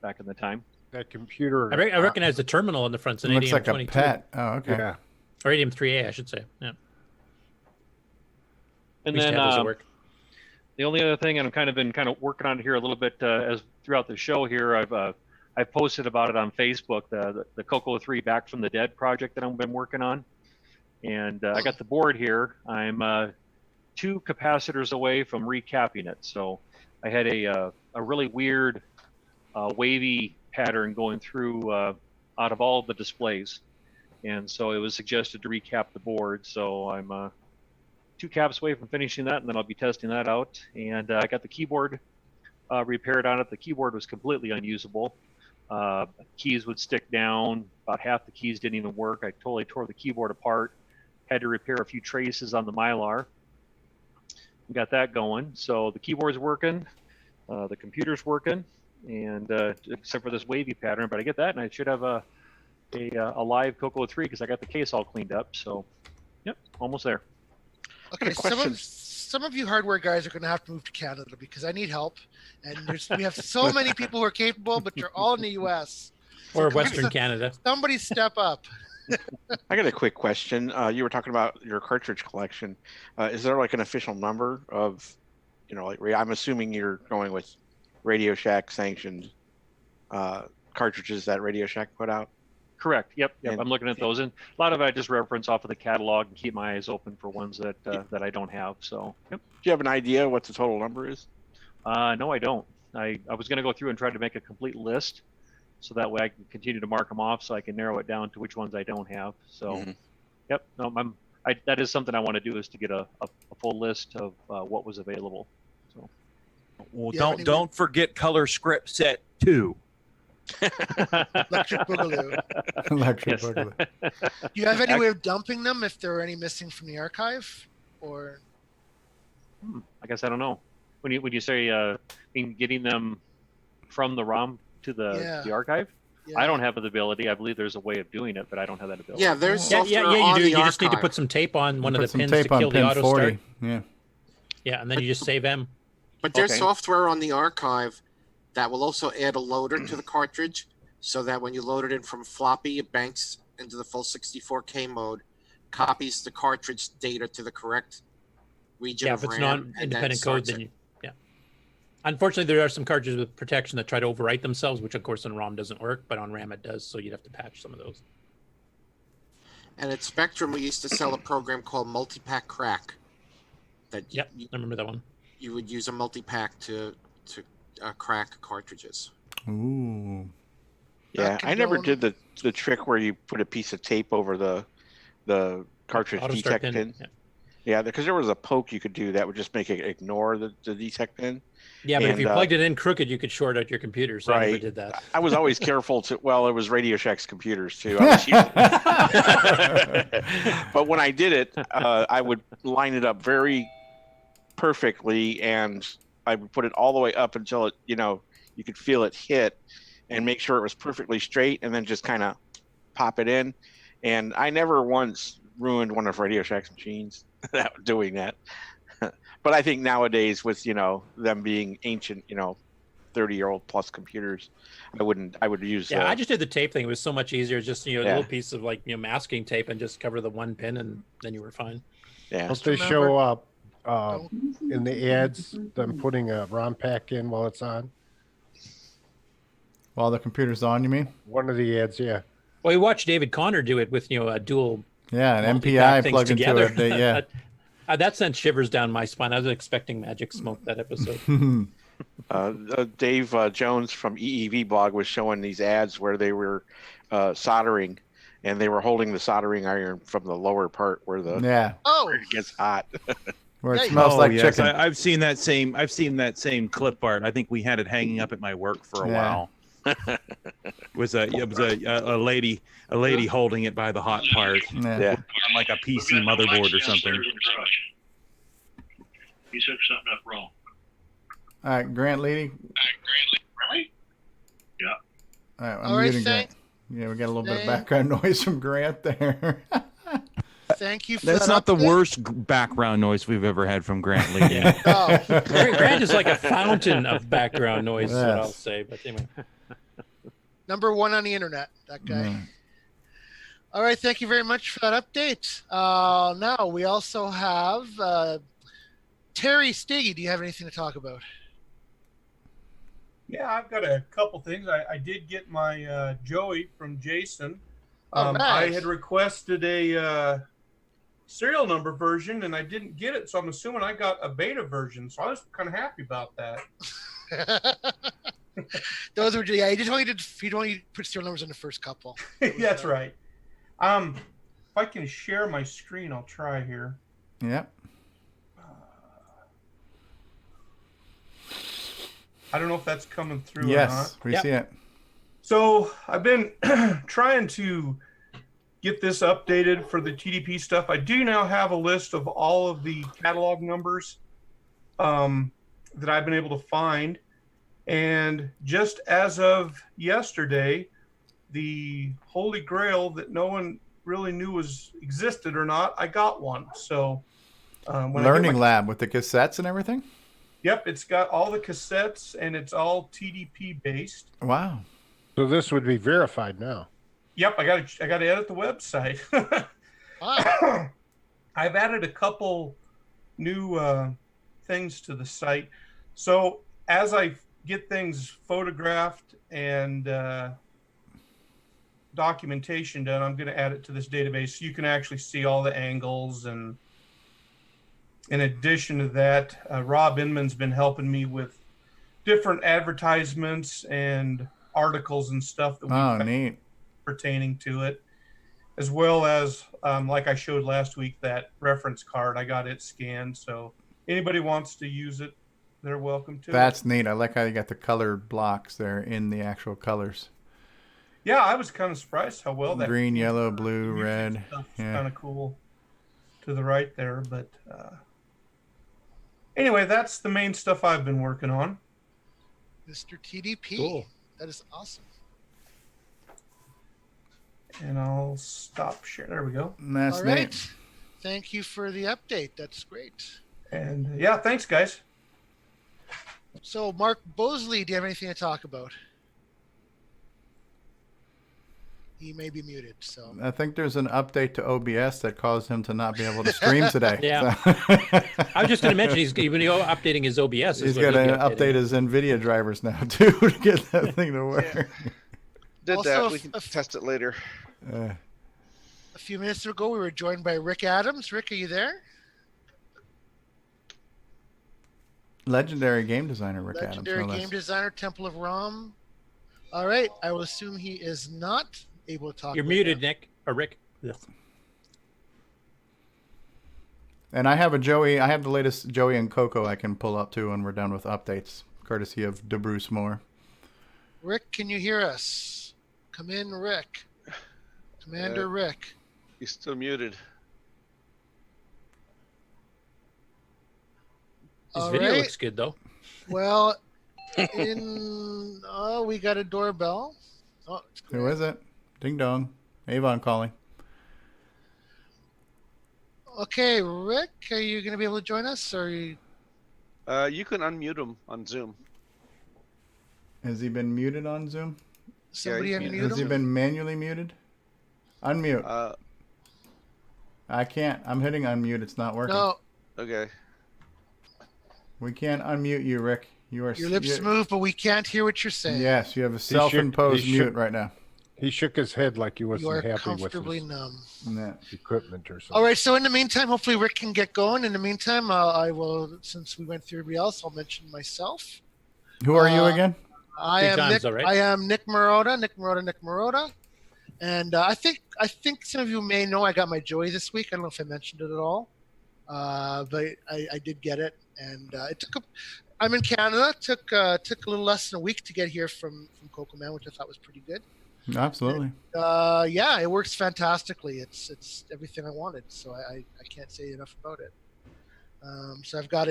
back in the time. That computer. I recognize the terminal on the front. It's an looks like ADM-22. a PET. Oh, okay. Yeah. Or ADM-3A, I should say. Yeah. And then the only other thing, and I'm kind of working on it here a little bit as throughout the show here. I've posted about it on Facebook, the Coco 3 Back from the Dead project that I've been working on, and I got the board here. I'm 2 capacitors away from recapping it. So I had a really weird wavy pattern going through out of all of the displays. And so it was suggested to recap the board. So I'm 2 caps away from finishing that, and then I'll be testing that out. And I got the keyboard repaired on it. The keyboard was completely unusable. Keys would stick down. About half the keys didn't even work. I totally tore the keyboard apart. Had to repair a few traces on the Mylar. Got that going. So the keyboard's working, the computer's working, and except for this wavy pattern. But I get that, and I should have a live Coco 3 because I got the case all cleaned up. So, yep, almost there. Okay, some of you hardware guys are going to have to move to Canada because I need help, and we have so many people who are capable, but you're all in the U.S. Or Western Canada. Somebody step up. I got a quick question. You were talking about your cartridge collection. Is there like an official number of, like I'm assuming you're going with Radio Shack sanctioned cartridges that Radio Shack put out? Correct. Yep. And- I'm looking at those, and a lot of it I just reference off of the catalog and keep my eyes open for ones that that I don't have. So. Yep. Do you have an idea what the total number is? No, I don't. I was going to go through and try to make a complete list, so that way I can continue to mark them off, so I can narrow it down to which ones I don't have. So, Yep. No, that is something I want to do, is to get a full list of what was available. So. Well, don't forget Color Script Set 2. Electric Boogaloo. Electric Boogaloo. Do you have any way of dumping them if there are any missing from the archive, or? I guess I don't know. When you say in getting them from the ROM to the archive, I don't have the ability. I believe there's a way of doing it, but I don't have that ability. Yeah, there's software you on do. the You just need to archive. put some tape on one of the Put some pins to tape on kill the pin auto 40. start. Yeah. Yeah, and then you just save M. But there's Okay. software on the archive that will also add a loader to the cartridge, so that when you load it in from floppy, it banks into the full 64K mode, copies the cartridge data to the correct region Yeah, of if it's RAM, and non-independent code, starts then it. unfortunately, there are some cartridges with protection that try to overwrite themselves, which of course on ROM doesn't work, but on RAM it does. So you'd have to patch some of those. And at Spectrum, we used to sell a program called Multipack Crack. I remember that one. You would use a multi-pack to crack cartridges. Ooh. Yeah, I never did the trick where you put a piece of tape over the cartridge Auto start detect pin. pin. Yeah, because there was a poke you could do that would just make it ignore the detect pin. Yeah, but if And, you plugged it in crooked, you could short out your computer. So I never did that. I was always careful to. Well, it was Radio Shack's computers too. I was but when I did it, I would line it up very perfectly, and I would put it all the way up until it, you could feel it hit, and make sure it was perfectly straight, and then just kind of pop it in. And I never once ruined one of Radio Shack's machines doing that. But I think nowadays, with them being ancient, 30-year-old plus computers, I would use. Yeah, I just did the tape thing. It was so much easier. Just a Yeah. little piece of masking tape and just cover the one pin, and then you were fine. Yeah. Don't they show up in the ads them putting a ROM pack in while it's on? While the computer's on, you mean? One of the ads, yeah. Well, we watched David Connor do it with a dual. Yeah, an multi-pack MPI things plugged into together. it. Yeah. That sent shivers down my spine. I was expecting Magic Smoke that episode. Dave Jones from EEV blog was showing these ads where they were soldering, and they were holding the soldering iron from the lower part where where it gets hot. Where it smells like yes, chicken. I've seen that same clip art. I think we had it hanging up at my work for a while. It was a lady holding it by the hot part. Yeah. On like a PC motherboard or something. He said something up wrong. All right, Grant Leedy. Really? Yeah. All right, I'm All right, muting Grant. Yeah, we got a little bit of background noise from Grant there. Thank you for That's that not the update. worst background noise we've ever had from Grant Lee. Oh. Grant is like a fountain of background noise, is what I'll say. But anyway. Number one on the internet, that guy. All right, thank you very much for that update. Now we also have Terry Stiggy. Do you have anything to talk about? Yeah, I've got a couple things. I did get my Joey from Jason. Oh, nice. I had requested a serial number version, and I didn't get it, so I'm assuming I got a beta version. So I was kind of happy about that. Those were he just wanted to put serial numbers in the first couple. That's right. If I can share my screen, I'll try here. Yep. I don't know if that's coming through Yes, or not. we see it. So I've been trying to get this updated for the TDP stuff. I do now have a list of all of the catalog numbers that I've been able to find. And just as of yesterday, the Holy Grail that no one really knew existed or not, I got one. So when Learning Lab with the cassettes and everything? Yep, it's got all the cassettes and it's all TDP based. Wow. So this would be verified now. Yep, I got to edit the website. I've added a couple new things to the site. So as I get things photographed and documentation done, I'm going to add it to this database so you can actually see all the angles. And in addition to that, Rob Inman's been helping me with different advertisements and articles and stuff that we've neat. Pertaining to it, as well as like I showed last week, that reference card. I got it scanned, so anybody wants to use it, they're welcome to. That's neat. I like how you got the colored blocks there in the actual colors. Yeah, I was kind of surprised how well that green, yellow, blue, red. Yeah, kind of cool to the right there. But anyway, that's the main stuff I've been working on. Mr. TDP. Cool. That is awesome. And I'll stop sharing. There we go. That's all right. Thank you for the update. That's great. And yeah, thanks, guys. So, Mark Bosley, do you have anything to talk about? He may be muted. So I think there's an update to OBS that caused him to not be able to stream today. Yeah. So. I was just going to mention he's going to be updating his OBS. He's got to update his NVIDIA drivers now too to get that thing to work. Yeah. Did Also, that. We can test it later. a few minutes ago, we were joined by Rick Adams. Rick, are you there? Legendary game designer Rick Adams. Legendary game designer, Temple of Rom. All right. I will assume he is not able to talk. You're muted, Nick or Rick. Ugh. And I have the latest Joey and Coco I can pull up too when we're done with updates, courtesy of DeBruce Moore. Rick, can you hear us? Come in, Rick. Commander Rick. He's still muted. His All video right. looks good though. Well, we got a doorbell. Oh, Who is it? Ding dong. Avon calling. okay, Rick, are you going to be able to join us? Or You can unmute him on Zoom. Has he been muted on Zoom? Somebody he's unmute muted. Has he him? been manually muted? Unmute. I can't. I'm hitting unmute. It's not working. No, Okay. We can't unmute you, Rick. your lips move, but we can't hear what you're saying. Yes, you have a self-imposed he mute shook- right now. He shook his head like he You wasn't are happy with comfortably his numb. Yeah. equipment or something. All right, so in the meantime, hopefully Rick can get going. In the meantime, I will, since we went through everybody else, I'll mention myself. Who are you again? I Big am times, Nick. though, right? I am Nick Marotta. Nick Marotta. And I think some of you may know I got my Joey this week. I don't know if I mentioned it at all, but I did get it, and it took. I'm in Canada. Took a little less than a week to get here from CoCoMan, which I thought was pretty good. Absolutely. Yeah, it works fantastically. It's everything I wanted, so I can't say enough about it. So I've got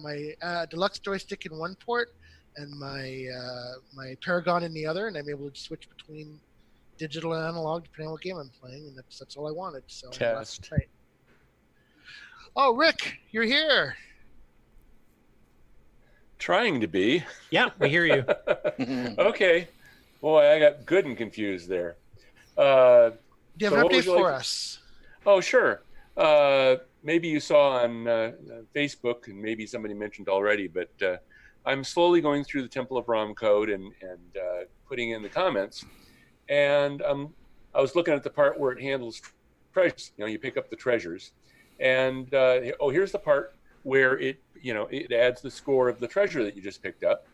my deluxe joystick in one port and my Paragon in the other, and I'm able to switch between digital and analog depending on what game I'm playing, and that's all I wanted. So Test. Right. Oh, Rick, you're here. Trying to be. Yeah, we hear you. Okay. Boy, I got good and confused there. Do you have so an what would update you like for to- us? Oh, sure. Maybe you saw on Facebook, and maybe somebody mentioned already, but I'm slowly going through the Temple of Rom code and putting in the comments. And I was looking at the part where it handles treasures. You pick up the treasures. And here's the part where it adds the score of the treasure that you just picked up.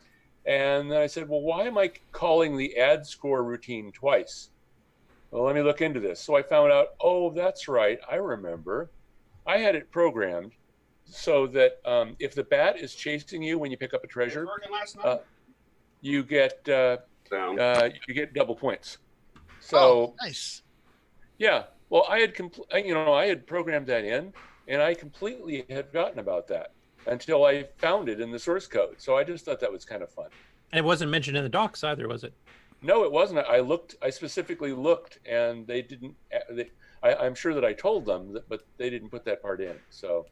And then I said, well, why am I calling the add score routine twice? Well, let me look into this. So I found out, oh, that's right. I remember. I had it programmed so that if the bat is chasing you when you pick up a treasure, you get double points. So nice. Yeah. Well, I had programmed that in, and I completely had forgotten about that until I found it in the source code. So I just thought that was kind of fun. And it wasn't mentioned in the docs either, was it? No, it wasn't. I specifically looked, and they didn't. I'm sure that I told them, but they didn't put that part in. So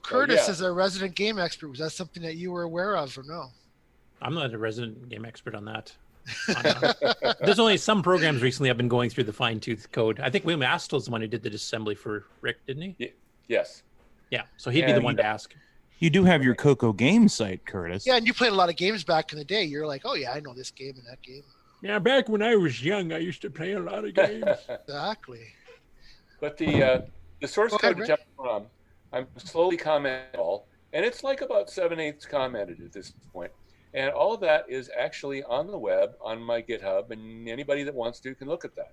Curtis yeah. is a resident game expert. Was that something that you were aware of, or no? I'm not a resident game expert on that. There's only some programs recently I've been going through the fine-tooth code. I think William Astel's the one who did the disassembly for Rick, didn't he? Yes. Yeah, so he'd be the one to ask. You do have your Coco game site, Curtis. Yeah, and you played a lot of games back in the day. You're like, oh yeah, I know this game and that game. Yeah, back when I was young, I used to play a lot of games. Exactly. But the source Go code ahead, to Temple ROM, I'm slowly commenting all, and it's like about 7/8 commented at this point. And all of that is actually on the web, on my GitHub, and anybody that wants to can look at that.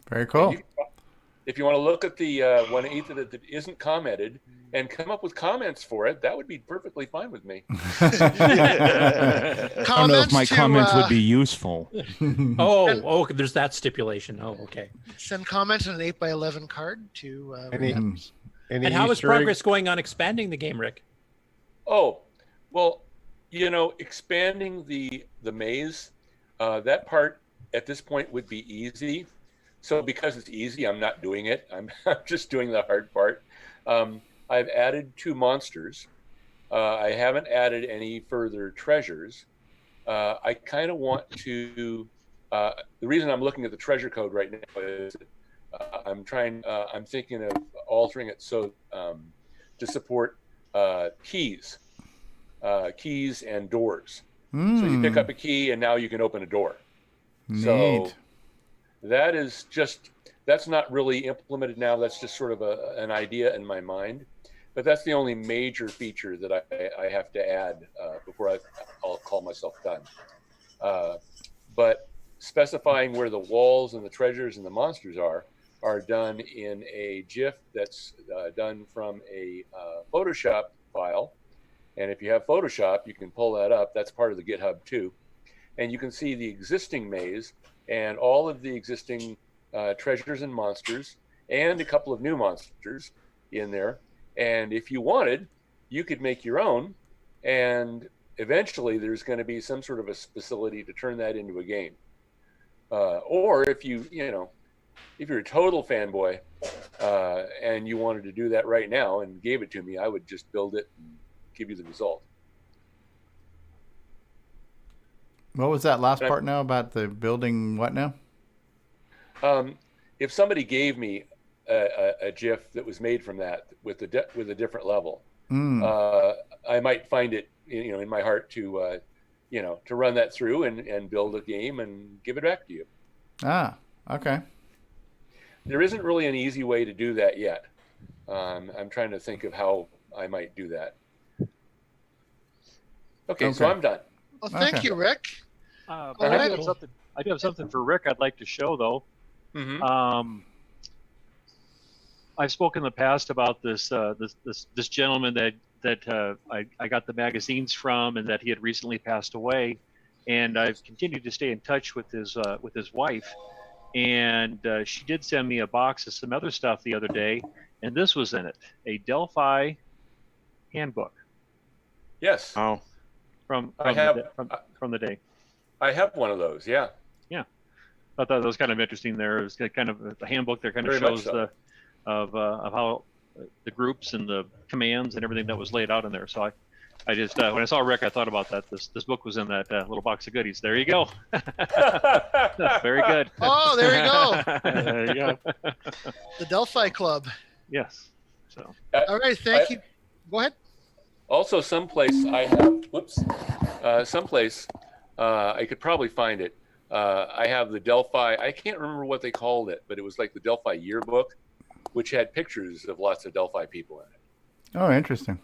Very cool. If you want to look at the 1/8 that isn't commented and come up with comments for it, that would be perfectly fine with me. I don't know if my comments would be useful. Oh, there's that stipulation. Oh, okay. Send comments on an 8x11 card to. And how is progress going on expanding the game, Rick? Oh, well, expanding the maze, that part at this point would be easy. So because it's easy, I'm not doing it. I'm just doing the hard part. I've added 2 monsters. I haven't added any further treasures. I kind of want to. The reason I'm looking at the treasure code right now is I'm thinking of altering it so to support keys and doors. So you pick up a key and now you can open a door. Neat. So that's not really implemented now. That's just sort of an idea in my mind. But that's the only major feature that I have to add before I'll call myself done. But specifying where the walls and the treasures and the monsters are done in a GIF that's done from a Photoshop file. And if you have Photoshop, you can pull that up. That's part of the GitHub too. And you can see the existing maze and all of the existing treasures and monsters and a couple of new monsters in there. And if you wanted, you could make your own. And eventually there's going to be some sort of a facility to turn that into a game. Or if if you're a total fanboy and you wanted to do that right now and gave it to me, I would just build it and give you the result. What was that last part now about the building? What now? If somebody gave me a GIF that was made from that with a different level, I might find it, in my heart to run that through and build a game and give it back to you. Ah, okay. There isn't really an easy way to do that yet. I'm trying to think of how I might do that. Okay. So I'm done. Well, thank you, Rick. I do have something for Rick I'd like to show, though. Mm-hmm. I've spoken in the past about this gentleman that I got the magazines from, and that he had recently passed away, and I've continued to stay in touch with his wife, and she did send me a box of some other stuff the other day, and this was in it, a Delphi handbook. Yes. Oh. From the day. I have one of those. Yeah. Yeah. I thought that was kind of interesting. There, it was kind of a handbook that kind of Very shows much so. of how the groups and the commands and everything that was laid out in there. So I just when I saw Rick, I thought about that. This book was in that little box of goodies. There you go. Very good. Oh, there you go. There you go. The Delphi Club. Yes. So. All right. Thank you. Go ahead. Also, someplace I have. Someplace I could probably find it. I have the Delphi. I can't remember what they called it, but it was like the Delphi yearbook, which had pictures of lots of Delphi people in it. Oh, interesting.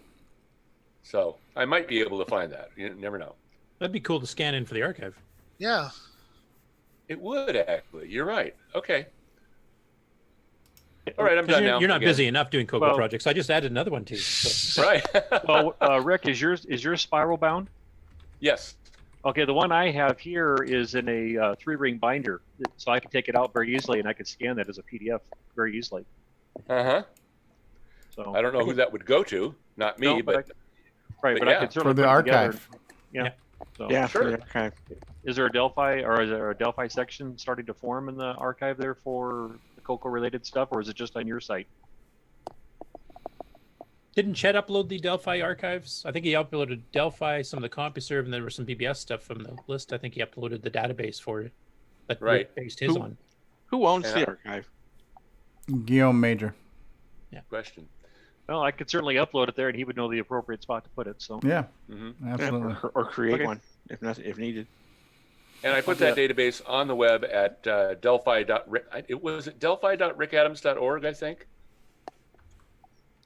So I might be able to find that. You never know. That'd be cool to scan in for the archive. Yeah. It would actually. You're right. Okay. All right, I'm done now. You're not again. busy enough doing Coco projects. I just added another one to you. So. Right. Well, Rick, is yours spiral bound? Yes. Okay, the one I have here is in a 3-ring binder, so I can take it out very easily, and I can scan that as a PDF very easily. Uh-huh. So I don't know who that would go to. Not me, No, but I can certainly for the put it together. archive. Yeah. So, Yeah, sure. for the archive. Is there a Delphi section starting to form in the archive there for the Coco related stuff, or is it just on your site? Didn't Chet upload the Delphi archives? I think he uploaded Delphi, some of the CompuServe, and there was some BBS stuff from the list. I think he uploaded the database for it that Right. based his on. Who owns And the archive? Guillaume Major. Question. Well, I could certainly upload it there, and he would know the appropriate spot to put it. So Yeah, Mm-hmm. absolutely. Or create Okay. one if needed. And I put that database on the web at delphi.rickadams.org, I think.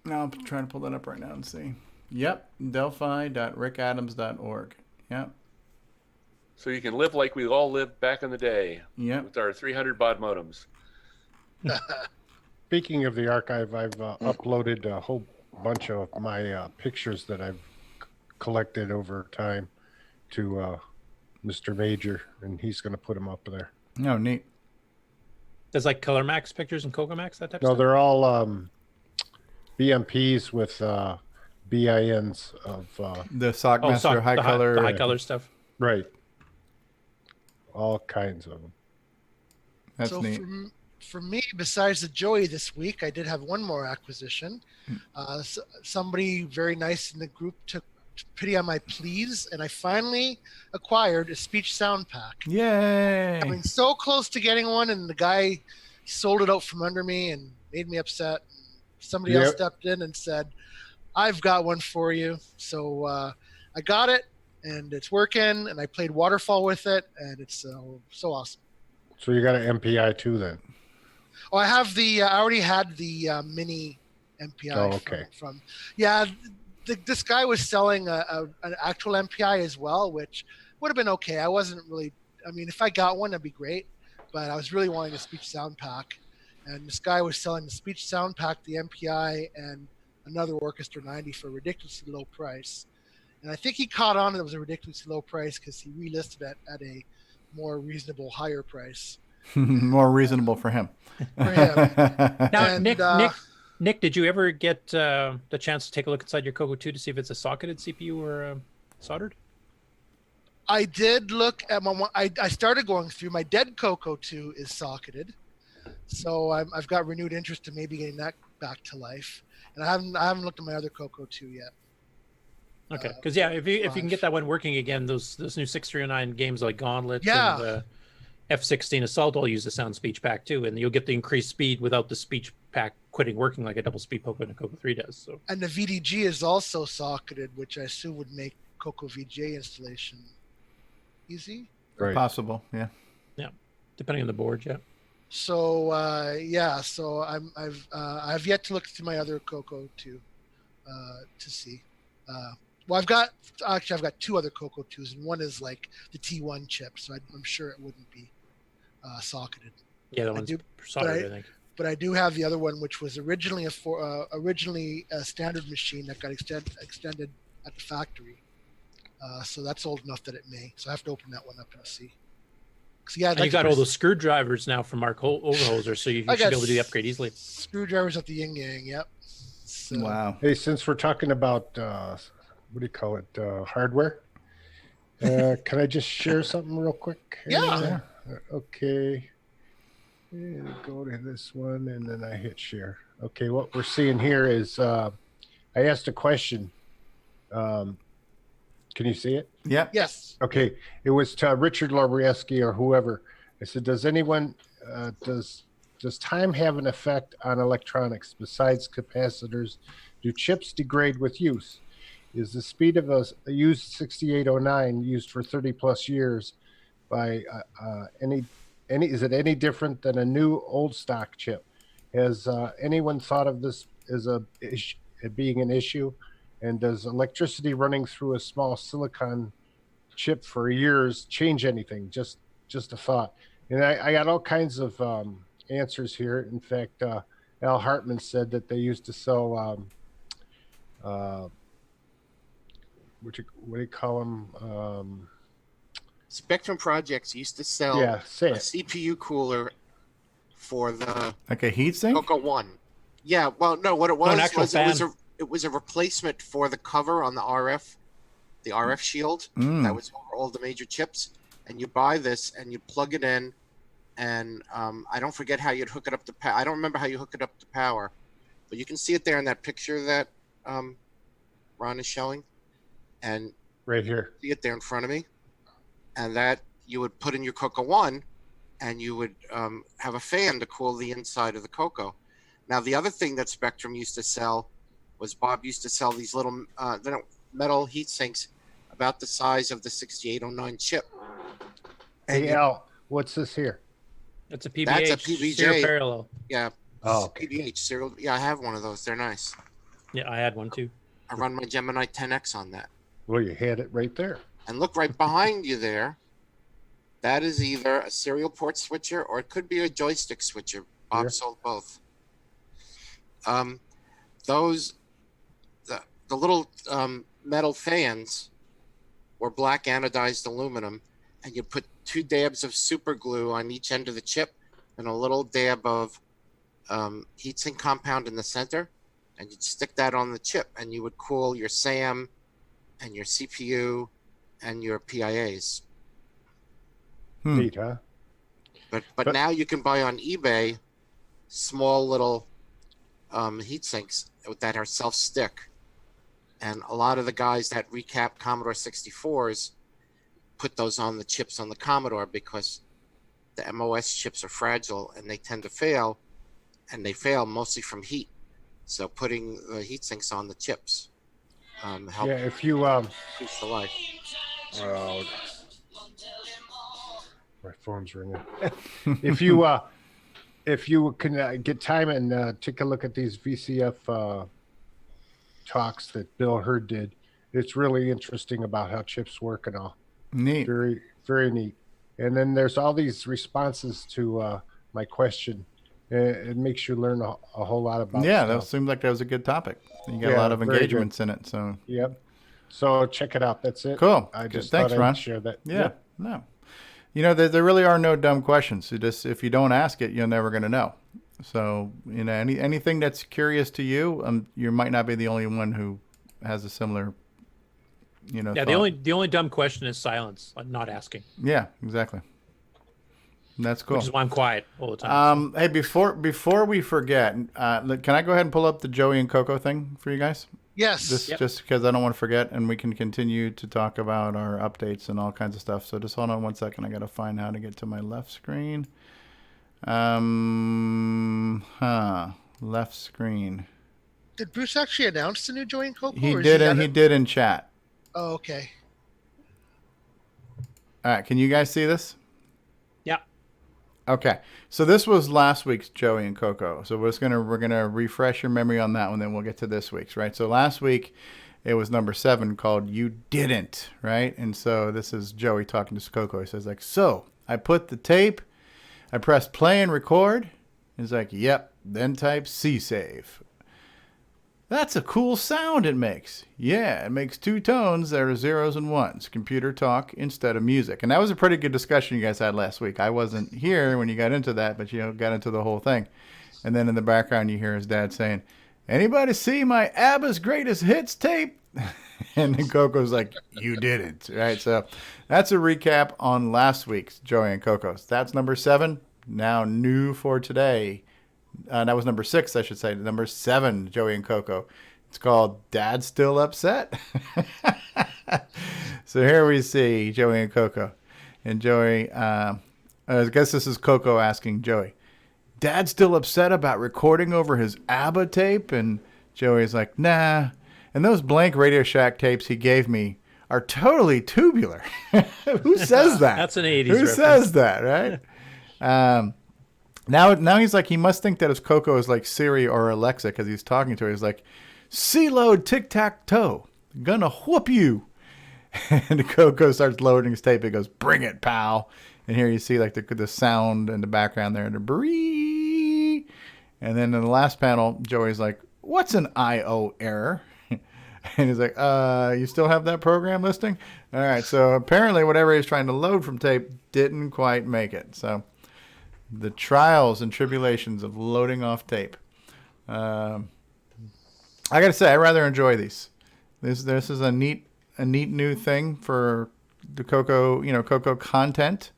Now I'm trying to pull that up right now and see. Yep, delphi.rickadams.org. Yep. So you can live like we all lived back in the day. Yep. With our 300 baud modems. Speaking of the archive, I've uploaded a whole bunch of my pictures that I've collected over time to Mr. Major, and he's going to put them up there. Oh, neat. Does like Color Max pictures and CoCoMax, that type of No, stuff? they're all BMPs with BINs of The Sockmaster high color. The high color stuff. right. All kinds of them. That's so neat. for me, besides the Joey this week, I did have one more acquisition. Somebody very nice in the group took pity on my pleas, and I finally acquired a speech sound pack. Yay! I've been so close to getting one, and the guy sold it out from under me and made me upset. Somebody else stepped in and said, I've got one for you. So I got it, and it's working, and I played Waterfall with it, and it's so awesome. So you got an MPI too then? Oh, I have I already had the mini MPI. Oh, okay. This guy was selling an actual MPI as well, which would have been okay. I wasn't really, if I got one, that'd be great, but I was really wanting a speech sound pack. And this guy was selling the speech sound pack, the MPI, and another Orchestra 90 for a ridiculously low price. And I think he caught on that it was a ridiculously low price because he relisted it at a more reasonable, higher price. More reasonable for him. For him. Now, And, Nick, did you ever get the chance to take a look inside your Coco 2 to see if it's a socketed CPU or soldered? I did look at my one. I started going through my dead Coco 2 is socketed, so I've got renewed interest in maybe getting that back to life. And I haven't looked at my other Coco 2 yet. Okay, because if you can get that one working again, those new 6309 games like Gauntlet and F-16 Assault all use the sound speech pack too, and you'll get the increased speed without the speech pack quitting working like a double speed Coco and a Coco 3 does. So. And the VDG is also socketed, which I assume would make Coco VGA installation easy. Right. Possible, yeah. Yeah, depending on the board, yeah. So so I've yet to look through my other Coco to see. Well, I've got two other Coco 2s, and one is like the T1 chip, so I'm sure it wouldn't be socketed. Yeah, that one's soldered, I think. But I do have the other one, which was originally a standard machine that got extended at the factory. So that's old enough that it may. So I have to open that one up and see. And you got all those screwdrivers now from Mark Overholzer, so you should be able to do the upgrade easily. Screwdrivers at the yin yang, yep. So, wow. Hey, since we're talking about what do you call it, hardware, can I just share something real quick? Yeah. Okay. And go to this one, and then I hit share. Okay, what we're seeing here is I asked a question. Can you see it? Yeah. Yes. Okay. It was to Richard Labrieski or whoever. I said, does anyone, does time have an effect on electronics besides capacitors? Do chips degrade with use? Is the speed of a used 6809 used for 30 plus years by is it any different than a new old stock chip? Has anyone thought of this as being an issue? And does electricity running through a small silicon chip for years change anything? Just a thought. And I got all kinds of answers here. In fact, Al Hartman said that they used to sell what do you call them? Spectrum Projects used to sell a CPU cooler for the like a heatsink. Coco 1. Yeah, well, no, what it was was it was a replacement for the cover on the RF shield that was over all the major chips. And you buy this and you plug it in, and I don't forget how you'd hook it up to power. I don't remember how you hook it up to power, but you can see it there in that picture that Ron is showing, and right here, see it there in front of me, and that you would put in your Coco One, and you would have a fan to cool the inside of the Coco. Now, the other thing that Spectrum used to sell was Bob used to sell these little metal heat sinks about the size of the 6809 chip. Hey, Al, what's this here? That's a PBH. That's a PBJ. Serial parallel. Yeah. Oh, PBH serial. Yeah, I have one of those. They're nice. Yeah, I had one too. I run my Gemini 10X on that. Well, you had it right there. And look right behind you there. That is either a serial port switcher or it could be a joystick switcher. Bob sold both. The little metal fans were black anodized aluminum, and you put 2 dabs of super glue on each end of the chip and a little dab of heatsink compound in the center, and you'd stick that on the chip, and you would cool your SAM and your CPU and your PIAs. Neat, huh? But now you can buy on eBay small little heat sinks that are self-stick, and a lot of the guys that recap Commodore 64s put those on the chips on the Commodore because the MOS chips are fragile and they tend to fail, and they fail mostly from heat. So putting the heat sinks on the chips helps if you increase the life. Oh, my phone's ringing. If you can get time and take a look at these VCF talks that Bill Hurd did, it's really interesting about how chips work and all. Neat. Very, very neat. And then there's all these responses to my question. It makes you learn a whole lot about that stuff. seemed like that was a good topic. You got a lot of engagements in it. So Yep. So check it out. That's it. Cool. I just Thanks, thought I'd Ron. share that. Yeah. Yep. No. There really are no dumb questions. If you don't ask it, you're never going to know. So, anything that's curious to you, you might not be the only one who has a similar, Yeah, thought. the only dumb question is silence, like not asking. Yeah, exactly. That's cool. Which is why I'm quiet all the time. Hey, before we forget, can I go ahead and pull up the Joey and Coco thing for you guys? Yes. Just because I don't want to forget, and we can continue to talk about our updates and all kinds of stuff. So just hold on one second. I got to find how to get to my left screen. Left screen. Did Bruce actually announce the new Joey and Coco? He did in chat. Oh, okay. All right, can you guys see this? Yeah. Okay, so this was last week's Joey and Coco. So we're gonna refresh your memory on that one, then we'll get to this week's, right? So last week it was number 7 called "You Didn't," right? And so this is Joey talking to Coco. He says so I put the tape, I pressed play and record. He's like, yep. Then type C save. That's a cool sound it makes. Yeah, it makes 2 tones that are 0s and 1s. Computer talk instead of music. And that was a pretty good discussion you guys had last week. I wasn't here when you got into that, but got into the whole thing. And then in the background you hear his dad saying, anybody see my ABBA's Greatest Hits tape? And then Coco's like, you didn't. Right? So that's a recap on last week's Joey and Coco's. That's number 7. Now new for today. That was number 6, I should say. Number 7, Joey and Coco. It's called Dad's Still Upset. So here we see Joey and Coco. And Joey, I guess this is Coco asking Joey, Dad's still upset about recording over his ABBA tape? And Joey's like, nah. And those blank Radio Shack tapes he gave me are totally tubular. Who says that? That's an 80s Who reference. says that, right? Now he's like, he must think that his Coco is like Siri or Alexa because he's talking to her. He's like, C-load tic-tac-toe. Gonna whoop you. And Coco starts loading his tape. He goes, bring it, pal. And here you see like the sound in the background there. The bree. And then in the last panel, Joey's like, what's an I.O. error? And he's like, you still have that program listing? All right. So apparently whatever he's trying to load from tape didn't quite make it. So the trials and tribulations of loading off tape. I got to say, I rather enjoy these. This is a neat new thing for the Coco, Coco content,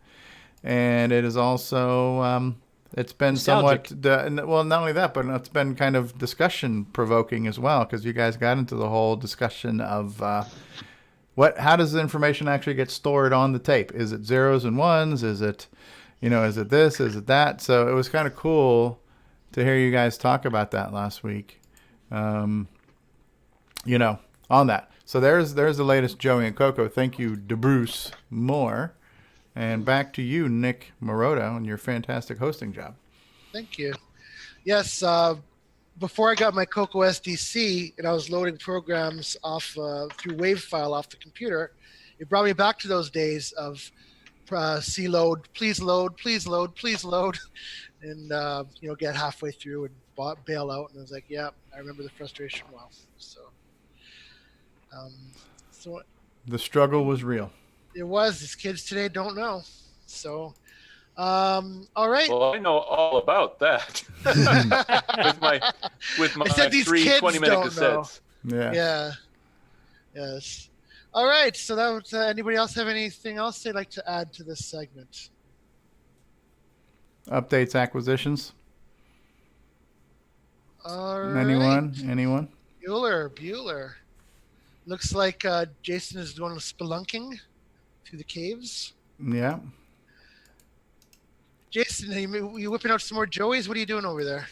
and it is also it's been Nostalgic. somewhat, well, not only that, but it's been kind of discussion provoking as well, because you guys got into the whole discussion of how does the information actually get stored on the tape? Is it zeros and ones? Is it, is it this? Is it that? So it was kind of cool to hear you guys talk about that last week, on that. So there's the latest Joey and Coco. Thank you, DeBruce Moore. And back to you, Nick Marotta, on your fantastic hosting job. Thank you. Yes, before I got my Coco SDC and I was loading programs off through WAV file off the computer, it brought me back to those days of C load, please load, please load, please load, and get halfway through and bail out. And I was like, yeah, I remember the frustration well. So the struggle was real. It was. These kids today don't know. So, all right. Well, I know all about that. with my I said these 3 kids 20-minute don't know. cassettes. Yeah. Yes. All right. So that was, anybody else have anything else they'd like to add to this segment? Updates, acquisitions. All Anyone? right. Anyone? Bueller. Looks like Jason is doing spelunking through the caves. Yeah. Jason, you whipping out some more Joeys? What are you doing over there?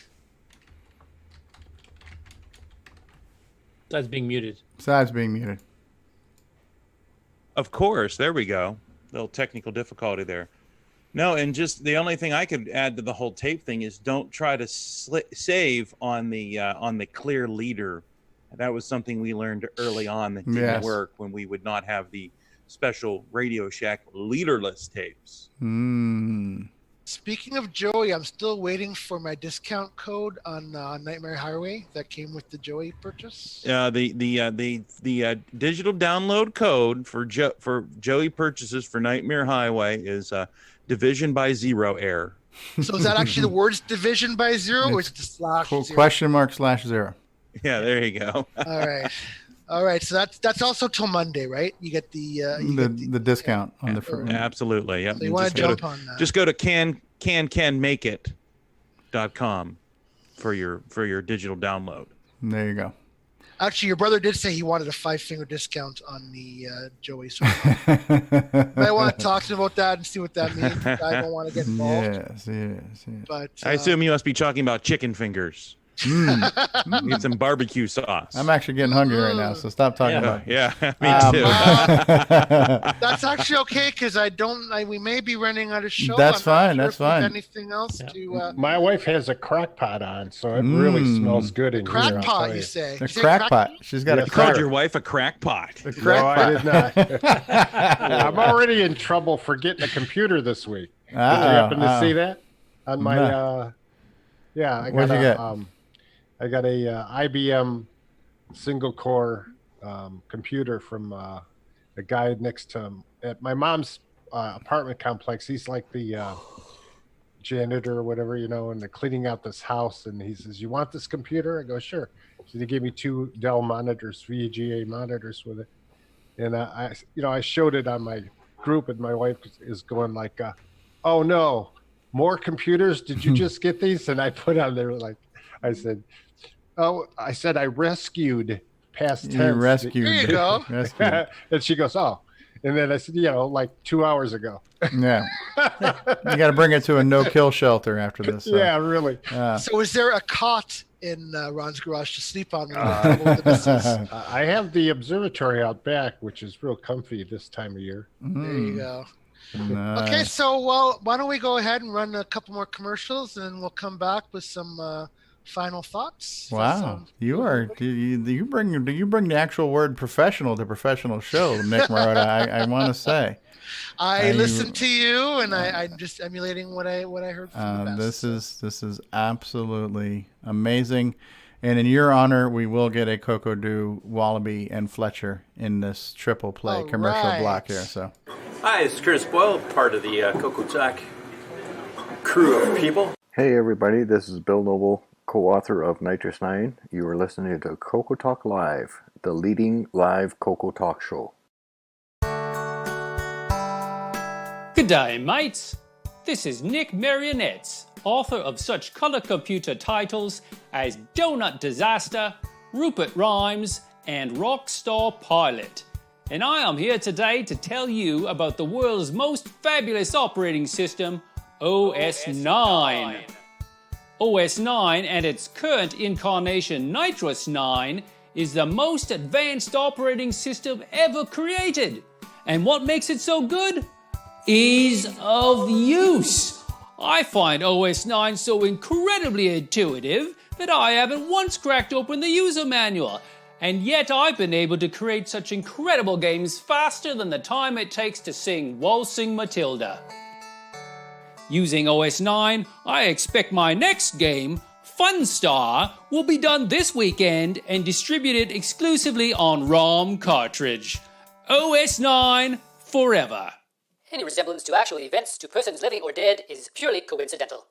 Besides being muted. Of course, there we go. Little technical difficulty there. No, and just the only thing I could add to the whole tape thing is don't try to save on the clear leader. That was something we learned early on that didn't work when we would not have the special Radio Shack leaderless tapes. Speaking of Joey, I'm still waiting for my discount code on Nightmare Highway that came with the Joey purchase. The digital download code for Joey purchases for Nightmare Highway is division by 0 error. So is that actually the words division by 0 or is it the slash 0? */0? Yeah, there you go. All right. So that's also till Monday, right? You get the discount on the front. Absolutely. Yep. So you want to jump on that? Just go to canmakeit.com for your digital download. There you go. Actually, your brother did say he wanted a 5-finger discount on the Joey. So I want to talk to him about that and see what that means. I don't want to get involved. Yes. But I assume you must be talking about chicken fingers. Need some barbecue sauce. I'm actually getting hungry right now, so stop talking about it. Yeah, me too. That's actually okay because we may be running out of show. That's fine. That's fine. Anything else to? My wife has a crock pot on, so it really smells good in crack here. Pot, you say? A crack pot. She's got You called your wife a crackpot. I did not. I'm already in trouble for getting a computer this week. Did you happen to see that on my? I What'd you get? I got a IBM single core computer from a guy next to at my mom's apartment complex. He's like the janitor or whatever, and they're cleaning out this house. And he says, "You want this computer?" I go, "Sure." So they gave me 2 Dell monitors, VGA monitors with it. And I showed it on my group, and my wife is going like, "Oh no, more computers? Did you just get these?" And I put on there I said I rescued past tense. You rescued. There you go. And she goes, "Oh." And then I said, like 2 hours ago. Yeah. You got to bring it to a no-kill shelter after this. So. Yeah, really. So is there a cot in Ron's garage to sleep on? I have the observatory out back, which is real comfy this time of year. There you go. Nice. Okay, so why don't we go ahead and run a couple more commercials, and we'll come back with some final thoughts. Wow, do you bring the actual word professional to professional show, Nick Marotta? I want to say. I listened to you, and I'm just emulating what I heard from the best. This is absolutely amazing, and in your honor, we will get a CoCoDo, Wallaby, and Fletcher in this triple play commercial block here. So, hi, it's Curtis Boyle, part of the CoCoTALK crew of people. Hey everybody, this is Bill Noble, co-author of Nitrous 9. You are listening to CoCoTALK Live, the leading live CoCoTALK show. Good day, mates. This is Nick Marionettes author of such color computer titles as Donut Disaster, Rupert Rhymes, and Rockstar Pilot. And I am here today to tell you about the world's most fabulous operating system, OS 9. OS 9 and its current incarnation Nitrous 9 is the most advanced operating system ever created. And what makes it so good? Ease of use. I find OS 9 so incredibly intuitive that I haven't once cracked open the user manual. And yet I've been able to create such incredible games faster than the time it takes to sing Waltzing Matilda. Using OS 9, I expect my next game, Funstar, will be done this weekend and distributed exclusively on ROM cartridge. OS 9 forever. Any resemblance to actual events to persons living or dead is purely coincidental.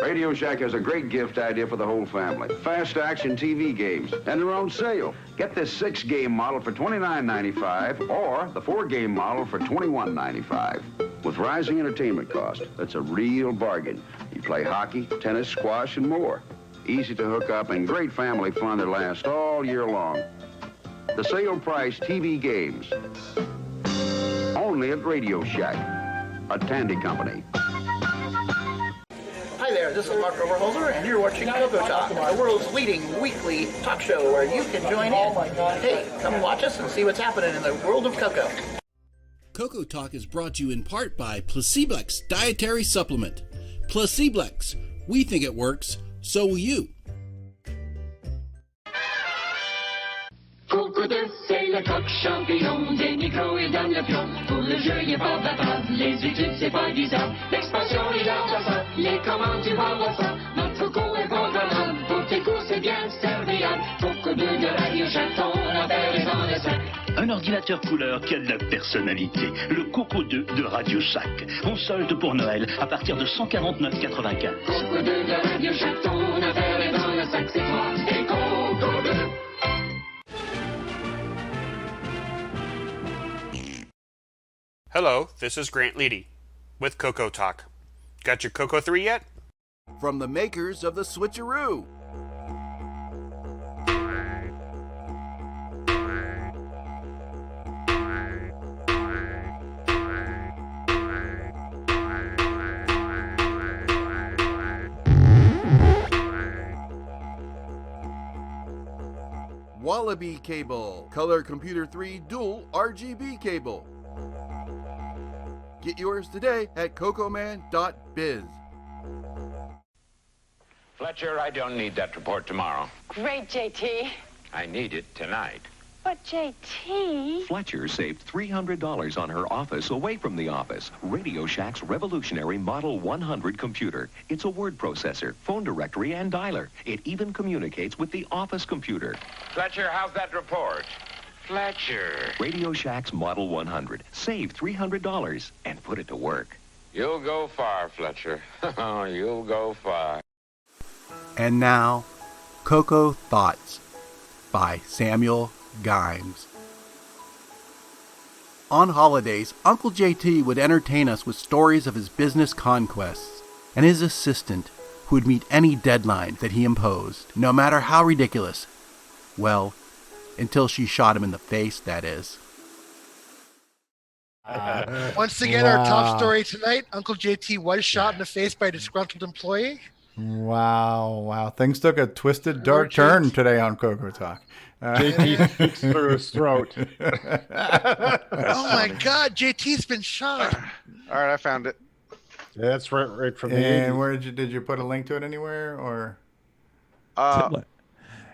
Radio Shack has a great gift idea for the whole family. Fast action TV games, and they're on sale. Get this 6-game model for $29.95 or the 4-game model for $21.95. With rising entertainment costs, that's a real bargain. You play hockey, tennis, squash, and more. Easy to hook up and great family fun that lasts all year long. The sale price TV games. Only at Radio Shack, a Tandy company. Hi there, this is Mark Overholzer, and you're watching CoCoTALK, the world's leading weekly talk show where you can join in. Hey, come watch us and see what's happening in the world of Coco. CoCoTALK is brought to you in part by Placeblex Dietary Supplement. Placeblex, we think it works, so will you. CoCo2, c'est le coq champignon, des micros et dans le pion. Pour le jeu, il est pas battant, les études, c'est pas disant. L'expansion, il a ça, les commandes, tu vas ça. Notre coco est bon galant, pour tes cours, c'est bien serviable. CoCo2 de Radio Shack, ton affaire est dans le sac. Un ordinateur couleur qui a de la personnalité. Le CoCo2 de Radio Shack. On solde pour Noël à partir de 149,95. CoCo2 de Radio Shack, ton affaire est dans le sac. C'est toi et CoCo2. Hello, this is Grant Leedy with CoCoTALK. Got your Coco 3 yet? From the makers of the Switcheroo. Wallaby Cable, Color Computer 3 Dual RGB Cable. Get yours today at cocoman.biz. Fletcher, I don't need that report tomorrow. Great, JT. I need it tonight. But, JT... Fletcher saved $300 on her office away from the office. Radio Shack's revolutionary Model 100 computer. It's a word processor, phone directory, and dialer. It even communicates with the office computer. Fletcher, how's that report? Fletcher. Radio Shack's Model 100. Save $300 and put it to work. You'll go far, Fletcher. You'll go far. And now, Coco Thoughts by Samuel Gimes. On holidays, Uncle JT would entertain us with stories of his business conquests and his assistant who would meet any deadline that he imposed, no matter how ridiculous. Well, until she shot him in the face, that is. Once again, our top story tonight, Uncle JT was shot in the face by a disgruntled employee. Wow. Things took a twisted, dark turn today on CoCoTALK. JT speaks through his throat. Oh my God, JT's been shot. All right, I found it. Yeah, that's right from the And 80s. where did you put a link to it anywhere, or?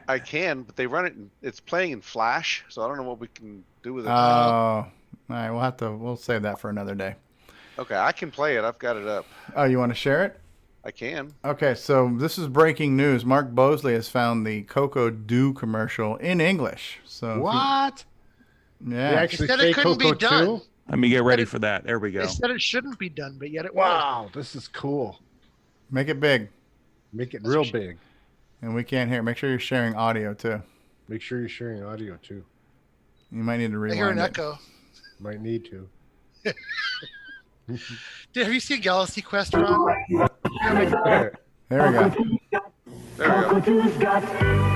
I can, but they run it. It's playing in Flash, so I don't know what we can do with it. Oh, all right. We'll save that for another day. Okay, I can play it. I've got it up. Oh, you want to share it? I can. Okay, so this is breaking news. Mark Bosley has found the CoCo2 commercial in English. So what? Yeah. They actually He said it say couldn't be Coco done. 2? Let me get ready for that. There we go. They said it shouldn't be done, but yet it Wow, this is cool. Make it big. Make it real big. And we can't hear. Make sure you're sharing audio too. Make sure you're sharing audio too. You might need to was. I rewind hear an it. echo. Might need to. Have you seen Galaxy Quest, Ron? There we go. CoCo2's got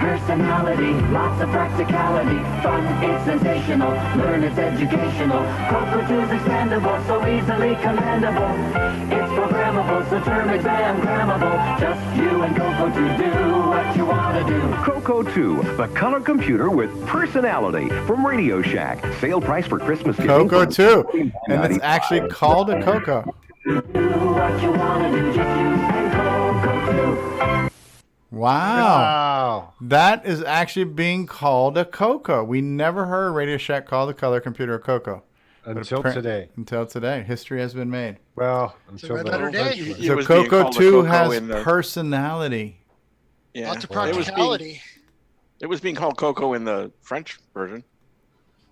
personality, lots of practicality, fun, it's sensational, learn it's educational. CoCo2's expandable, so easily commandable. It's programmable, so term exam grammable. Just you and CoCo2 do what you want to do. CoCo2, the color computer with personality from Radio Shack. Sale price for Christmas giving. CoCo2, and it's actually called a Coco. Do what you want to do, just use and CoCo2. Wow. That is actually being called a Coco. We never heard Radio Shack call the color computer a Coco. Until today. Until today. History has been made. Well, until So CoCo2 has personality. Yeah. Lots of practicality. It was being called Coco in the French version.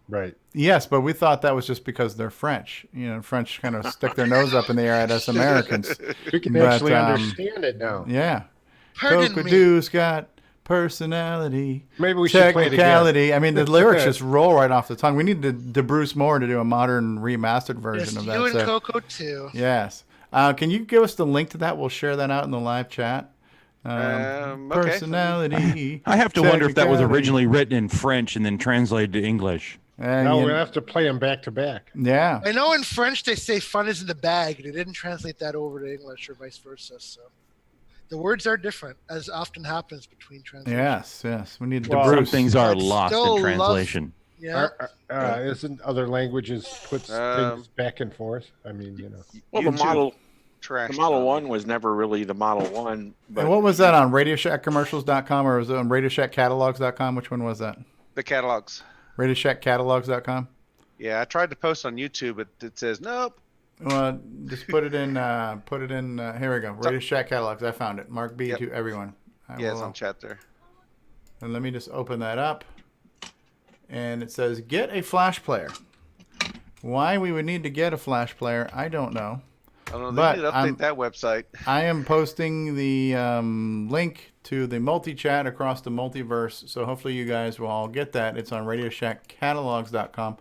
Right. Yes, but we thought that was just because they're French. You know, French kind of stick their nose up in the air at us Americans. We can actually understand it now. Yeah. Pardon CoCo2's got personality. Maybe we should play it again. Technicality. I mean, the lyrics just roll right off the tongue. We need to Bruce Moore to do a modern remastered version of that. You and So- CoCo2. Yes. Can you give us the link to that? We'll share that out in the live chat. Personality. I have to wonder if that was originally written in French and then translated to English. No, we'll have to play them back to back. Yeah. I know in French they say fun is in the bag. They didn't translate that over to English or vice versa. So the words are different, as often happens between translations. Yes. We need Well, to Some Bruce. things are I'd lost still in love- translation. Yeah. Isn't other languages puts things back and forth? I mean, you know. Well, the Model 1 was never really the Model 1. But And what was that on RadioShackCommercials.com or was it on RadioShackCatalogs.com? Which one was that? The catalogs. RadioShackCatalogs.com? Yeah, I tried to post on YouTube, but it says nope. Well, just put it in. Here we go. Radio Shack Catalogs. I found it. Mark B to everyone. Yeah, it's on chat there. And let me just open that up. And it says, get a flash player. Why we would need to get a flash player, I don't know. I don't know. They But need to update that website. I am posting the link to the multi-chat across the multiverse, so hopefully you guys will all get that. It's on RadioShackCatalogs.com.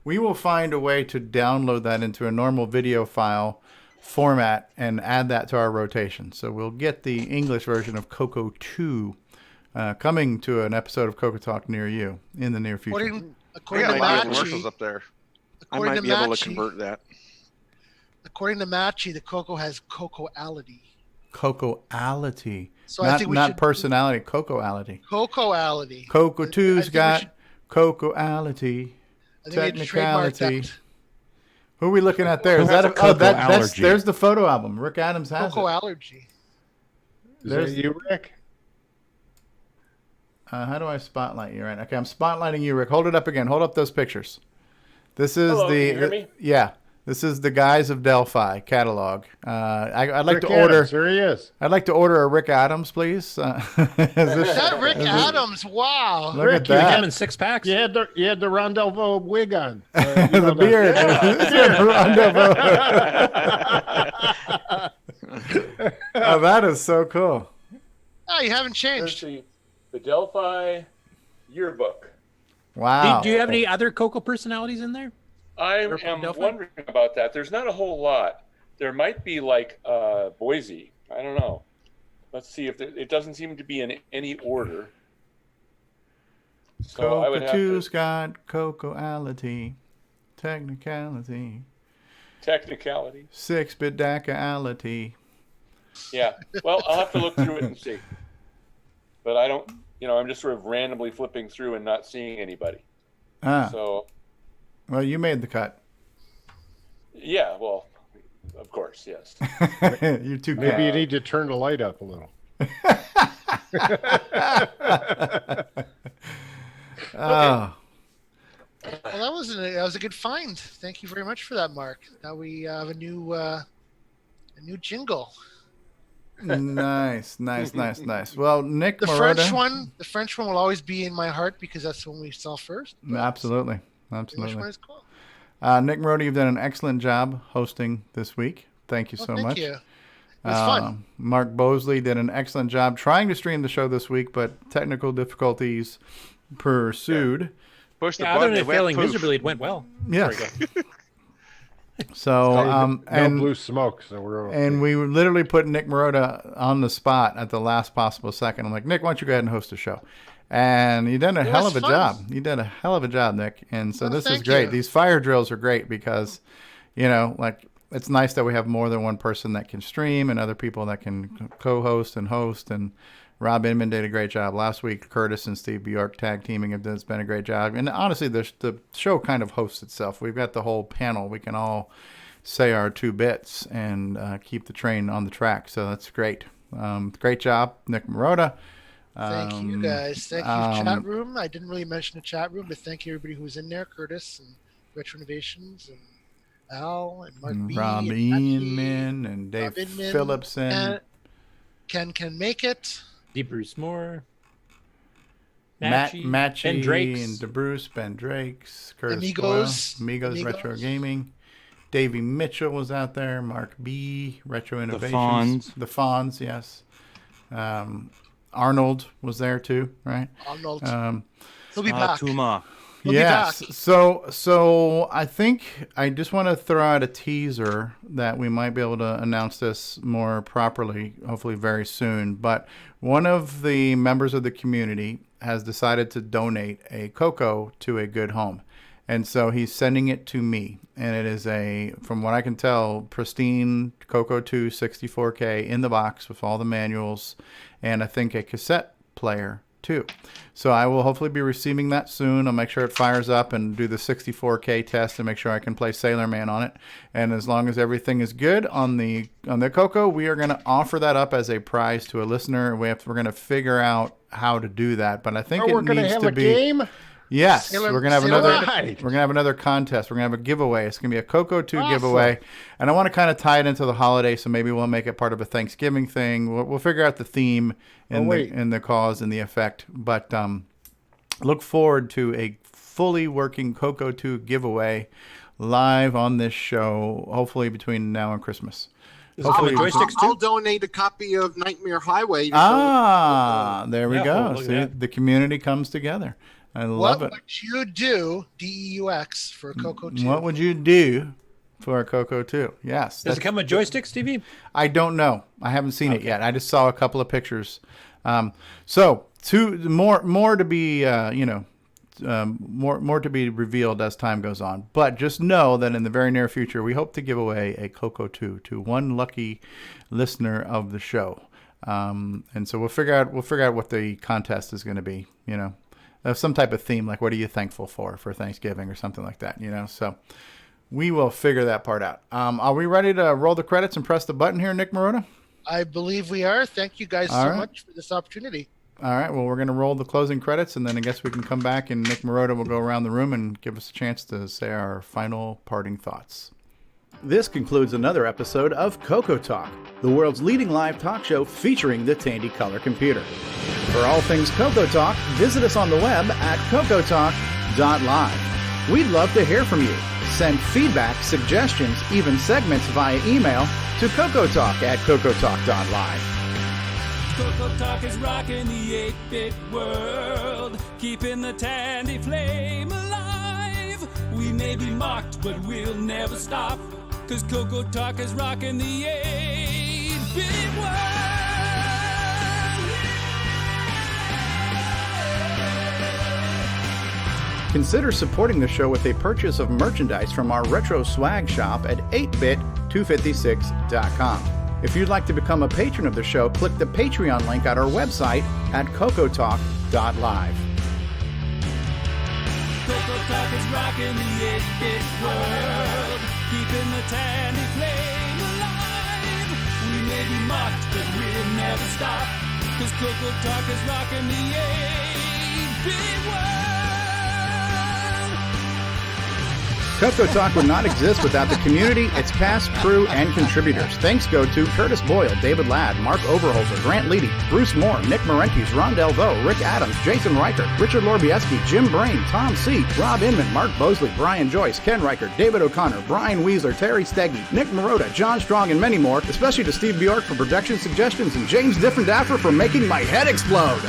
We will find a way to download that into a normal video file format and add that to our rotation. So we'll get the English version of CoCo2 coming to an episode of CoCoTALK near you in the near future. According to commercials up there. I might be able to convert that. According to Matchy, the Coco has Cocoality. Cocoality. So I think we not should- personality, Cocoality. Cocoality. CoCo2's got Cocoality. I think we need to trademark Technicality. that. Who are we looking at there? Is Who has that a cocoa allergy? there's the photo album. Rick Adams has it. Cocoallergy. Is that you, Rick? How do I spotlight you? Right. Okay, I'm spotlighting you, Rick. Hold it up again. Hold up those pictures. This is Hello, the can you hear me? yeah. This is the Guys of Delphi catalog. I'd like Rick to order. Adams, there he is. I'd like to order a Rick Adams, please. Is that Rick Adams? Wow. Look Rick, at that. Him in 6 packs. You had the Rendezvous wig on. The beard. Oh, that is so cool. Oh, you haven't changed. The Delphi yearbook. Wow. Do you have any other Coco personalities in there? I Or am Delphi? wondering about that. There's not a whole lot. There might be like Boise. I don't know. Let's see if it doesn't seem to be in any order. So I would have to CoCo2's got Cocoality, Technicality, technicality. 6-bit DACA-ality. Yeah. Well, I'll have to look through it and see. But I don't. I'm just sort of randomly flipping through and not seeing anybody. So. Well, you made the cut. Yeah. Well, of course, yes. You're too Maybe kind. you need to turn the light up a little. Oh. Well, that was a good find. Thank you very much for that, Mark. Now we have a new jingle. Nice. Well, Nick The Marotta. French one will always be in my heart because that's the one we saw first. Absolutely. The English one is cool. Nick Marotta, you've done an excellent job hosting this week. Thank you so much. Thank you. It was fun. Mark Bosley did an excellent job trying to stream the show this week, but technical difficulties pursued. Push the Other button. than It went failing poof. miserably, it went well. Yeah. Sorry, go. So and blue smoke. So we're okay. And we literally put Nick Marotta on the spot at the last possible second. I'm like, Nick, why don't you go ahead and host a show? And you did a hell of a job. You did a hell of a job, Nick. And so this is great. These fire drills are great because, like, it's nice that we have more than one person that can stream and other people that can co-host and host. And Rob Inman did a great job last week. Curtis and Steve Bjork tag teaming has been a great job. And honestly, the show kind of hosts itself. We've got the whole panel. We can all say our 2 bits and keep the train on the track. So that's great. Great job, Nick Marotta. Thank you, guys. Thank you, chat room. I didn't really mention the chat room, but thank you, everybody who was in there. Curtis and Retro Innovations and Al and Mark B. Rob Inman and Dave Phillipson. And Can Make It. D. Bruce Moore. Matchy Ben Drakes. and DeBruce, Ben Drakes, Curtis Amigos. Boyle, Amigos Retro Gaming. Davey Mitchell was out there. Mark B. Retro Innovations. The Fonz, yes. Arnold was there too, right? Arnold. He'll be back. Yes. So I think I just want to throw out a teaser that we might be able to announce this more properly, hopefully very soon. But one of the members of the community has decided to donate a Coco to a good home. And so he's sending it to me. And it is from what I can tell, pristine Coco 2 64K in the box with all the manuals and I think a cassette player too. So I will hopefully be receiving that soon. I'll make sure it fires up and do the 64K test and make sure I can play Sailor Man on it. And as long as everything is good on the Coco, we are going to offer that up as a prize to a listener. We're going to figure out how to do that, but I think it needs to be game? Yes, we're gonna have another contest. We're gonna have a giveaway. It's gonna be a Coco 2 giveaway, and I want to kind of tie it into the holiday. So maybe we'll make it part of a Thanksgiving thing. We'll figure out the theme and the cause and the effect. But look forward to a fully working Coco 2 giveaway live on this show. Hopefully between now and Christmas. I'll donate a copy of Nightmare Highway. There we go. See, the community comes together. I love it. What would you do, DEUX, for a Coco 2? What would you do for a Coco 2? Yes. Does it come with joysticks, Stevie? I don't know. I haven't seen it yet. I just saw a couple of pictures. So more to be, more to be revealed as time goes on. But just know that in the very near future, we hope to give away a Coco 2 to one lucky listener of the show. And so we'll figure out what the contest is going to be. Some type of theme, like what are you thankful for Thanksgiving or something like that, So we will figure that part out. Are we ready to roll the credits and press the button here, Nick Marotta? I believe we are. Thank you guys so much for this opportunity. All right. Well, we're going to roll the closing credits, and then I guess we can come back, and Nick Marotta will go around the room and give us a chance to say our final parting thoughts. This concludes another episode of CoCoTALK, the world's leading live talk show featuring the Tandy Color Computer. For all things CoCoTALK, visit us on the web at CoCoTalk.live. We'd love to hear from you. Send feedback, suggestions, even segments via email to CoCoTalk at CoCoTalk.live. CoCoTALK is rocking the 8-bit world, keeping the Tandy flame alive. We may be mocked, but we'll never stop, 'cause CoCoTALK is rocking the 8-bit world. Consider supporting the show with a purchase of merchandise from our retro swag shop at 8bit256.com. If you'd like to become a patron of the show, click the Patreon link at our website at CoCoTalk.live. CoCoTALK is rocking the 8-bit world, keeping the Tandy flame alive. We may be mocked, but we'll never stop, 'cause CoCoTALK is rocking the 8-bit world. CoCoTALK would not exist without the community, its cast, crew, and contributors. Thanks go to Curtis Boyle, David Ladd, Mark Overholzer, Grant Leedy, Bruce Moore, Nick Marentes, Ron Delvaux, Rick Adams, Jason Reichert, Richard Lorbieski, Jim Brain, Tom C., Rob Inman, Mark Bosley, Brian Joyce, Ken Reichert, David O'Connor, Brian Weasler, Terry Steggy, Nick Marotta, John Strong, and many more, especially to Steve Bjork for production suggestions and James Diffendaffer for making my head explode.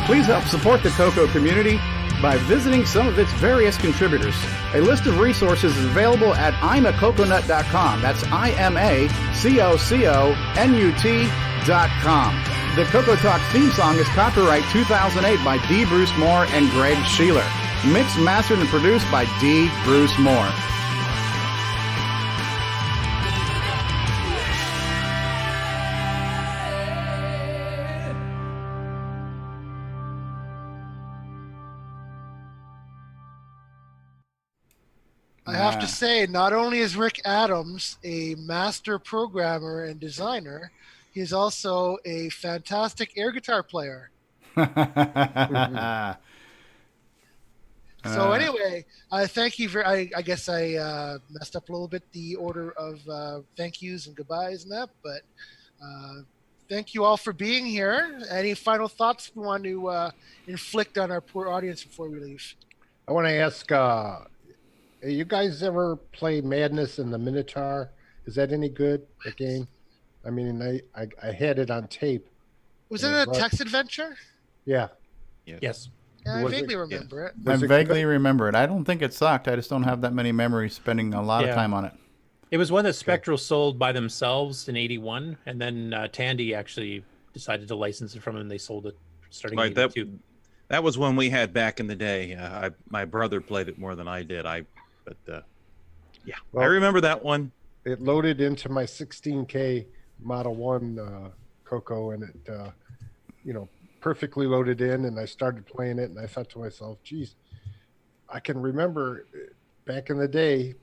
Please help support the CoCo community by visiting some of its various contributors. A list of resources is available at imacoconut.com. That's IMACOCONUT.com. The CoCoTALK theme song is copyright 2008 by D. Bruce Moore and Greg Sheeler. Mixed, mastered, and produced by D. Bruce Moore. I have to say, not only is Rick Adams a master programmer and designer, he's also a fantastic air guitar player. So anyway, thank you. I guess I messed up a little bit the order of thank yous and goodbyes and that, but thank you all for being here. Any final thoughts we want to inflict on our poor audience before we leave? I want to ask, you guys ever play Madness in the Minotaur? Is that any good, the game? I mean, I had it on tape. Was it a text adventure? Yeah. Yes. Yeah, I vaguely remember it. I vaguely remember it. I don't think it sucked. I just don't have that many memories spending a lot of time on it. It was one that Spectral sold by themselves in '81, and then Tandy actually decided to license it from them, and they sold it starting in '82. That was one we had back in the day. My brother played it more than I did. Well, I remember that one. It loaded into my 16K Model 1 CoCo, and it, perfectly loaded in, and I started playing it, and I thought to myself, geez, I can remember back in the day,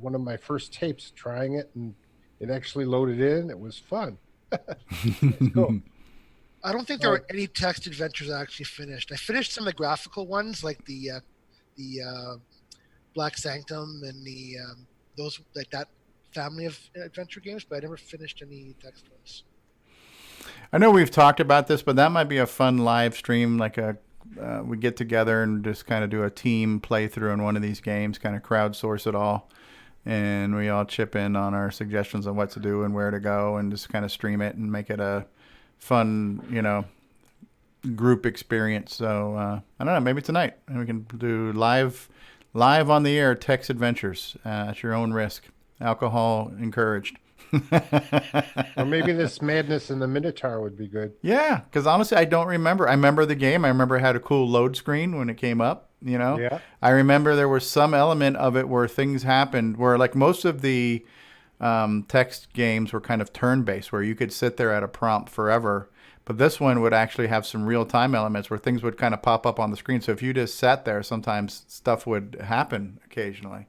one of my first tapes, trying it, and it actually loaded in. It was fun. Cool. I don't think there were any text adventures I actually finished. I finished some of the graphical ones, like the Black Sanctum and the those, like that family of adventure games, but I never finished any text ones. I know we've talked about this, but that might be a fun live stream, like we get together and just kind of do a team playthrough in one of these games, kind of crowdsource it all, and we all chip in on our suggestions on what to do and where to go, and just kind of stream it and make it a fun, group experience. So I don't know, maybe tonight, and we can do live on the air text adventures at your own risk. Alcohol encouraged. Or maybe this Madness in the Minotaur would be good. Yeah, because honestly, I don't remember. I remember the game. I remember it had a cool load screen when it came up, Yeah. I remember there was some element of it where things happened where, like, most of the text games were kind of turn-based, where you could sit there at a prompt forever. But this one would actually have some real-time elements where things would kind of pop up on the screen. So if you just sat there, sometimes stuff would happen occasionally.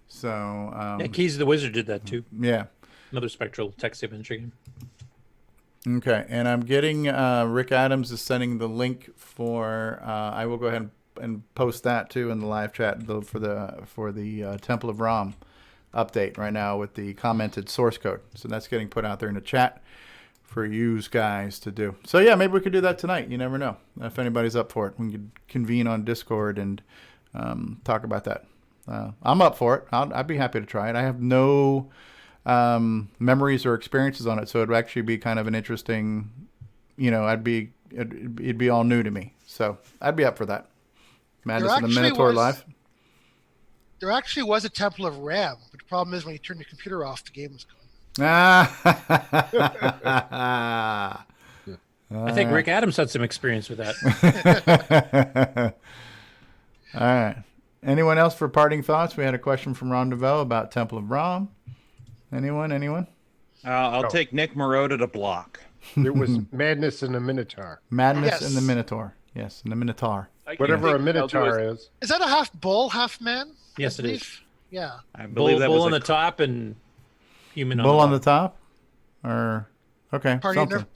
So Keys of the Wizard did that too. Yeah. Another Spectral text adventure game. Okay, and I'm getting Rick Adams is sending the link for. I will go ahead and post that too in the live chat for the Temple of Ram update right now with the commented source code. So that's getting put out there in the chat for you guys to do. So yeah, maybe we could do that tonight. You never know if anybody's up for it. We could convene on Discord and talk about that. I'm up for it. I'd be happy to try it. I have no memories or experiences on it, so it'd actually be kind of an interesting, it'd be all new to me, so I'd be up for that. Madness in the Minotaur live. There actually was a Temple of Ram, but the problem is when you turn the computer off, the game was gone. I think Rick Adams had some experience with that. All right, anyone else for parting thoughts? We had a question from Ron DeVoe about Temple of Ram. Anyone? I'll take Nick Marotta to block. It was Madness in the Minotaur. Madness in the Minotaur. Yes, in the Minotaur. Whatever a Minotaur is. Is that a half bull, half man? Yes, it is. Yeah. I believe that bull was on the top and human bull on the top. Or okay, party in the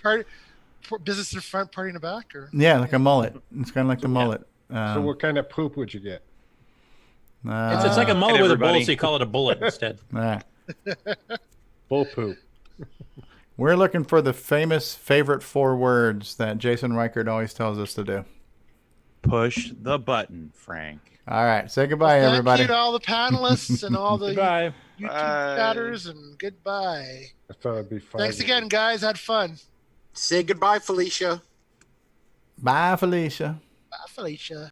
business in the front, party in the back, or yeah, like a mullet. It's kind of like the mullet. So what kind of poop would you get? It's like a mullet with a bull, so you call it a bullet instead. Bull poop. We're looking for the famous favorite 4 words that Jason Reichert always tells us to do. Push the button, Frank. All right. Say goodbye, everybody. Thank you to all the panelists and all the YouTube chatters, and goodbye. I thought it'd be fun. Thanks again, guys. Had fun. Say goodbye, Felicia. Bye, Felicia. Bye, Felicia.